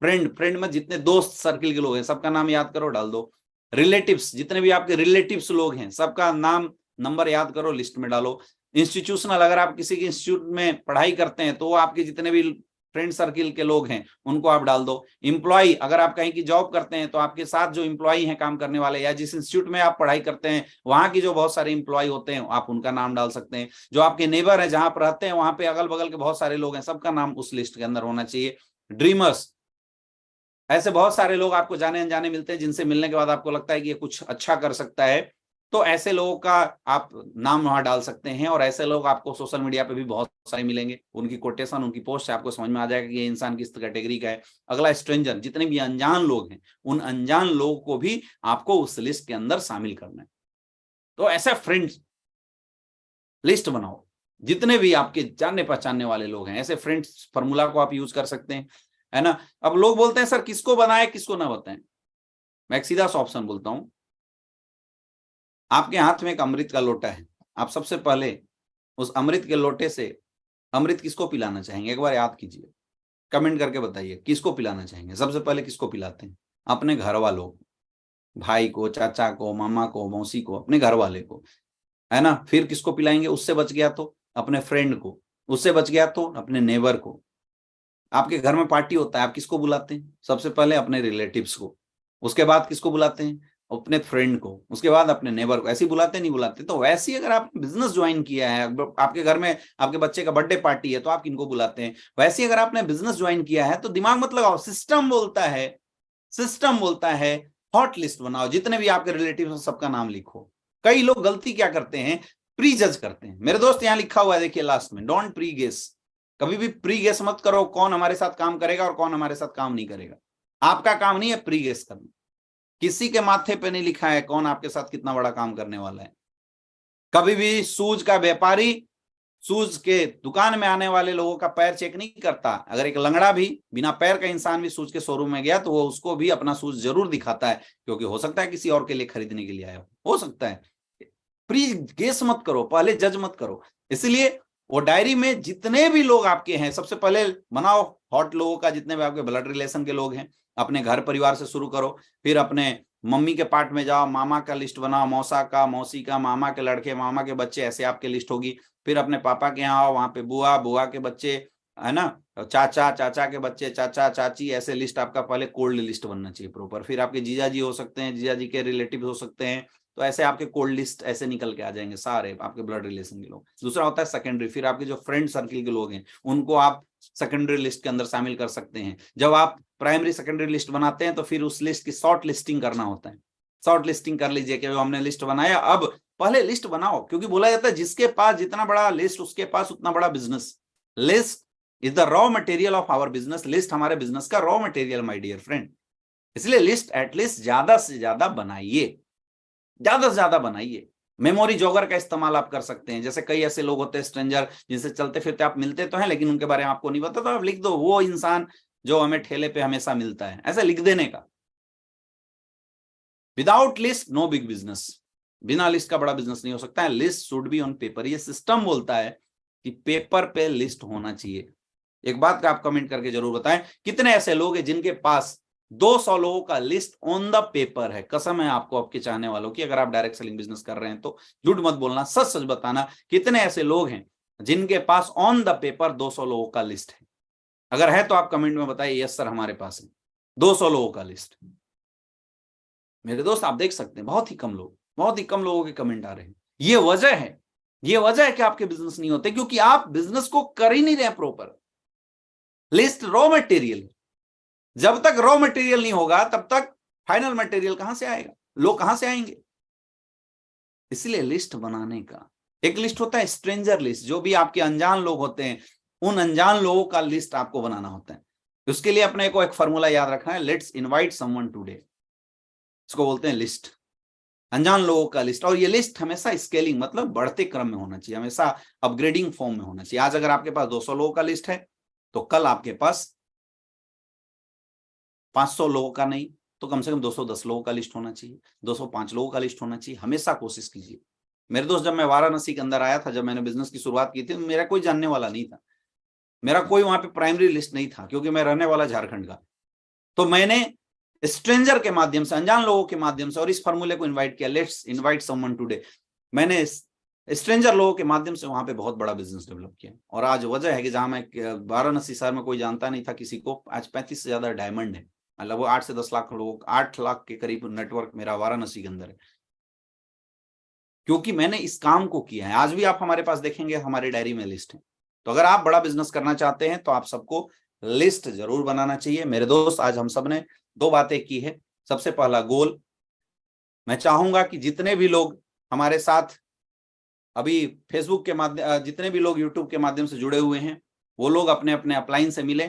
फ्रेंड में जितने दोस्त सर्किल के लोग हैं सबका नाम याद करो, डाल दो। रिलेटिव्स, जितने भी आपके रिलेटिव्स लोग हैं सबका नाम नंबर याद करो, लिस्ट में डालो। इंस्टीट्यूशनल, अगर आप किसी के इंस्टीट्यूट में पढ़ाई करते हैं तो आपके जितने भी फ्रेंड सर्किल के लोग हैं उनको आप डाल दो। एम्प्लॉय, अगर आप कहीं की जॉब करते हैं तो आपके साथ जो एम्प्लॉय हैं काम करने वाले, या जिस इंस्टीट्यूट में आप पढ़ाई करते हैं वहां की जो बहुत सारे एम्प्लॉय होते हैं आप उनका नाम डाल सकते हैं। जो आपके नेबर है, जहां पर रहते हैं वहां पे अगल बगल के बहुत सारे लोग हैं, सबका नाम उस लिस्ट के अंदर होना चाहिए। ड्रीमर्स, ऐसे बहुत सारे लोग आपको जाने अनजाने मिलते हैं जिनसे मिलने के बाद आपको लगता है कि ये कुछ अच्छा कर सकता है, तो ऐसे लोगों का आप नाम वहां डाल सकते हैं। और ऐसे लोग आपको सोशल मीडिया पे भी बहुत सारे मिलेंगे, उनकी कोटेशन, उनकी पोस्ट से आपको समझ में आ जाएगा कि ये इंसान किस कैटेगरी का है। अगला स्ट्रेंजर, जितने भी अनजान लोग हैं उन अनजान लोगों को भी आपको उस लिस्ट के अंदर शामिल करना है। तो ऐसा फ्रेंड्स लिस्ट बनाओ, जितने भी आपके जानने पहचानने वाले लोग हैं, ऐसे फ्रेंड्स फॉर्मूला को आप यूज कर सकते हैं, है ना। अब लोग बोलते हैं सर किसको बनाए किसको ना बताएं, मैं एक सीधा सा ऑप्शन बोलता हूं। आपके हाथ में एक अमृत का लोटा है, आप सबसे पहले उस अमृत के लोटे से अमृत किसको पिलाना चाहेंगे, एक बार याद कीजिए, कमेंट करके बताइए किसको पिलाना चाहेंगे। सबसे पहले किसको पिलाते हैं? अपने घर वालों को, भाई को, चाचा को, मामा को, मौसी को, अपने घर वाले को, है ना। फिर किसको पिलाएंगे? उससे बच गया तो अपने फ्रेंड को, उससे बच गया तो अपने नेबर को। आपके घर में पार्टी होता है, आप किसको बुलाते हैं? सबसे पहले अपने रिलेटिव्स को, उसके बाद किसको बुलाते हैं? अपने फ्रेंड को, उसके बाद अपने नेबर को। ऐसे ही बुलाते नहीं बुलाते? तो वैसे ही अगर आपने बिजनेस ज्वाइन किया है, आपके घर में आपके बच्चे का बर्थडे पार्टी है तो आप किनको बुलाते हैं? वैसे ही अगर आपने बिजनेस ज्वाइन किया है तो दिमाग मत लगाओ, सिस्टम बोलता है, सिस्टम बोलता है हॉट लिस्ट बनाओ, जितने भी आपके रिलेटिव सबका नाम लिखो। कई लोग गलती क्या करते हैं, प्री जज करते हैं। मेरे दोस्त यहां लिखा हुआ है देखिए लास्ट में, डोंट प्री गेस। कभी भी प्री गेस मत करो कौन हमारे साथ काम करेगा और कौन हमारे साथ काम नहीं करेगा। आपका काम नहीं है प्री गेस करना, किसी के माथे पे नहीं लिखा है कौन आपके साथ कितना बड़ा काम करने वाला है। कभी भी शूज का व्यापारी शूज के दुकान में आने वाले लोगों का पैर चेक नहीं करता। अगर एक लंगड़ा भी, बिना पैर का इंसान भी शूज के शोरूम में गया तो वो उसको भी अपना शूज जरूर दिखाता है, क्योंकि हो सकता है किसी और के लिए खरीदने के लिए आया हो सकता है। प्री गेस मत करो, पहले जज मत करो। इसलिए वो डायरी में जितने भी लोग आपके हैं सबसे पहले बनाओ हॉट लोगों का, जितने भी आपके ब्लड रिलेशन के लोग हैं। अपने घर परिवार से शुरू करो, फिर अपने मम्मी के पार्ट में जाओ, मामा का लिस्ट बनाओ, मौसा का, मौसी का, मामा के लड़के, मामा के बच्चे, ऐसे आपके लिस्ट होगी। फिर अपने पापा के यहाँ आओ, वहां पे बुआ, बुआ के बच्चे, है ना, चाचा, चाचा के बच्चे, चाचा, चाची, ऐसे लिस्ट आपका पहले कोल्ड लिस्ट बनना चाहिए प्रॉपर। फिर आपके जीजा जी हो सकते हैं, जीजा जी के रिलेटिव हो सकते हैं, तो ऐसे आपके कोल्ड लिस्ट ऐसे निकल के आ जाएंगे सारे आपके ब्लड रिलेशन के लोग। दूसरा होता है सेकेंडरी, फिर आपके जो फ्रेंड सर्किल के लोग हैं उनको आप सेकेंडरी लिस्ट के अंदर शामिल कर सकते हैं। जब आप प्राइमरी सेकेंडरी लिस्ट बनाते हैं तो फिर उस लिस्ट की शॉर्ट लिस्टिंग करना होता है। शॉर्ट लिस्टिंग कर लीजिए कि हमने लिस्ट बनाया, अब पहले लिस्ट बनाओ, क्योंकि बोला जाता है जिसके पास जितना बड़ा लिस्ट उसके पास उतना बड़ा business. List is the raw material of our business, list हमारे बिजनेस का raw material my dear friend. इसलिए लिस्ट एटलीस्ट ज्यादा से ज्यादा बनाइए, ज्यादा से ज्यादा बनाइए। मेमोरी जॉगर का इस्तेमाल आप कर सकते हैं। जैसे कई ऐसे लोग होते हैं स्ट्रेंजर जिनसे चलते फिरते आप मिलते तो हैं लेकिन उनके बारे में आपको नहीं पता, तो आप लिख दो वो इंसान जो हमें ठेले पे हमेशा मिलता है, ऐसा लिख देने का। Without list no big business, बिना लिस्ट का बड़ा बिजनेस नहीं हो सकता है। List should be on paper, ये सिस्टम बोलता है कि पेपर पे लिस्ट होना चाहिए। एक बात का आप कमेंट करके जरूर बताएं, कितने ऐसे लोग हैं जिनके पास 200 लोगों का लिस्ट ऑन द पेपर है। कसम है आपको आपके चाहने वालों की, अगर आप डायरेक्ट सेलिंग बिजनेस कर रहे हैं तो झूठ मत बोलना, सच सच बताना, कितने ऐसे लोग हैं जिनके पास ऑन द पेपर 200 लोगों का लिस्ट है। अगर है तो आप कमेंट में बताइए यस सर हमारे पास है 200 लोगों का लिस्ट। मेरे दोस्त आप देख सकते हैं बहुत ही कम लोग, बहुत ही कम लोगों के कमेंट आ रहे हैं। ये वजह है, ये वजह है कि आपके बिजनेस नहीं होते, क्योंकि आप बिजनेस को कर ही नहीं रहे प्रॉपर। लिस्ट रॉ मटेरियल, जब तक रॉ मटेरियल नहीं होगा तब तक फाइनल मटेरियल कहां से आएगा, लोग कहां से आएंगे। इसलिए लिस्ट बनाने का एक लिस्ट होता है स्ट्रेंजर लिस्ट, जो भी आपके अनजान लोग होते हैं उन अनजान लोगों का लिस्ट आपको बनाना होता है। उसके लिए अपने को एक फॉर्मूला याद रखना है, लेट्स इनवाइट समवन टुडे, इसको बोलते हैं लिस्ट, अनजान लोगों का लिस्ट। और ये लिस्ट हमेशा स्केलिंग मतलब बढ़ते क्रम में होना चाहिए, हमेशा अपग्रेडिंग फॉर्म में होना चाहिए। आज अगर आपके पास 200 लोगों का लिस्ट है तो कल आपके पास 500 लोगों का नहीं तो कम से कम 210 लोगों का लिस्ट होना चाहिए, 205 लोगों का लिस्ट होना चाहिए। हमेशा कोशिश कीजिए। मेरे दोस्त जब मैं वाराणसी के अंदर आया था, जब मैंने बिजनेस की शुरुआत की थी, मेरा कोई जानने वाला नहीं था, मेरा कोई वहां पे प्राइमरी लिस्ट नहीं था, क्योंकि मैं रहने वाला झारखंड का। तो मैंने स्ट्रेंजर के माध्यम से, अनजान लोगों के माध्यम से, और इस फॉर्मूले को इन्वाइट किया, लेट्स इन्वाइट समवन टुडे। मैंने स्ट्रेंजर लोगों के माध्यम से वहां पे बहुत बड़ा बिजनेस डेवलप किया। और आज वजह है कि जहां मैं वाराणसी शहर में कोई जानता नहीं था किसी को, आज 35 से ज्यादा डायमंड है। मतलब वो 8 से 10 लाख लोग, 8 लाख के करीब नेटवर्क मेरा वाराणसी के अंदर है, क्योंकि मैंने इस काम को किया है। आज भी आप हमारे पास देखेंगे हमारे डायरी में लिस्ट है। तो अगर आप बड़ा बिजनेस करना चाहते हैं तो आप सबको लिस्ट जरूर बनाना चाहिए। मेरे दोस्त, आज हम सब ने 2 बातें की है। सबसे पहला गोल, मैं चाहूंगा कि जितने भी लोग हमारे साथ अभी फेसबुक के माध्यम, जितने भी लोग यूट्यूब के माध्यम से जुड़े हुए हैं, वो लोग अपने अपने अपलाइन से मिले,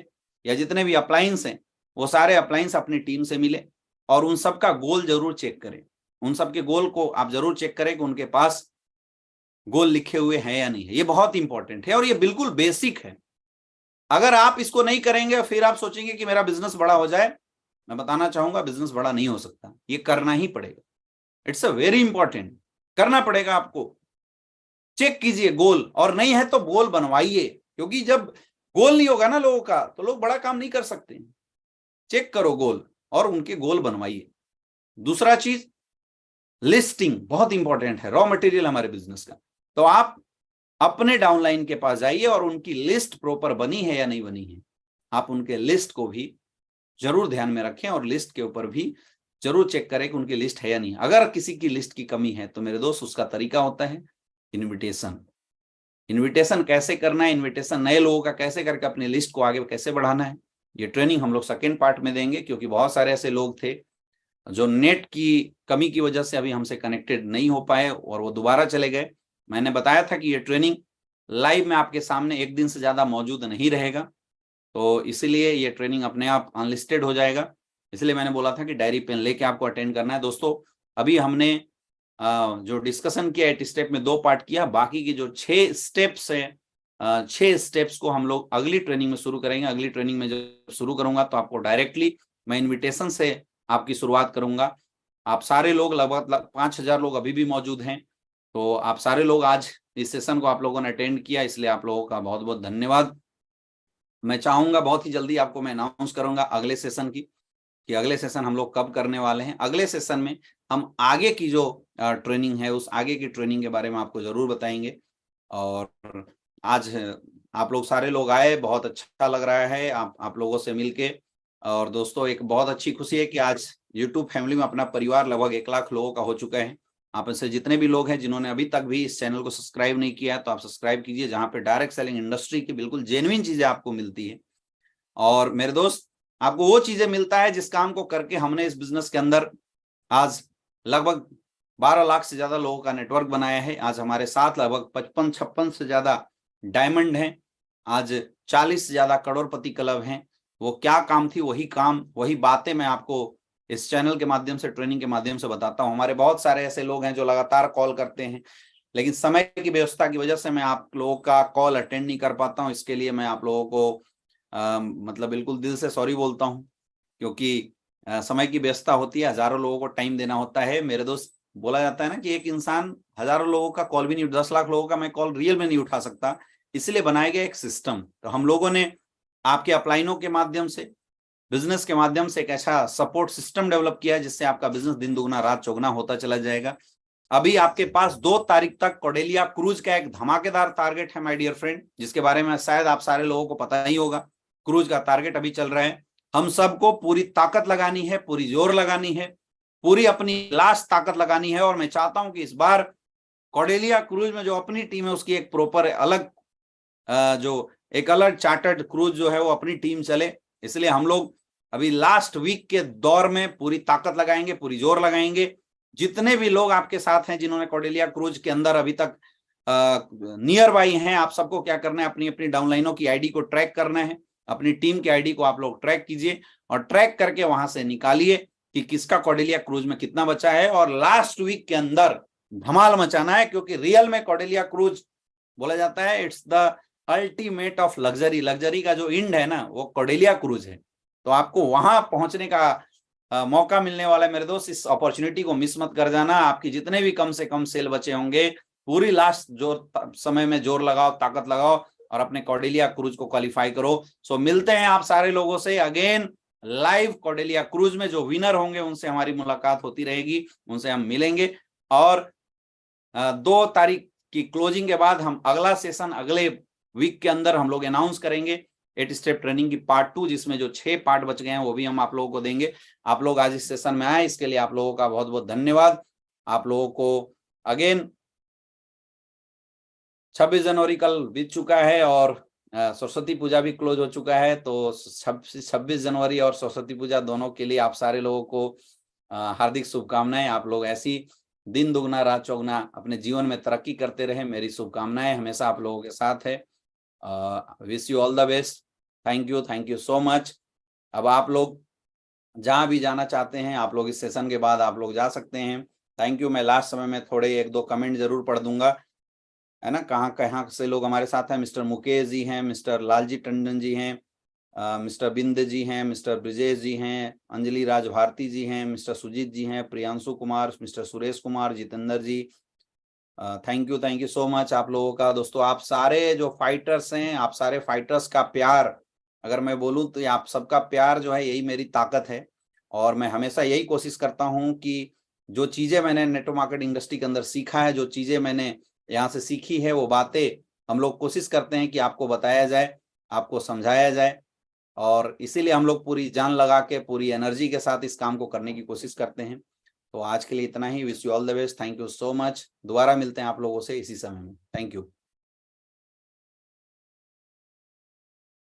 या जितने भी अप्लायंस हैं वो सारे अप्लायंस अपनी टीम से मिले, और उन सबका गोल जरूर चेक करें। उन सबके गोल को आप जरूर चेक करें कि उनके पास गोल लिखे हुए हैं या नहीं है। ये बहुत इंपॉर्टेंट है और ये बिल्कुल बेसिक है। अगर आप इसको नहीं करेंगे फिर आप सोचेंगे कि मेरा बिजनेस बड़ा हो जाए, मैं बताना चाहूंगा बिजनेस बड़ा नहीं हो सकता। ये करना ही पड़ेगा। इट्स अ वेरी इंपॉर्टेंट, करना पड़ेगा आपको। चेक कीजिए गोल, और नहीं है तो गोल बनवाइए, क्योंकि जब गोल नहीं होगा ना लोगों का तो लोग बड़ा काम नहीं कर सकते। चेक करो गोल और उनके गोल बनवाइए। दूसरा चीज, लिस्टिंग बहुत इंपॉर्टेंट है, रॉ मटेरियल हमारे बिजनेस का। तो आप अपने डाउनलाइन के पास जाइए और उनकी लिस्ट प्रॉपर बनी है या नहीं बनी है, आप उनके लिस्ट को भी जरूर ध्यान में रखें और लिस्ट के ऊपर भी जरूर चेक करें कि उनकी लिस्ट है या नहीं। अगर किसी की लिस्ट की कमी है तो मेरे दोस्त उसका तरीका होता है इनविटेशन। इनविटेशन कैसे करना है, इनविटेशन नए लोगों का कैसे करके अपनी लिस्ट को आगे कैसे बढ़ाना है, ये ट्रेनिंग हम लोग सेकेंड पार्ट में देंगे, क्योंकि बहुत सारे ऐसे लोग थे जो नेट की कमी की वजह से अभी हमसे कनेक्टेड नहीं हो पाए और वो दोबारा चले गए। मैंने बताया था कि ये ट्रेनिंग लाइव में आपके सामने एक दिन से ज्यादा मौजूद नहीं रहेगा, तो इसलिए ये ट्रेनिंग अपने आप अनलिस्टेड हो जाएगा। इसलिए मैंने बोला था कि डायरी पेन लेके आपको अटेंड करना है। दोस्तों, अभी हमने जो डिस्कशन किया 8 स्टेप में 2 पार्ट किया, बाकी की जो 6 स्टेप्स है 6 स्टेप्स को हम लोग अगली ट्रेनिंग में शुरू करेंगे। अगली ट्रेनिंग में जब शुरू करूंगा तो आपको डायरेक्टली मैं इन्विटेशन से आपकी शुरुआत करूंगा। आप सारे लोग, लगभग 5000 लोग अभी भी मौजूद हैं, तो आप सारे लोग आज इस सेशन को आप लोगों ने अटेंड किया, इसलिए आप लोगों का बहुत बहुत धन्यवाद। मैं चाहूंगा बहुत ही जल्दी आपको मैं अनाउंस करूंगा अगले सेशन की, कि अगले सेशन हम लोग कब करने वाले हैं। अगले सेशन में हम आगे की जो ट्रेनिंग है उस आगे की ट्रेनिंग के बारे में आपको जरूर बताएंगे। और आज आप लोग सारे लोग आए, बहुत अच्छा लग रहा है आप लोगों से मिलके। और दोस्तों, एक बहुत अच्छी खुशी है कि आज YouTube फैमिली में अपना परिवार लगभग 1 लाख लोगों का हो चुका है। आप में से जितने भी लोग हैं जिन्होंने अभी तक भी इस चैनल को सब्सक्राइब नहीं किया तो आप सब्सक्राइब कीजिए, जहां पे डायरेक्ट सेलिंग इंडस्ट्री की बिल्कुल जेन्युइन चीजें आपको मिलती है। और मेरे दोस्त, आपको वो चीजें मिलता है जिस काम को करके हमने इस बिजनेस के अंदर आज लगभग 12 लाख से ज्यादा लोगों का नेटवर्क बनाया है। आज हमारे साथ लगभग 55-56 से ज्यादा डायमंड हैं। आज 40 से ज्यादा करोड़पति क्लब हैं। वो क्या काम थी, वही काम, वही बातें मैं आपको इस चैनल के माध्यम से, ट्रेनिंग के माध्यम से बताता हूं। हमारे बहुत सारे ऐसे लोग हैं जो लगातार कॉल करते हैं, लेकिन समय की व्यवस्था की वजह से मैं आप लोगों का कॉल अटेंड नहीं कर पाता हूं। इसके लिए मैं आप लोगों को मतलब बिल्कुल दिल से सॉरी बोलता हूं, क्योंकि समय की व्यवस्था होती है, हजारों लोगों को टाइम देना होता है। मेरे दोस्त, बोला जाता है ना कि एक इंसान हजारों लोगों का कॉल भी नहीं, 10 लाख लोगों का मैं कॉल रियल में नहीं उठा सकता। इसलिए बनाया गया एक सिस्टम। तो हम लोगों ने आपके अपलाइनों के माध्यम से, बिजनेस के माध्यम से एक ऐसा सपोर्ट सिस्टम डेवलप किया है जिससे आपका बिजनेस दिन दुगना रात चौगुना होता चला जाएगा। अभी आपके पास 2 तारीख तक कॉर्डेलिया क्रूज का एक धमाकेदार टारगेट है माय डियर फ्रेंड, जिसके बारे में शायद आप सारे लोगों को पता नहीं होगा। क्रूज का टारगेट अभी चल रहा है। हम सबको पूरी ताकत लगानी है, पूरी जोर लगानी है, पूरी अपनी लास्ट ताकत लगानी है। और मैं चाहता हूं कि इस बार कॉर्डेलिया क्रूज में जो अपनी टीम है उसकी एक प्रॉपर अलग जो एक अलग चार्टर्ड क्रूज जो है वो अपनी टीम चले। इसलिए हम लोग अभी लास्ट वीक के दौर में पूरी ताकत लगाएंगे, पूरी जोर लगाएंगे। जितने भी लोग आपके साथ हैं जिन्होंने कॉर्डेलिया क्रूज के अंदर अभी तक नियर बाई हैं, आप सबको क्या करना है, अपनी अपनी डाउनलाइनों की आईडी को ट्रैक करना है। अपनी टीम की आईडी को आप लोग ट्रैक कीजिए और ट्रैक करके वहां से निकालिए कि किसका कॉर्डेलिया क्रूज में कितना बचा है, और लास्ट वीक के अंदर धमाल मचाना है। क्योंकि रियल में कॉर्डेलिया क्रूज बोला जाता है it's the ultimate of luxury. Luxury का जो इंड है ना वो कॉर्डेलिया क्रूज है। तो आपको वहां पहुंचने का मौका मिलने वाला है मेरे दोस्त। इस अपॉर्चुनिटी को मिस मत कर जाना। आपकी जितने भी कम से कम सेल बचे होंगे, पूरी लास्ट जोर समय में जोर लगाओ, ताकत लगाओ और अपने कॉर्डेलिया क्रूज को क्वालिफाई करो। सो मिलते हैं आप सारे लोगों से अगेन लाइव कॉर्डेलिया क्रूज में। जो विनर होंगे उनसे हमारी मुलाकात होती रहेगी, उनसे हम मिलेंगे। और 2 तारीख कि क्लोजिंग के बाद हम अगला सेशन अगले वीक के अंदर हम लोग अनाउंस करेंगे 8 स्टेप ट्रेनिंग की पार्ट 2, जिसमें जो 6 पार्ट बच गए हैं वो भी हम आप लोगों को देंगे। आप लोग आज इस सेशन में आए, इसके लिए आप लोगों का बहुत बहुत धन्यवाद। आप लोगों को अगेन 26 जनवरी कल बीत चुका है और सरस्वती पूजा भी क्लोज हो चुका है। तो 26 जनवरी और सरस्वती पूजा दोनों के लिए आप सारे लोगों को हार्दिक शुभकामनाएं। आप लोग ऐसी दिन दुगना रात चौगुना अपने जीवन में तरक्की करते रहे, मेरी शुभकामनाएं हमेशा आप लोगों के साथ है। Wish you all the best. Thank you so much. अब आप लोग जहां भी जाना चाहते हैं, आप लोग इस सेशन के बाद आप लोग जा सकते हैं। Thank you. मैं लास्ट समय में थोड़े 1-2 कमेंट जरूर पढ़ दूंगा, है ना। कहाँ कहाँ से लोग हमारे साथ हैं। मिस्टर मुकेश जी हैं, मिस्टर लालजी टंडन जी हैं, मिस्टर बिंद जी हैं, मिस्टर ब्रिजेश जी हैं, अंजलि राज भारती जी हैं, मिस्टर सुजीत जी हैं, Priyanshu Kumar, mister Suresh Kumar, Jitendra ji. Thank you so much आप लोगों का। दोस्तों आप सारे जो फाइटर्स हैं, आप सारे फाइटर्स का प्यार, अगर मैं बोलूं तो आप सबका प्यार जो है यही मेरी ताकत है। और मैं हमेशा यही कोशिश करता हूं कि जो चीजें मैंने नेटवर्क मार्केटिंग इंडस्ट्री के अंदर सीखा है, जो चीजें मैंने यहाँ से सीखी है, वो बातें हम लोग कोशिश करते हैं कि आपको बताया जाए, आपको समझाया जाए। और इसीलिए हम लोग पूरी जान लगा के, पूरी एनर्जी के साथ इस काम को करने की कोशिश करते हैं। तो आज के लिए इतना ही। Wish you all the best. Thank you so much. दोबारा मिलते हैं आप लोगों से इसी समय में। Thank you.